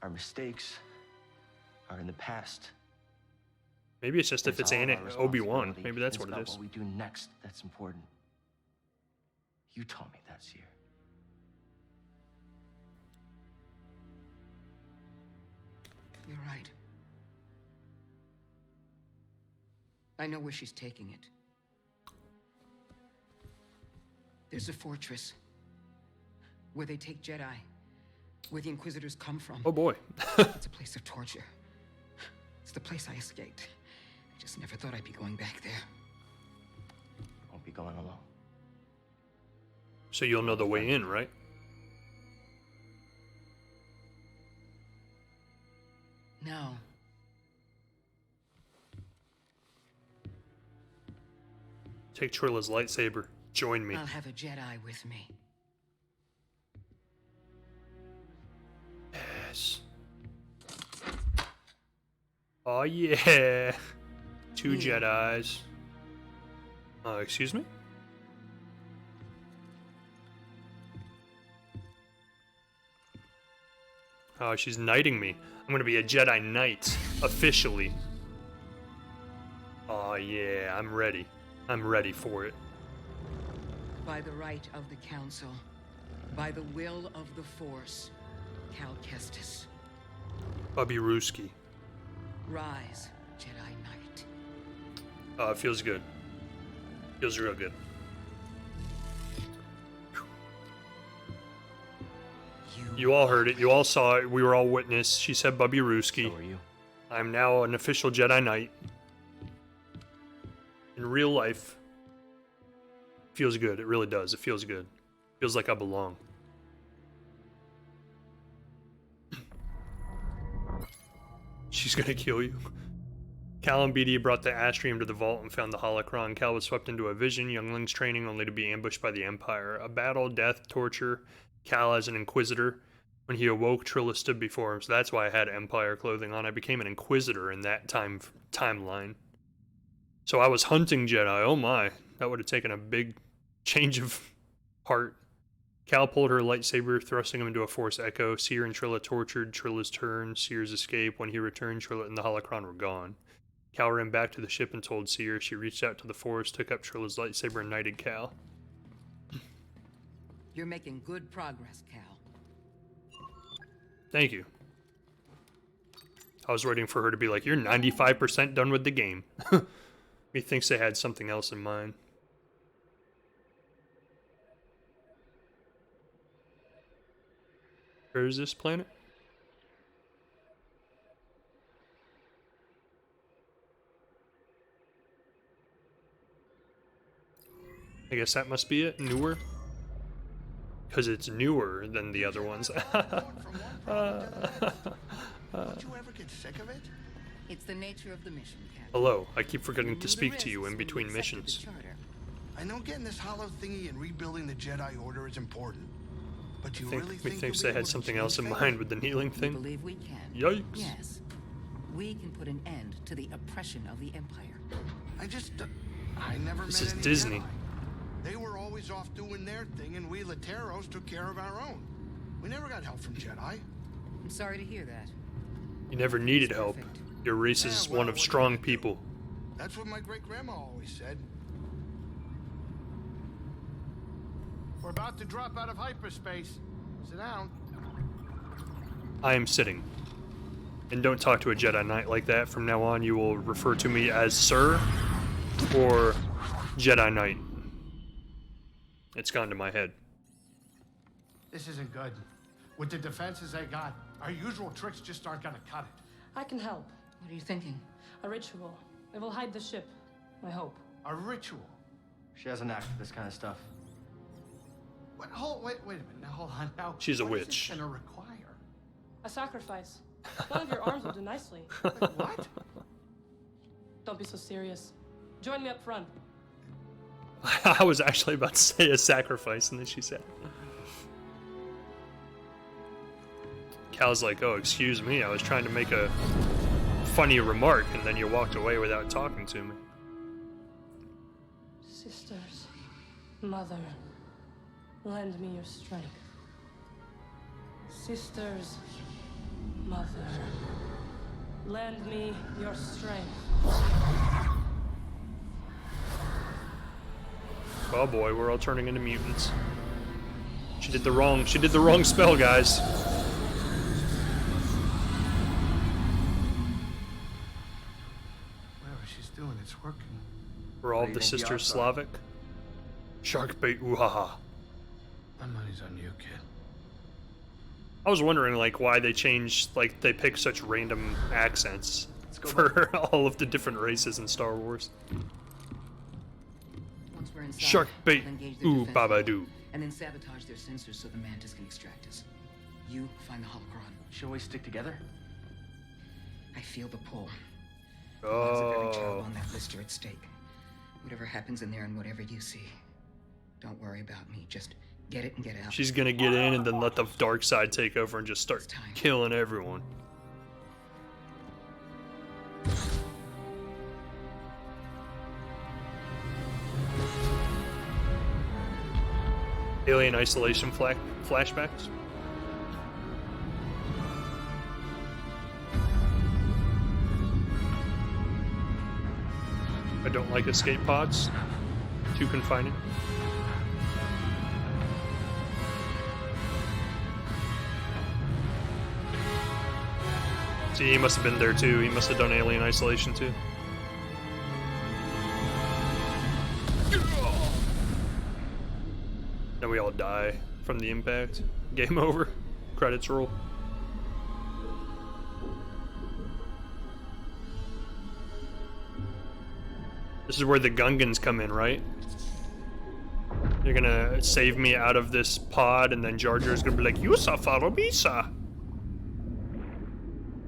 Our mistakes are in the past. Maybe it's just if it's Obi-Wan. Maybe that's what it about is. What we do next that's important. You told me that, Seer. You're right. I know where she's taking it. There's a fortress where they take Jedi, where the Inquisitors come from. Oh boy. It's a place of torture. It's the place I escaped. I just never thought I'd be going back there. You won't be going alone. So you'll know the way in, right? No. Take Trilla's lightsaber. Join me. I'll have a Jedi with me. Yes. Oh yeah. 2 Jedis. Excuse me? Oh, she's knighting me. I'm gonna be a Jedi Knight, officially. Oh yeah, I'm ready. I'm ready for it. By the right of the Council, by the will of the Force, Cal Kestis. Bubby Rooski. Rise, Jedi Knight. Oh, it feels good. Feels real good. You You all heard it. You all saw it. We were all witness. She said Bubby Rooski. So are you. I'm now an official Jedi Knight. In real life. Feels good. It really does. It feels good. Feels like I belong. She's gonna kill you. Cal and BD brought the Astrium to the vault and found the Holocron. Cal was swept into a vision, younglings training only to be ambushed by the Empire. A battle, death, torture. Cal as an Inquisitor. When he awoke, Trilla stood before him, so that's why I had Empire clothing on. I became an Inquisitor in that timeline. So I was hunting Jedi. Oh my, that would have taken a big change of heart. Cal pulled her lightsaber, thrusting him into a Force echo. Seer and Trilla tortured. Trilla's turn. Seer's escape. When he returned, Trilla and the Holocron were gone. Cal ran back to the ship and told Seer. She reached out to the Force, took up Trilla's lightsaber, and knighted Cal. You're making good progress, Cal. Thank you. I was waiting for her to be like, you're 95% done with the game. Methinks they had something else in mind. Where is this planet? I guess that must be it. Newer? Because it's newer than the other ones. Don't you ever get sick of it? It's the nature of the mission, Captain. Hello, I keep forgetting to speak to you in between missions. I know getting this hollow thingy and rebuilding the Jedi Order is important. But you really think Methinks they had something else in mind with the kneeling thing. We believe we can. Yikes. Yes. We can put an end to the oppression of the Empire. I never This met is any Disney. Jedi. They were always off doing their thing, and we Lateros took care of our own. We never got help from Jedi. I'm sorry to hear that. You never needed help. Your race is one of strong people. That's what my great-grandma always said. We're about to drop out of hyperspace. Sit down. I am sitting. And don't talk to a Jedi Knight like that. From now on, you will refer to me as Sir or Jedi Knight. It's gone to my head. This isn't good. With the defenses they got, our usual tricks just aren't gonna cut it. I can help. What are you thinking? A ritual. It will hide the ship. I hope. A ritual? She has an knack for this kind of stuff. Wait a minute. Now hold on. Now, She's a what is witch. this gonna require? A sacrifice. One of your arms will do nicely. What? Don't be so serious. Join me up front. I was actually about to say a sacrifice, and then she said. Cal's like, oh, excuse me, I was trying to make a funny remark, and then you walked away without talking to me. Sisters, mother, lend me your strength. Sisters, mother, lend me your strength. Oh boy, we're all turning into mutants. She did the wrong spell, guys. Whatever she's doing, it's working. We're all of the sisters Slavic. Shark bait, ooh-ha-ha. My money's on you, kid. I was wondering, like, why they changed, like, they pick such random accents for all of the different races in Star Wars. Once we're inside, Shark bait, we'll engage their ooh, defense baba field, doo. and then sabotage their sensors so the Mantis can extract us. You find the Holocron. Shall we stick together? I feel the pull. The lives of every child Oh. on that list are at stake. Whatever happens in there and whatever you see, don't worry about me. Just get it and get out. She's gonna get in and then let the dark side take over and just start killing everyone. Alien isolation flashbacks. I don't like escape pods. Too confining. See, he must have been there too. He must have done alien isolation too. Then we all die from the impact. Game over. credits roll. This is where the Gungans come in, right? They're gonna save me out of this pod, and then Jar Jar's gonna be like, "Yusa, follow me, sir."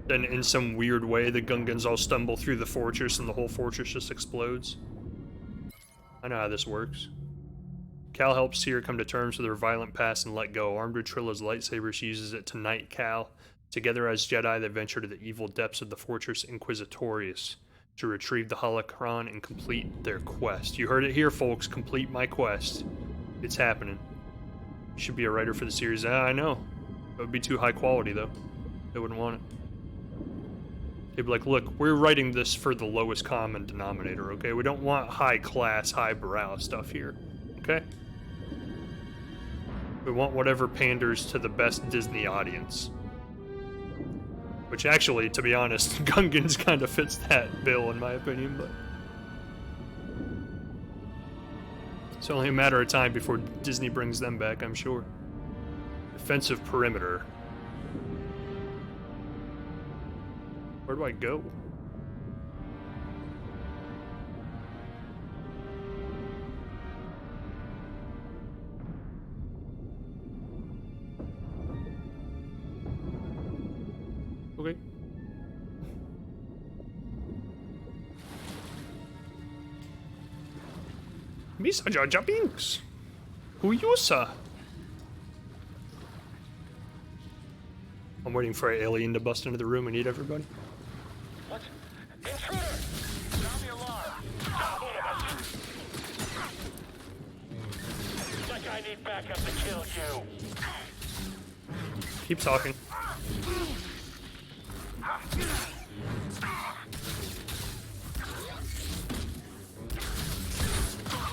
Then in some weird way, the Gungans all stumble through the fortress, and the whole fortress just explodes. I know how this works. Cal helps Seer come to terms with her violent past and let go. Armed with Trilla's lightsaber, she uses it to knight Cal. Together as Jedi, they venture to the evil depths of the Fortress Inquisitorius to retrieve the Holocron and complete their quest. You heard it here, folks. Complete my quest. It's happening. You should be a writer for the series. I know. It would be too high quality, though. They wouldn't want it. They'd be like, look, we're writing this for the lowest common denominator, okay? We don't want high-class, high-brow stuff here, okay? We want whatever panders to the best Disney audience. Which actually, to be honest, Gungans kind of fits that bill, in my opinion, but... it's only a matter of time before Disney brings them back, I'm sure. Defensive perimeter. Where do I go? Okay. Misa Jar Jar Binks. Who you, sir? I'm waiting for an alien to bust into the room and eat everybody. What? Intruder! Sound the alarm! Looks like I need backup to kill you. Keep talking.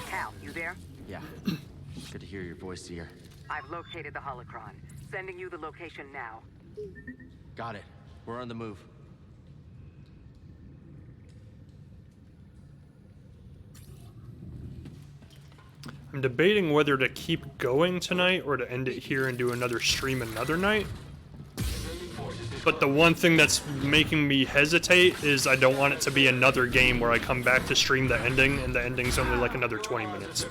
Cal, you there? Yeah. Good to hear your voice, Seer. I've located the Holocron. Sending you the location now. Got it. We're on the move. I'm debating whether to keep going tonight or to end it here and do another stream another night. But the one thing that's making me hesitate is I don't want it to be another game where I come back to stream the ending and the ending's only like another 20 minutes.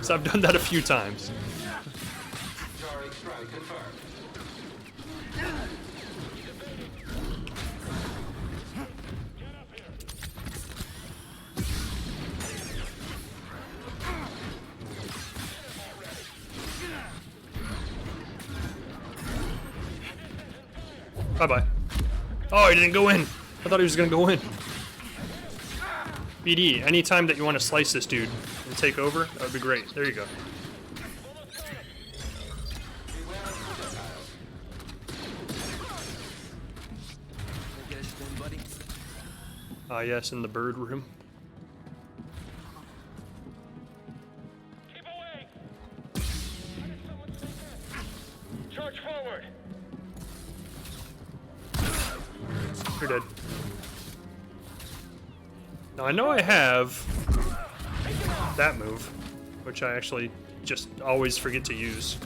So I've done that a few times. Bye-bye. Oh, he didn't go in. I thought he was gonna go in. BD, anytime that you want to slice this dude and take over, that would be great. There you go. Ah, yes, in the bird room. Keep away! Charge forward! You're dead. Now I know I have that move, which I actually just always forget to use.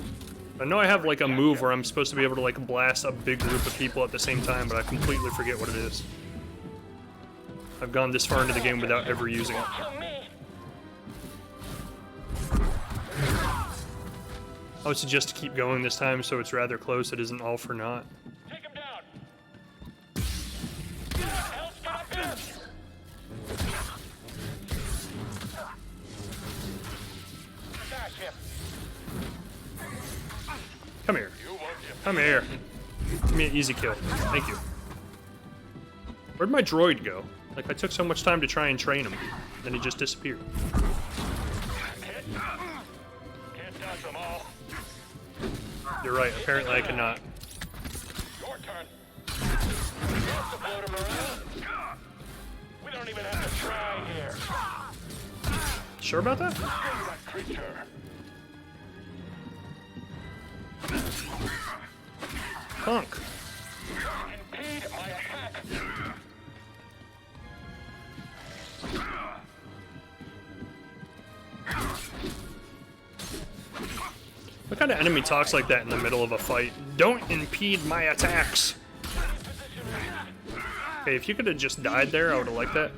I know I have like a move where I'm supposed to be able to like blast a big group of people at the same time, but I completely forget what it is. I've gone this far into the game without ever using it. I would suggest to keep going this time so it's rather close, it isn't all for naught. Take him down! Help, stop him! Smash him! Come here. Come here. Give me an easy kill. Thank you. Where'd my droid go? Like, I took so much time to try and train him, then he just disappeared. Can't dodge them all. You're right, apparently I cannot. Your turn. You have to float him around. We don't even have to try here. Sure about that? That creature. Punk. Impede my attack. What kind of enemy talks like that in the middle of a fight? Don't impede my attacks! Okay, if you could have just died there, I would have liked that.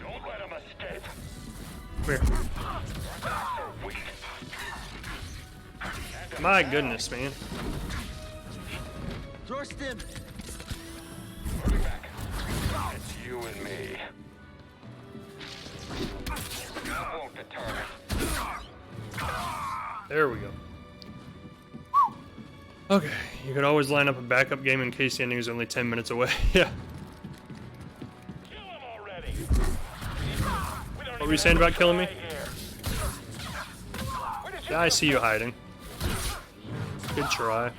Don't let him escape. Come here. My goodness, man. Thorsten! It's you and me. I won't determine. There we go. Okay, you could always line up a backup game in case the ending is only 10 minutes away. Yeah. What were you saying about killing me? Yeah, I see you hiding. Good try.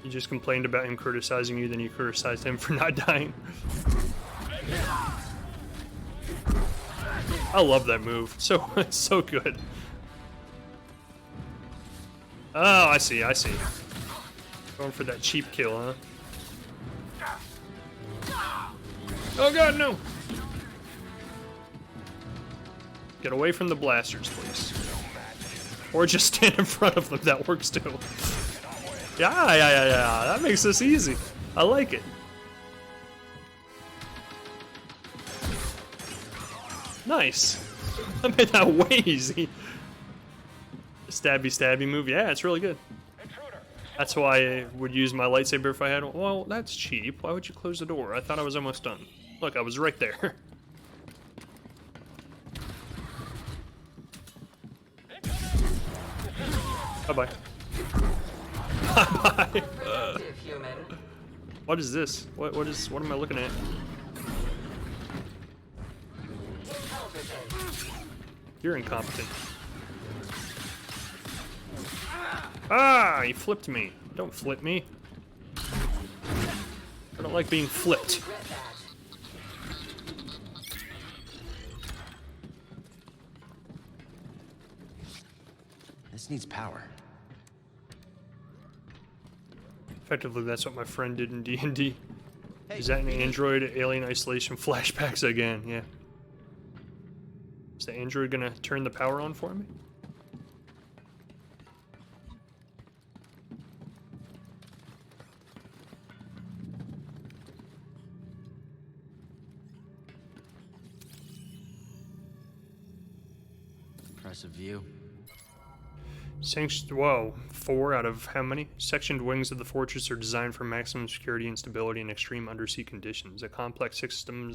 You just complained about him criticizing you, then you criticized him for not dying. I love that move. It's so good. Oh, I see. Going for that cheap kill, huh? Oh god, no! Get away from the blasters, please. Or just stand in front of them, that works too. Yeah, that makes this easy. I like it. Nice. I made that way easy. Stabby move, yeah, it's really good. That's why I would use my lightsaber if I had one. Well, that's cheap. Why would you close the door? I thought I was almost done. Look, I was right there. Bye-bye. Bye-bye. What is this? What am I looking at? You're incompetent. Ah, he flipped me. Don't flip me. I don't like being flipped. This needs power. Effectively, that's what my friend did in D&D. Is that an android alien isolation flashbacks again? Yeah. Is the android gonna turn the power on for me? Impressive view. Whoa, 4 out of how many? Sectioned wings of the fortress are designed for maximum security and stability in extreme undersea conditions. A complex system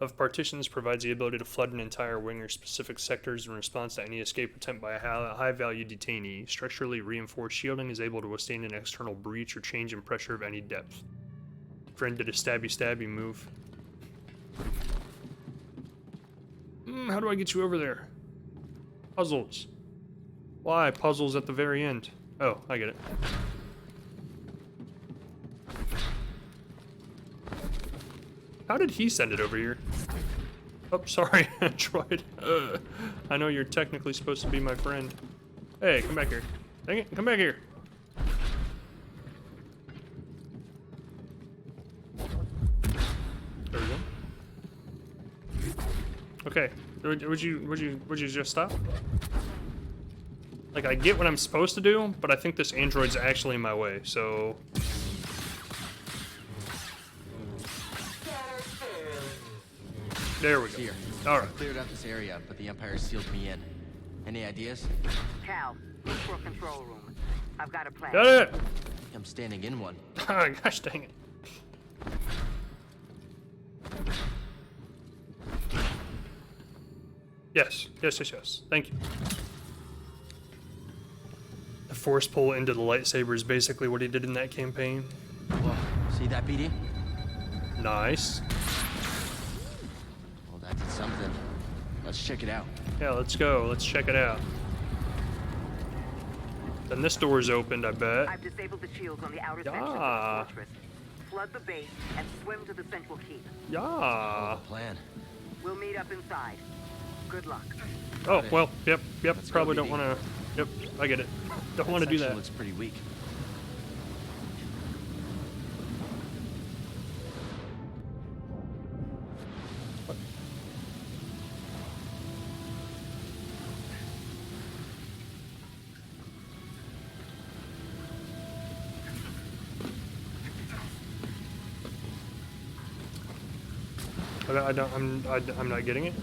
of partitions provides the ability to flood an entire wing or specific sectors in response to any escape attempt by a high-value detainee. Structurally reinforced shielding is able to withstand an external breach or change in pressure of any depth. Friend did a stabby move. How do I get you over there? Puzzles. Why? Puzzles at the very end. Oh, I get it. How did he send it over here? Oh, sorry, Android. I know you're technically supposed to be my friend. Hey, come back here. Dang it, come back here. There we go. Okay, would you just stop? Like, I get what I'm supposed to do, but I think this android's actually in my way, so... There we go. Here. Alright. I cleared out this area, but the Empire sealed me in. Any ideas? Cal, look for a control room. I've got a plan. Got it! I'm standing in one. Gosh dang it. Yes. Thank you. The force pull into the lightsaber is basically what he did in that campaign. Whoa. See that, BD? Nice. Well, that did something. Let's check it out. Yeah, let's go. Let's check it out. Then this door's opened, I bet. I've disabled the shields on the outer sections of the fortress. Flood the base and swim to the central keep. Yeah. Plan. We'll meet up inside. Good luck. Oh, well, yep. Let's Probably go, don't BD. want to... Yep, I get it. Don't want to do that. Looks pretty weak. I'm not getting it.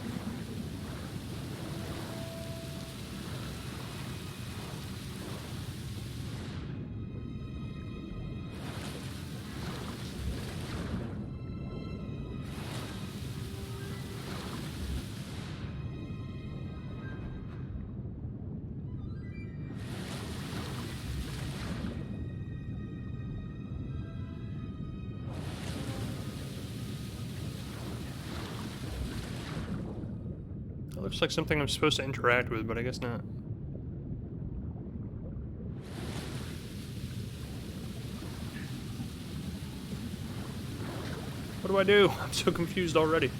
It looks like something I'm supposed to interact with, but I guess not. What do I do? I'm so confused already.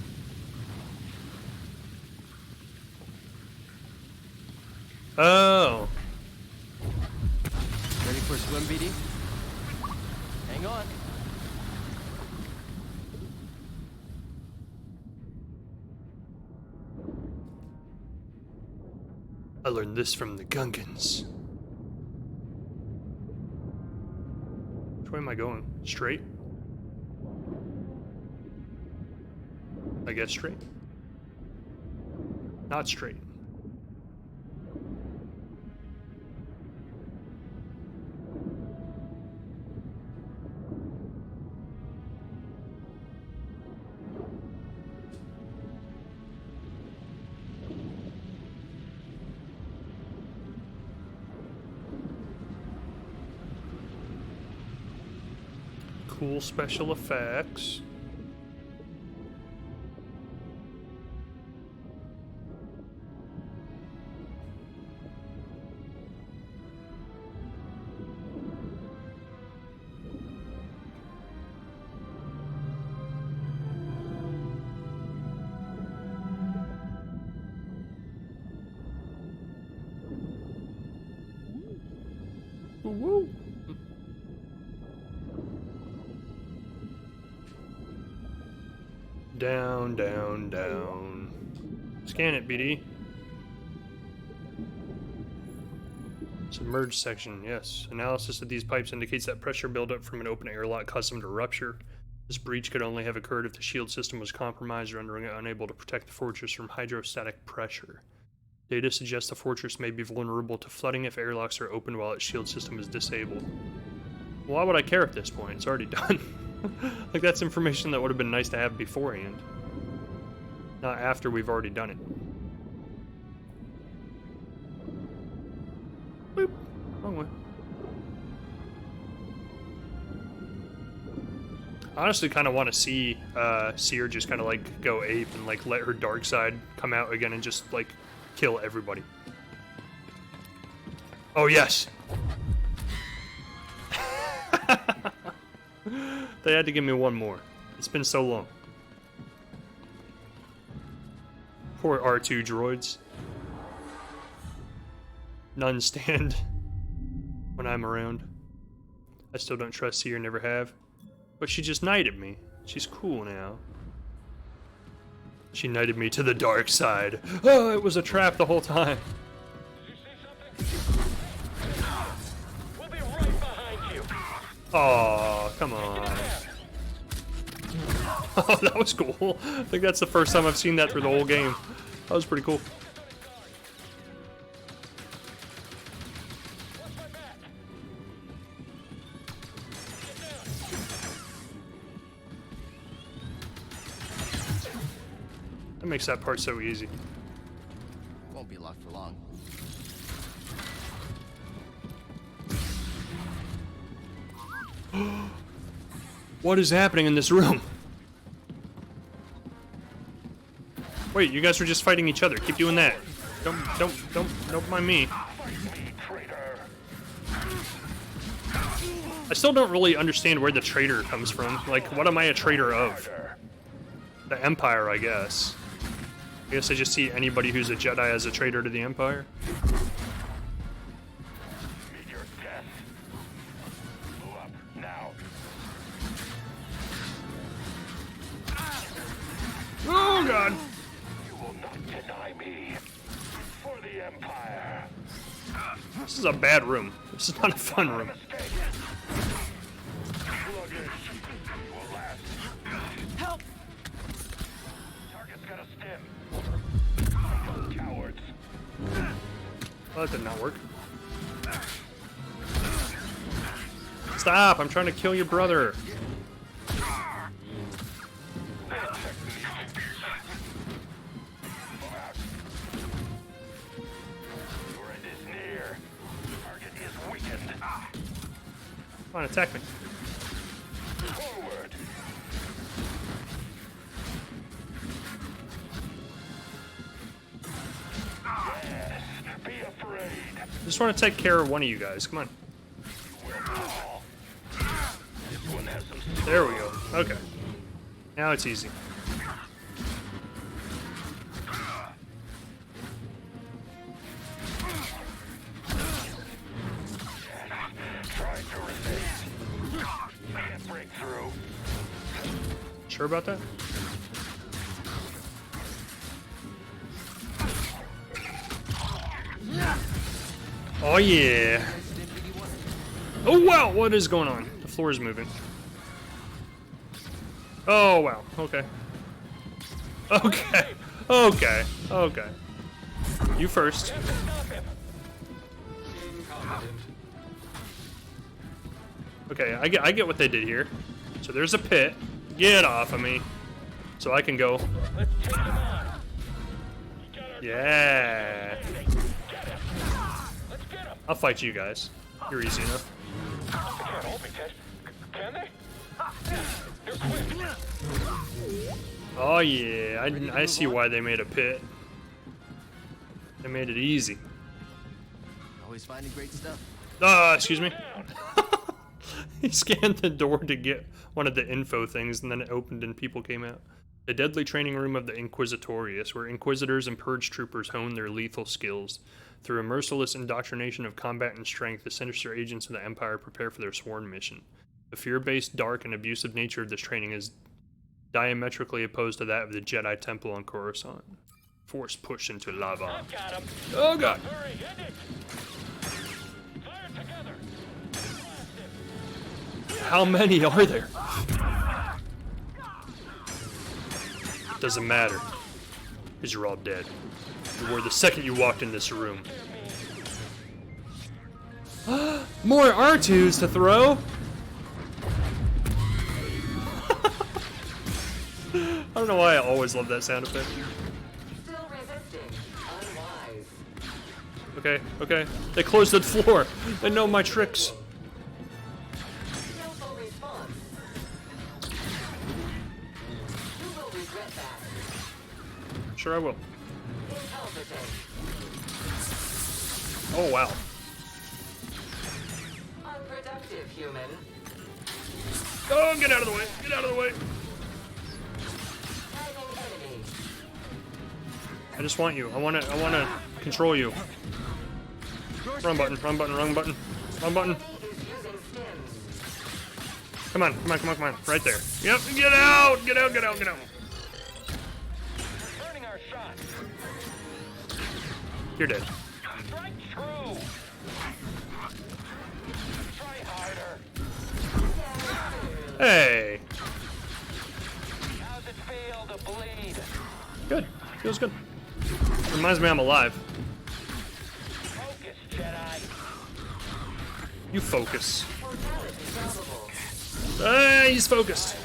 Oh. Ready for a swim, BD? Hang on. I learned this from the Gungans. Which way am I going? Straight? I guess straight. Not straight. Cool special effects. Woo! Down, down, down. Scan it, BD. Submerged section, yes. Analysis of these pipes indicates that pressure buildup from an open airlock caused them to rupture. This breach could only have occurred if the shield system was compromised, rendering it unable to protect the fortress from hydrostatic pressure. Data suggests the fortress may be vulnerable to flooding if airlocks are opened while its shield system is disabled. Why would I care at this point? It's already done. Like, that's information that would have been nice to have beforehand. Not after we've already done it. Boop. Wrong way. I honestly kind of want to see Seer just kind of like go ape and like let her dark side come out again and just like kill everybody. Oh yes! They had to give me one more. It's been so long. Poor R2 droids. None stand when I'm around. I still don't trust Seer, never have. But she just knighted me. She's cool now. She knighted me to the dark side. Oh, it was a trap the whole time. We'll be right behind you. Aw, come on. Oh, that was cool. I think that's the first time I've seen that through the whole game. That was pretty cool. That makes that part so easy. Won't be locked for long. What is happening in this room? Wait, you guys were just fighting each other. Keep doing that. Don't mind me. I still don't really understand where the traitor comes from. Like, what am I a traitor of? The Empire, I guess. I guess I just see anybody who's a Jedi as a traitor to the Empire. Meet your death. Move up now. Oh god! You will not deny me. For the Empire. This is a bad room. This is not a fun room. Help! Oh, that did not work. Stop! I'm trying to kill your brother. Come on, attack me. Forward. Yes, be afraid. I just want to take care of one of you guys. Come on. There we go. Okay. Now it's easy. Trying to resist. Can't break through. Sure about that? Oh yeah. Oh wow, what is going on? The floor is moving. Oh wow, okay. Okay. Okay. Okay. You first. Okay, I get what they did here. So there's a pit. Get off of me. So I can go. Yeah. I'll fight you guys. You're easy enough. Oh yeah, I see why they made a pit. They made it easy. Always finding great stuff. Excuse me. He scanned the door to get one of the info things, and then it opened and people came out. The deadly training room of the Inquisitorius, where Inquisitors and Purge Troopers hone their lethal skills. Through a merciless indoctrination of combat and strength, the sinister agents of the Empire prepare for their sworn mission. The fear-based, dark, and abusive nature of this training is diametrically opposed to that of the Jedi Temple on Coruscant. Force push into lava. Oh god! How many are there? Doesn't matter, because you're all dead. You were the second you walked in this room. More R2s to throw? I don't know why I always love that sound effect. Okay, okay. They closed the floor. They know my tricks. Sure I will. Oh wow. Unproductive, human. Oh, get out of the way! Get out of the way! I just want you. I wanna control you. Wrong button, wrong button, wrong button, wrong button. Come on, come on, come on, come on. Right there. Yep, get out! Get out, get out, get out. You're dead. Hey. How's it feel to bleed? Good. Feels good. Reminds me I'm alive. Focus, Jedi. You focus. Hey, he's focused.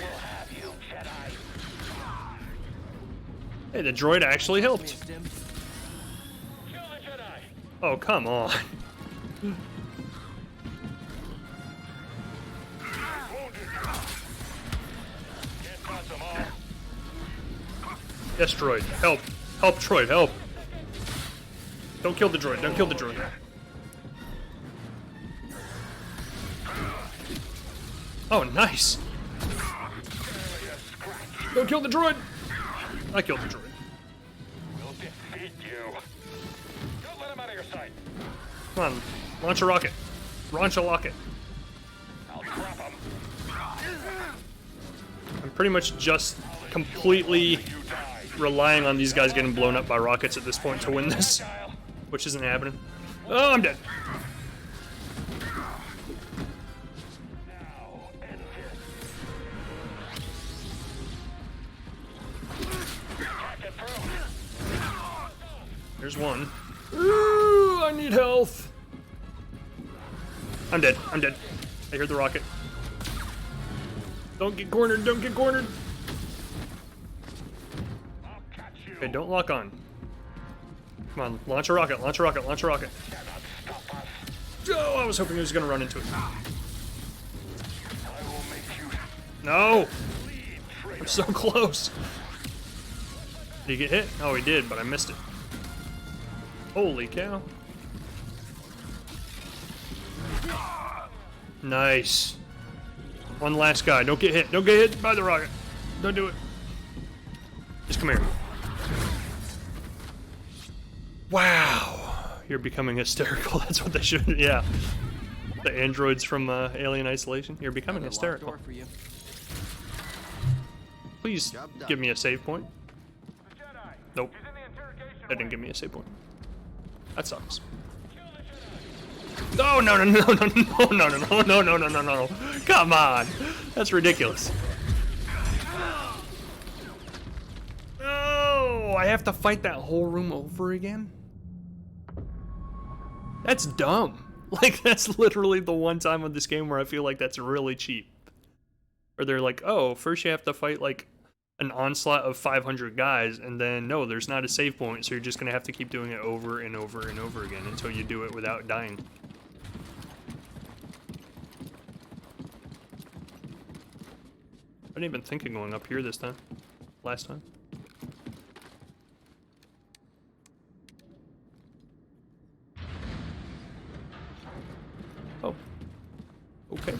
Hey, the droid actually helped. Oh, come on. Yes, droid. Help. Help, droid. Help. Don't kill the droid. Don't kill the droid. Oh, nice. Don't kill the droid. I killed the droid. We'll defeat you. Don't let him out of your sight. Come on. Launch a rocket. Launch a rocket. I'll drop him. I'm pretty much just completely relying on these guys getting blown up by rockets at this point to win this, which isn't happening. Oh, I'm dead. There's one. Ooh, I need health. I'm dead. I'm dead. I hear the rocket. Don't get cornered. Don't get cornered. Okay, don't lock on. Come on, launch a rocket. Launch a rocket. Launch a rocket. Oh, I was hoping he was gonna run into it. No! I'm so close. Did he get hit? Oh, he did, but I missed it. Holy cow. Nice. One last guy. Don't get hit. Don't get hit by the rocket. Don't do it. Just come here. Wow. You're becoming hysterical. That's what they should. Yeah. The androids from Alien Isolation. You're becoming hysterical. Please give me a save point. Nope. That didn't give me a save point. That sucks. No, no, no, no, no, no, no, no, no, no, no, no, no, no. Come on. That's ridiculous. Oh, I have to fight that whole room over again? That's dumb. Like, that's literally the one time of this game where I feel like that's really cheap. Or they're like, oh, first you have to fight, like, an onslaught of 500 guys, and then, no, there's not a save point, so you're just gonna have to keep doing it over and over and over again until you do it without dying. I didn't even think of going up here this time. Last time. Oh. Okay.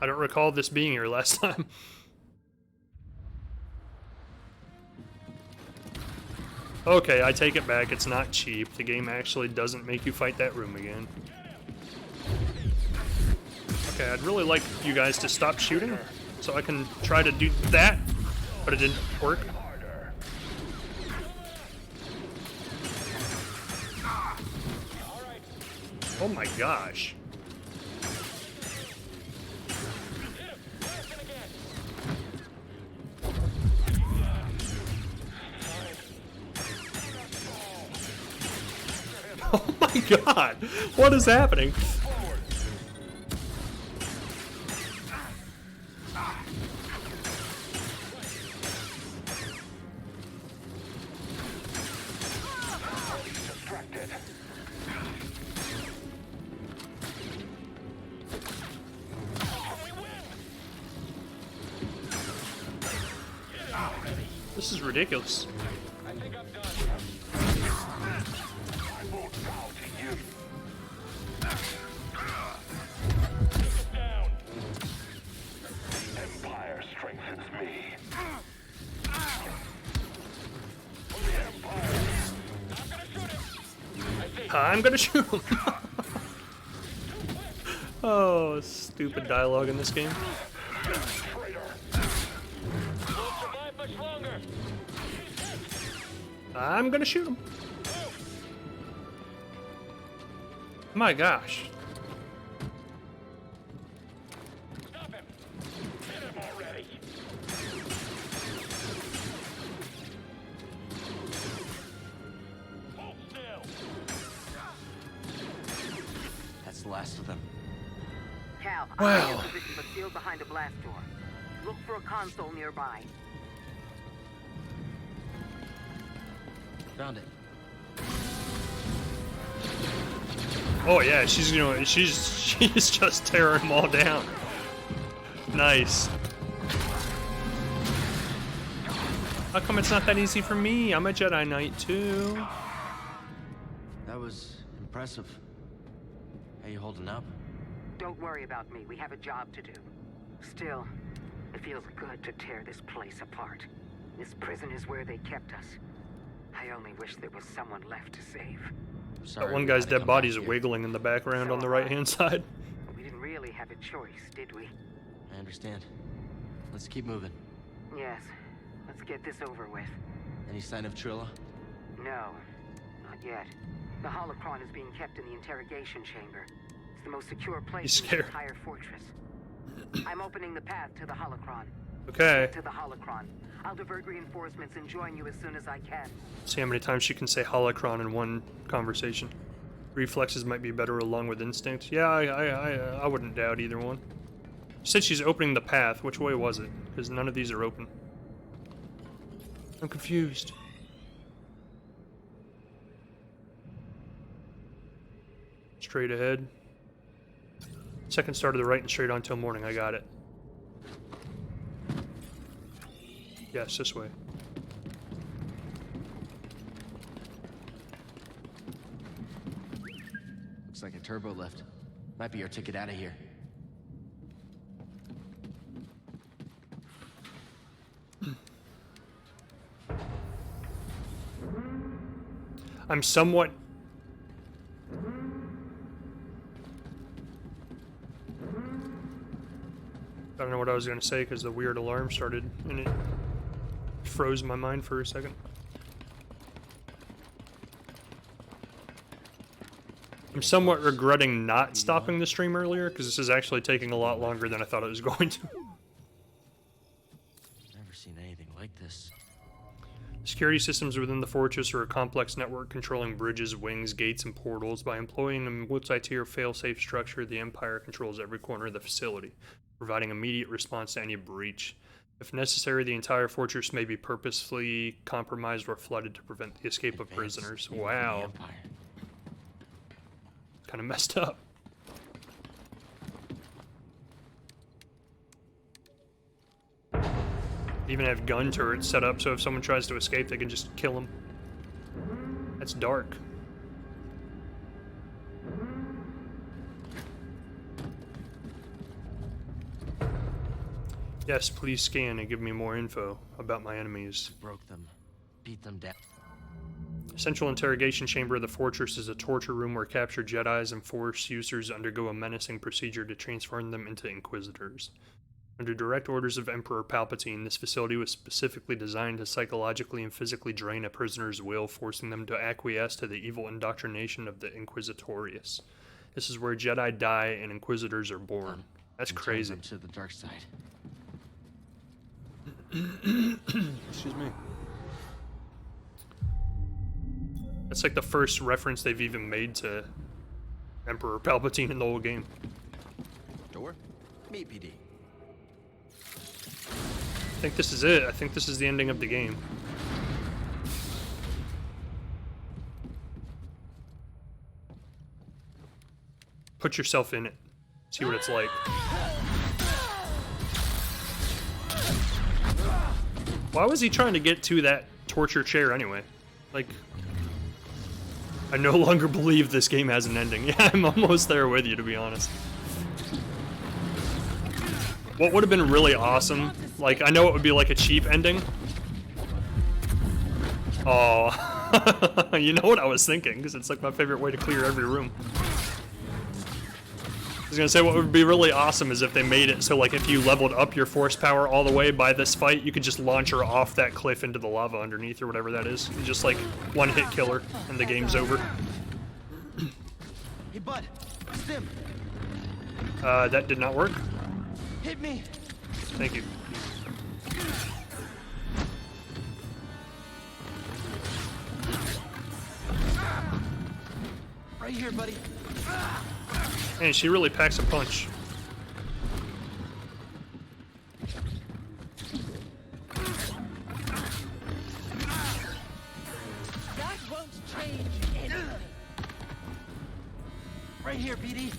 I don't recall this being here last time. Okay, I take it back. It's not cheap. The game actually doesn't make you fight that room again. Okay, I'd really like you guys to stop shooting so I can try to do that, but it didn't work. Oh my gosh. Oh my god, what is happening? This is ridiculous. Empire strengthens me. I'm gonna shoot him. Oh, stupid dialogue in this game. I'm gonna shoot him. My gosh. Stop him. Hit him already. Hold still. That's the last of them. Cal, Wow. I'm in your position but sealed behind a blast door. Look for a console nearby. Found it. Oh yeah, she's just tearing them all down. Nice. How come it's not that easy for me? I'm a Jedi Knight too. That was impressive. How you holding up? Don't worry about me. We have a job to do. Still, it feels good to tear this place apart. This prison is where they kept us. I only wish there was someone left to save. That one guy's dead body's wiggling in the background on the right-hand side. We didn't really have a choice, did we? I understand. Let's keep moving. Yes. Let's get this over with. Any sign of Trilla? No. Not yet. The Holocron is being kept in the interrogation chamber. the most secure place He's in the scared. entire fortress. I'm opening the path to the Holocron. Okay. To the Holocron. I'll divert reinforcements and join you as soon as I can. See how many times she can say Holocron in one conversation. Reflexes might be better along with instinct. Yeah, I wouldn't doubt either one. She said she's opening the path. Which way was it? Because none of these are open. I'm confused. Straight ahead. Second star to the right and straight on till morning. I got it. Yes, this way. Looks like a turbo lift. Might be our ticket out of here. I'm somewhat... I don't know what I was going to say because the weird alarm started and it froze my mind for a second. I'm somewhat regretting not stopping the stream earlier because this is actually taking a lot longer than I thought it was going to. Never seen anything like this. Security systems within the fortress are a complex network controlling bridges, wings, gates, and portals. By employing a multi-tier fail-safe structure, the Empire controls every corner of the facility, providing immediate response to any breach. If necessary, the entire fortress may be purposefully compromised or flooded to prevent the escape of prisoners. Wow. Kind of messed up. Even have gun turrets set up so if someone tries to escape, they can just kill them. That's dark. Yes, please scan and give me more info about my enemies. Broke them. Beat them down. Central interrogation chamber of the fortress is a torture room where captured Jedis and Force users undergo a menacing procedure to transform them into Inquisitors. Under direct orders of Emperor Palpatine, this facility was specifically designed to psychologically and physically drain a prisoner's will, forcing them to acquiesce to the evil indoctrination of the Inquisitorius. This is where Jedi die and Inquisitors are born. That's crazy. Them to the dark side. Excuse me. That's like the first reference they've even made to Emperor Palpatine in the whole game. Door? Meet PD. I think this is it. I think this is the ending of the game. Put yourself in it. See what it's like. Why was he trying to get to that torture chair anyway? Like, I no longer believe this game has an ending. Yeah, I'm almost there with you, to be honest. What would have been really awesome, like, I know it would be like a cheap ending. Oh, you know what I was thinking, because it's like my favorite way to clear every room. I was gonna say what would be really awesome is if they made it so like if you leveled up your force power all the way by this fight, you could just launch her off that cliff into the lava underneath or whatever that is. You just like one hit killer and the game's over. Hey bud, Stim. That did not work. Hit me. Thank you. Right here, buddy. Man, she really packs a punch. That won't change anything. Right here, BD.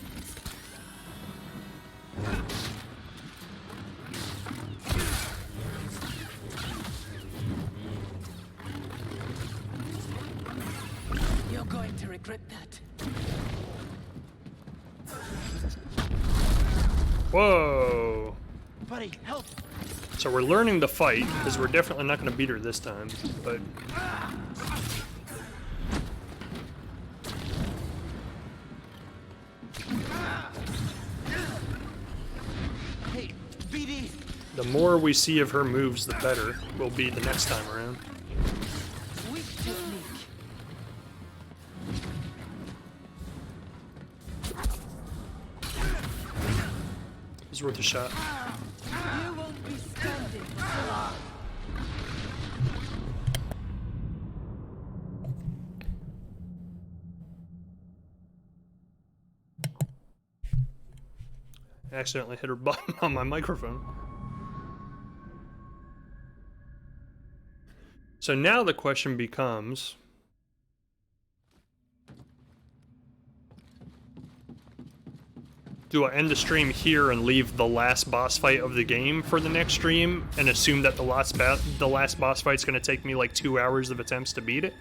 You're going to regret that. Whoa. Buddy, help. So we're learning to fight, because we're definitely not going to beat her this time, but... Hey, BD. The more we see of her moves, the better will be the next time around. Weak technique. It's worth a shot. You won't be standing for long. I accidentally hit her button on my microphone. So now the question becomes, do I end the stream here and leave the last boss fight of the game for the next stream and assume that the last boss fight's going to take me like 2 hours of attempts to beat it?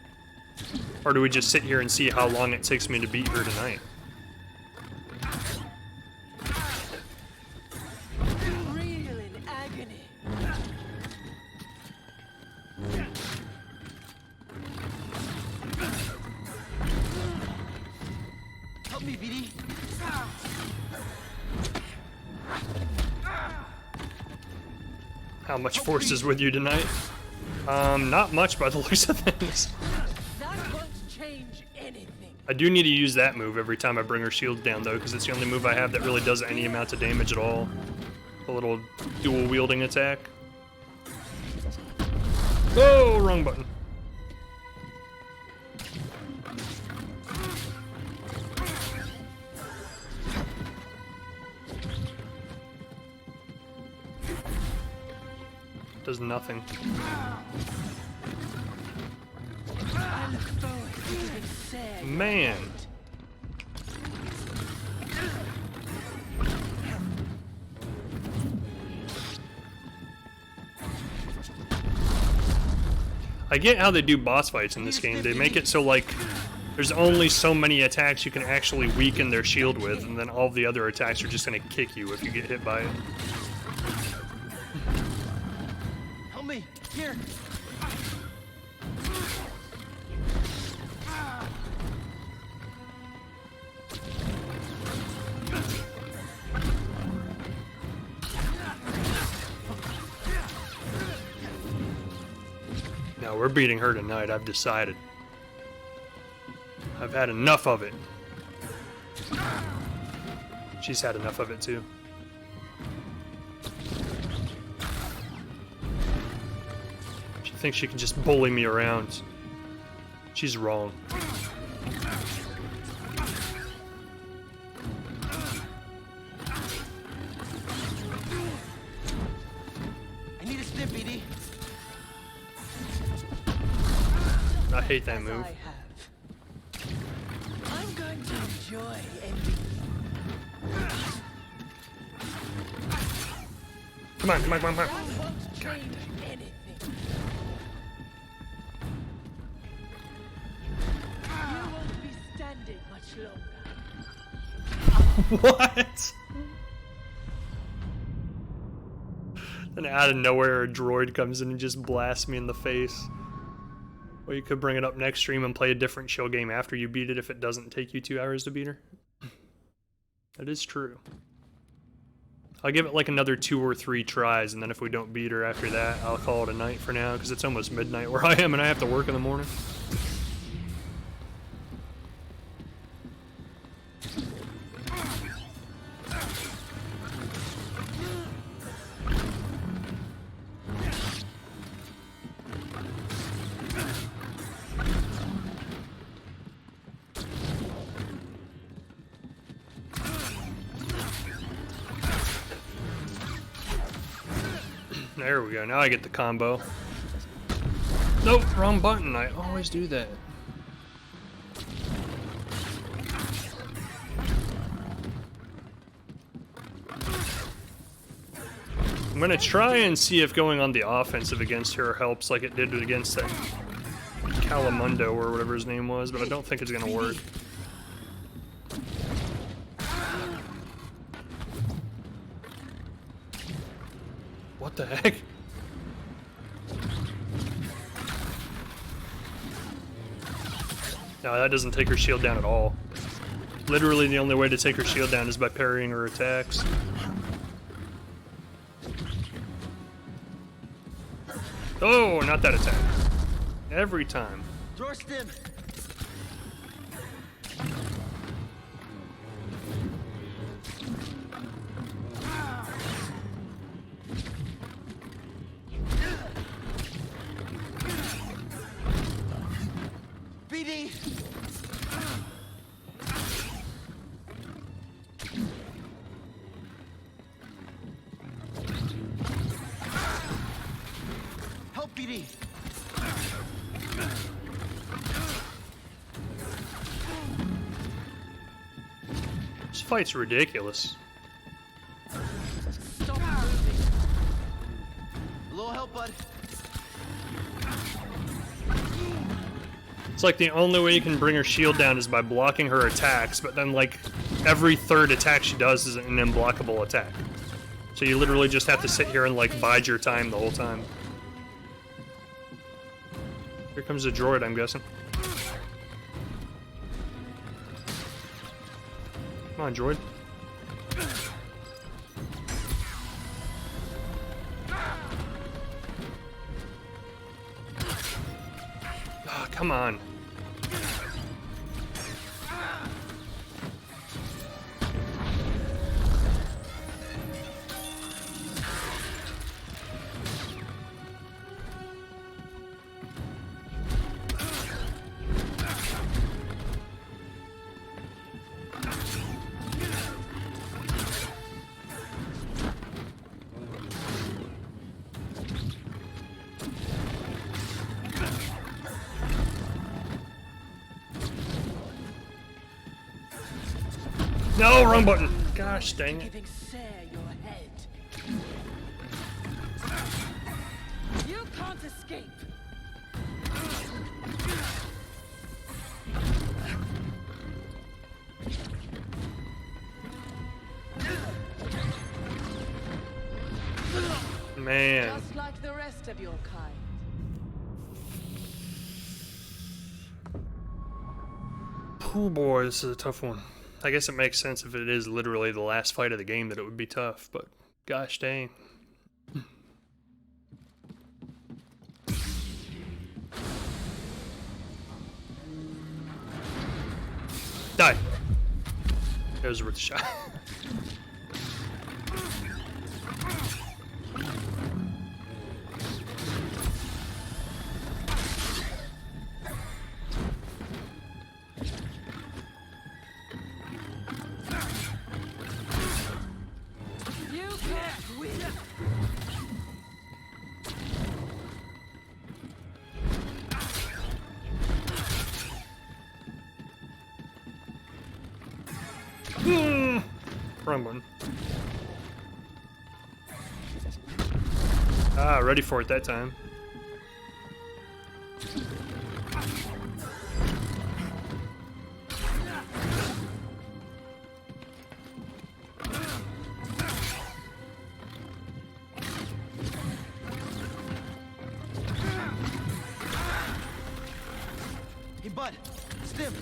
Or do we just sit here and see how long it takes me to beat her tonight? Reel in agony. Help me, BD. How much force is with you tonight? Not much by the looks of things. That won't change anything. I do need to use that move every time I bring her shield down, though, because it's the only move I have that really does any amount of damage at all. A little dual-wielding attack. Oh, wrong button. Does nothing. I look forward to giving Sarah Man. I get how they do boss fights in this game. They make it so, like, there's only so many attacks you can actually weaken their shield with, and then all the other attacks are just gonna kick you if you get hit by it. Help me. Here. No, we're beating her tonight, I've decided. I've had enough of it. She's had enough of it too. She thinks she can just bully me around. She's wrong. I need a snip, BD. I hate that move. I'm going to enjoy ending. Come on, come on, come on, come on. That won't change anything. You won't be standing much longer. What? Then out of nowhere, a droid comes in and just blasts me in the face. Or you could bring it up next stream and play a different chill game after you beat it if it doesn't take you 2 hours to beat her. That is true. I'll give it like another 2 or 3 tries, and then if we don't beat her after that, I'll call it a night for now, because it's almost midnight where I am and I have to work in the morning. There we go, now I get the combo. Nope, wrong button, I always do that. I'm gonna try and see if going on the offensive against her helps like it did against that Calamundo or whatever his name was, but I don't think it's gonna work. What the heck? No, that doesn't take her shield down at all. Literally the only way to take her shield down is by parrying her attacks. Oh, not that attack. Every time. Door stim. BD. This fight's ridiculous. Stop moving. A little help, bud. It's like the only way you can bring her shield down is by blocking her attacks, but then like every third attack she does is an unblockable attack. So you literally just have to sit here and like bide your time the whole time. Here comes the droid, I'm guessing. Come on, droid. Oh, come on. No, wrong button. Gosh dang it. Giving Sarah your head. You can't escape. Man. Just like the rest of your kind. Oh boy, this is a tough one. I guess it makes sense if it is literally the last fight of the game that it would be tough, but gosh dang. Die! That was worth a shot. Wrong one. Ah, ready for it that time. Hey, bud. Stim.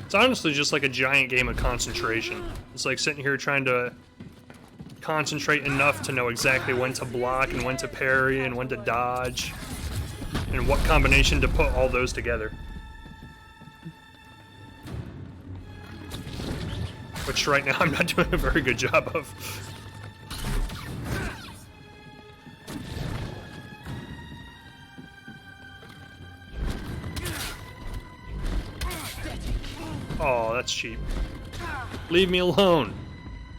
It's honestly just like a giant game of concentration. It's like sitting here trying to concentrate enough to know exactly when to block and when to parry and when to dodge and what combination to put all those together. Which right now I'm not doing a very good job of. Oh, that's cheap. Leave me alone.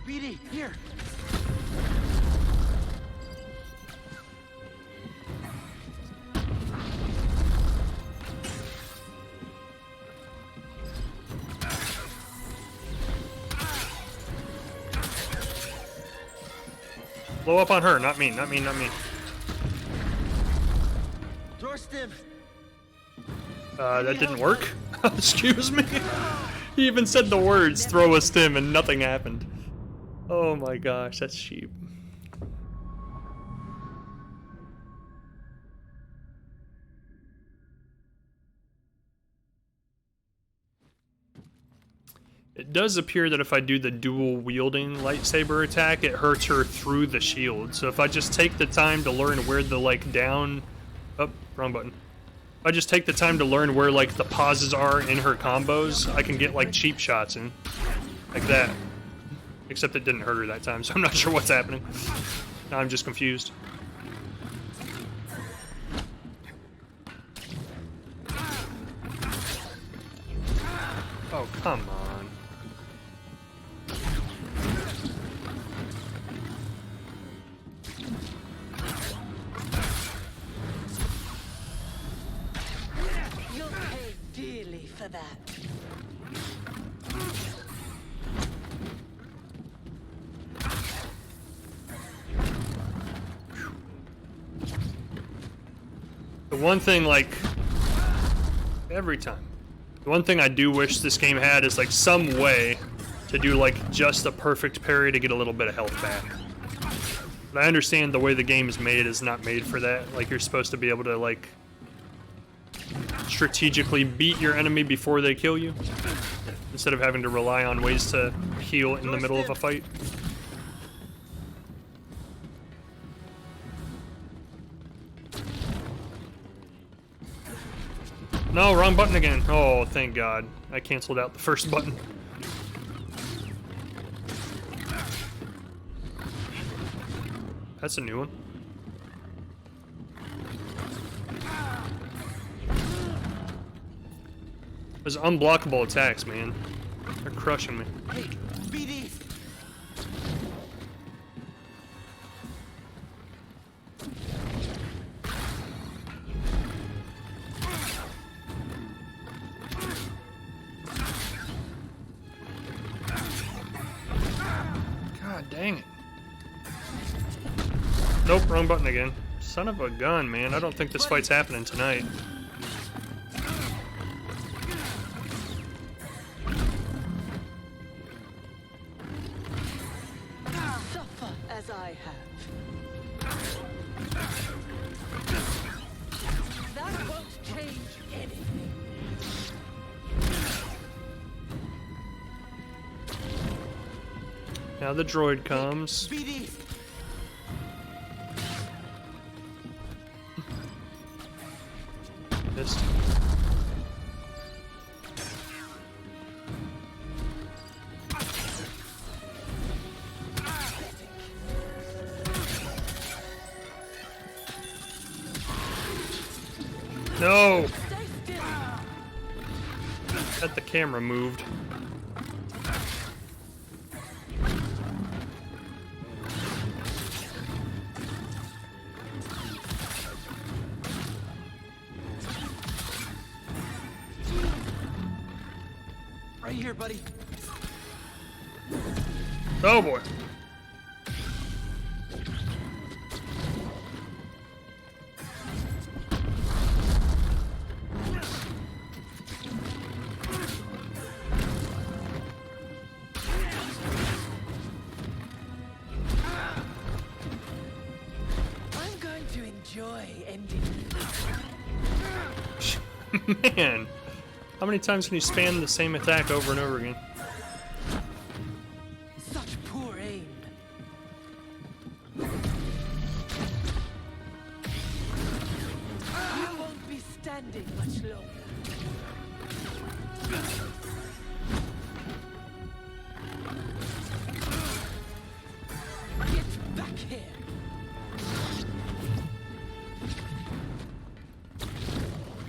BD, here. Blow up on her, not me, not me, not me. Door stim. That didn't work? Excuse me? He even said the words, throw a stim, and nothing happened. Oh my gosh, that's cheap. It does appear that if I do the dual-wielding lightsaber attack, it hurts her through the shield. So if I just take the time to learn where the, like, down... Oh, wrong button. If I just take the time to learn where, like, the pauses are in her combos, I can get, like, cheap shots in. Like that. Except it didn't hurt her that time, so I'm not sure what's happening. Now I'm just confused. Oh, come on. One thing, like, every time. The one thing I do wish this game had is, like, some way to do, like, just a perfect parry to get a little bit of health back. But I understand the way the game is made is not made for that. Like, you're supposed to be able to, like, strategically beat your enemy before they kill you, instead of having to rely on ways to heal in the middle of a fight. No, wrong button again. Oh, thank God. I canceled out the first button. That's a new one. Those unblockable attacks, man. They're crushing me. Hey, BD! God dang it. Nope, wrong button again. Son of a gun, man. I don't think this fight's happening tonight. Suffer as I have. That won't change anything. Now the droid comes. BD! Missed. No! Got the camera moved. Right here, buddy. Oh boy. I'm going to enjoy ending. Man, how many times can you spam the same attack over and over again? Such poor aim. You won't be standing much longer. Get back here.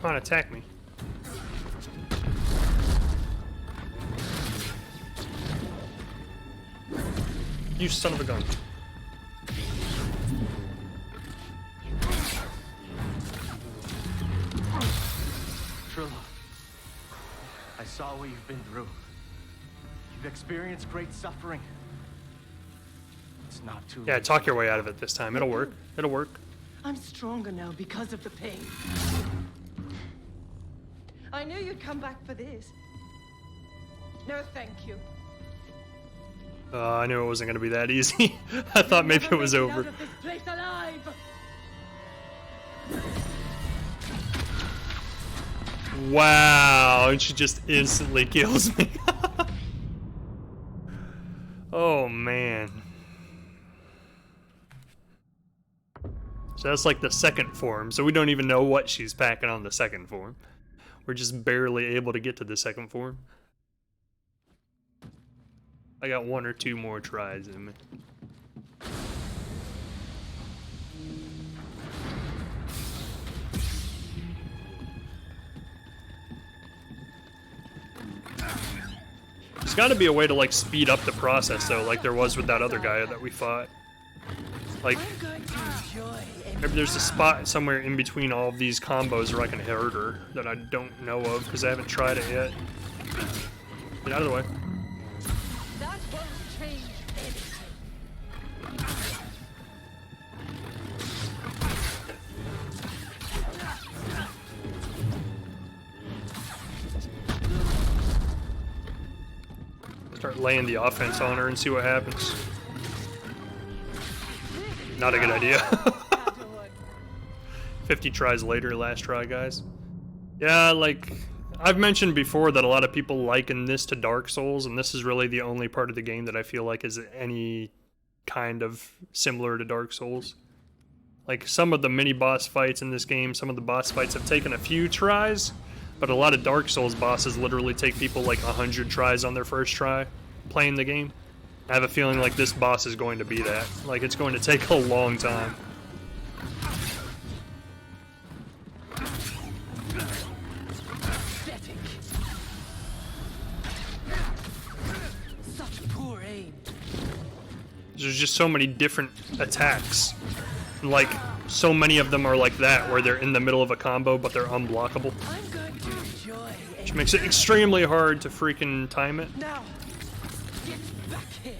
Come on, attack me. You son of a gun. Trilla, I saw what you've been through. You've experienced great suffering. It's not too late. Yeah, talk your way out of it this time. It'll work. It'll work. I'm stronger now because of the pain. I knew you'd come back for this. No, thank you. I knew it wasn't going to be that easy. I thought maybe it was over. Out of this place alive. Wow, and she just instantly kills me. Oh, man. So that's like the second form, so we don't even know what she's packing on the second form. We're just barely able to get to the second form. I got 1 or 2 more tries in me. There's got to be a way to like speed up the process though, like there was with that other guy that we fought. Like, maybe there's a spot somewhere in between all of these combos where I can hurt her that I don't know of because I haven't tried it yet. Get out of the way. That won't change anything. Start laying the offense on her and see what happens. Not a good idea. 50 tries later, last try, guys. Yeah, like, I've mentioned before that a lot of people liken this to Dark Souls, and this is really the only part of the game that I feel like is any kind of similar to Dark Souls. Like, some of the mini-boss fights in this game, some of the boss fights have taken a few tries, but a lot of Dark Souls bosses literally take people like 100 tries on their first try playing the game. I have a feeling like this boss is going to be that. Like, it's going to take a long time. Such poor aim. There's just so many different attacks. And like, so many of them are like that, where they're in the middle of a combo, but they're unblockable. I'm going to enjoy Which makes it extremely hard to freaking time it. now. Get back here.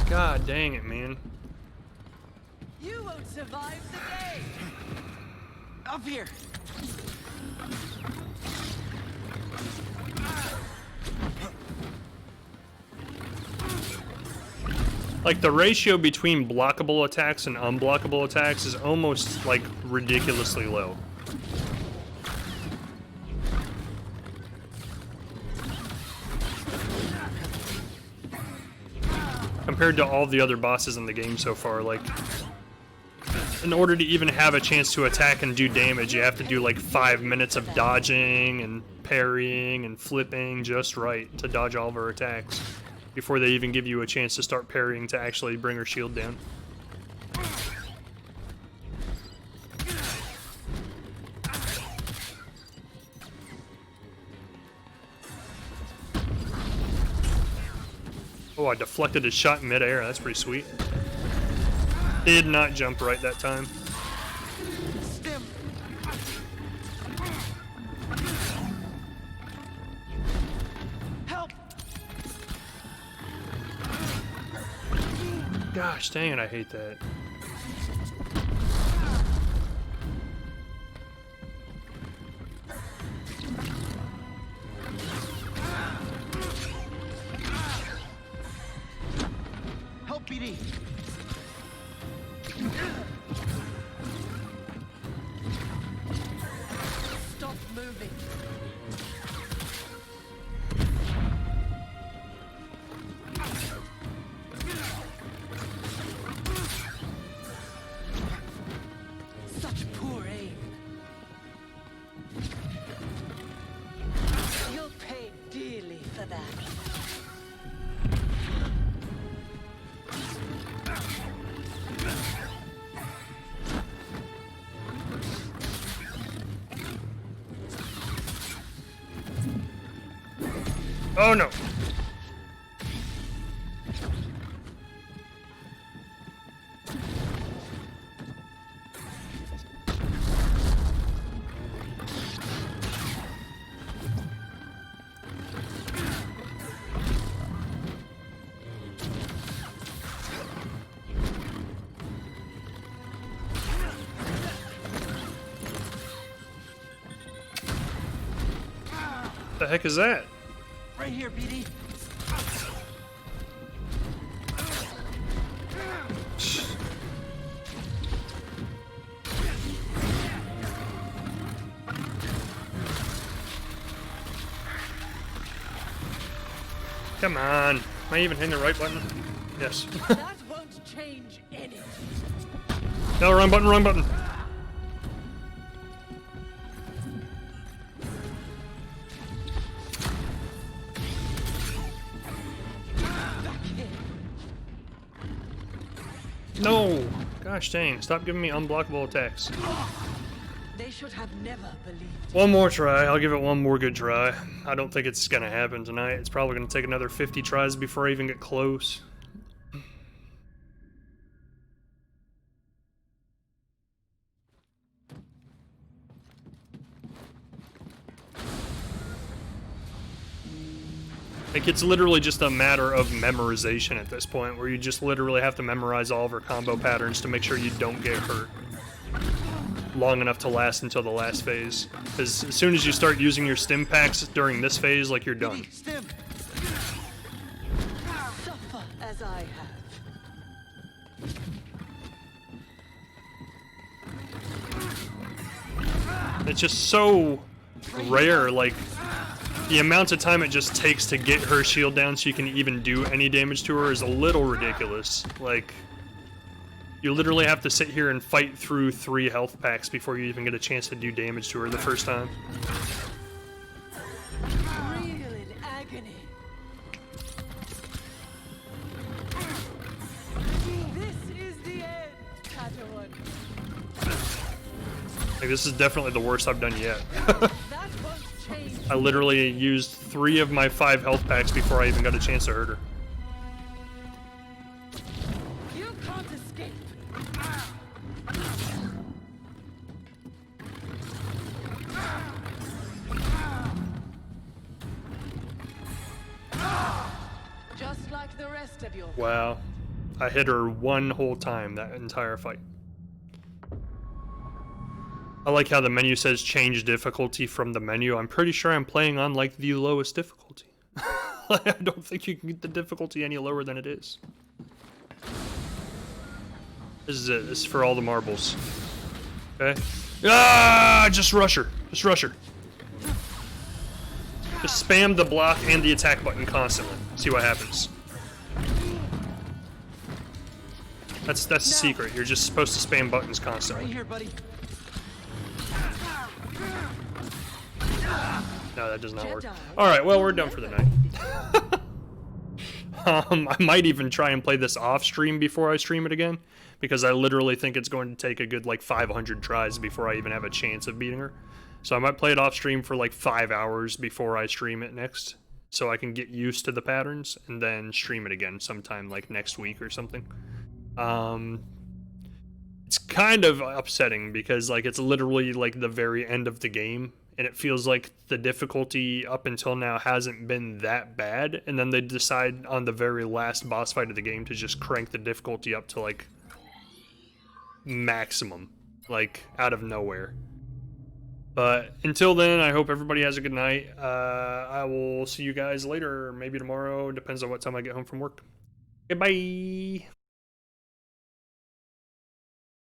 God dang it, man. You won't survive the day. Up here. Like, the ratio between blockable attacks and unblockable attacks is almost, like, ridiculously low. Compared to all the other bosses in the game so far, like, in order to even have a chance to attack and do damage, you have to do like 5 minutes of dodging and parrying and flipping just right to dodge all of her attacks before they even give you a chance to start parrying to actually bring her shield down. Oh, I deflected his shot in midair. That's pretty sweet. Did not jump right that time. Stim. Help. Gosh dang it, I hate that. Help, BD. Stop moving. Such poor aim. You'll pay dearly for that. Oh no. The heck is that? Right here, BD. Come on. Am I even hitting the right button? Yes. That won't change anything. No, wrong button, wrong button. No! Gosh dang, stop giving me unblockable attacks. They should have never believed. One more try, I'll give it one more good try. I don't think it's gonna happen tonight. It's probably gonna take another 50 tries before I even get close. Like, it's literally just a matter of memorization at this point, where you just literally have to memorize all of her combo patterns to make sure you don't get hurt long enough to last until the last phase. Because as soon as you start using your stim packs during this phase, like, you're done. Stim. Suffer as I have. It's just so rare, like, the amount of time it just takes to get her shield down so you can even do any damage to her is a little ridiculous. Like, you literally have to sit here and fight through 3 health packs before you even get a chance to do damage to her the first time. Real in agony. This is the end, Padawan. Like, this is definitely the worst I've done yet. I literally used 3 of my 5 health packs before I even got a chance to hurt her. You can't escape. Just like the rest of your. Wow. I hit her 1 whole time that entire fight. I like how the menu says change difficulty from the menu. I'm pretty sure I'm playing on, like, the lowest difficulty. I don't think you can get the difficulty any lower than it is. This is it. This is for all the marbles. Okay. Ah! Just rush her. Just rush her. Just spam the block and the attack button constantly. See what happens. That's the secret. You're just supposed to spam buttons constantly. Right here, buddy. No, that does not work. Alright, well, we're done for the night. I might even try and play this off stream before I stream it again, because I literally think it's going to take a good, like, 500 tries before I even have a chance of beating her. So I might play it off stream for, like, 5 hours before I stream it next, so I can get used to the patterns, and then stream it again sometime, like, next week or something. It's kind of upsetting, because, like, it's literally, like, the very end of the game, and it feels like the difficulty up until now hasn't been that bad, and then they decide on the very last boss fight of the game to just crank the difficulty up to, like, maximum, like, out of nowhere. But until then, I hope everybody has a good night. I will see you guys later, maybe tomorrow, depends on what time I get home from work. Okay, bye!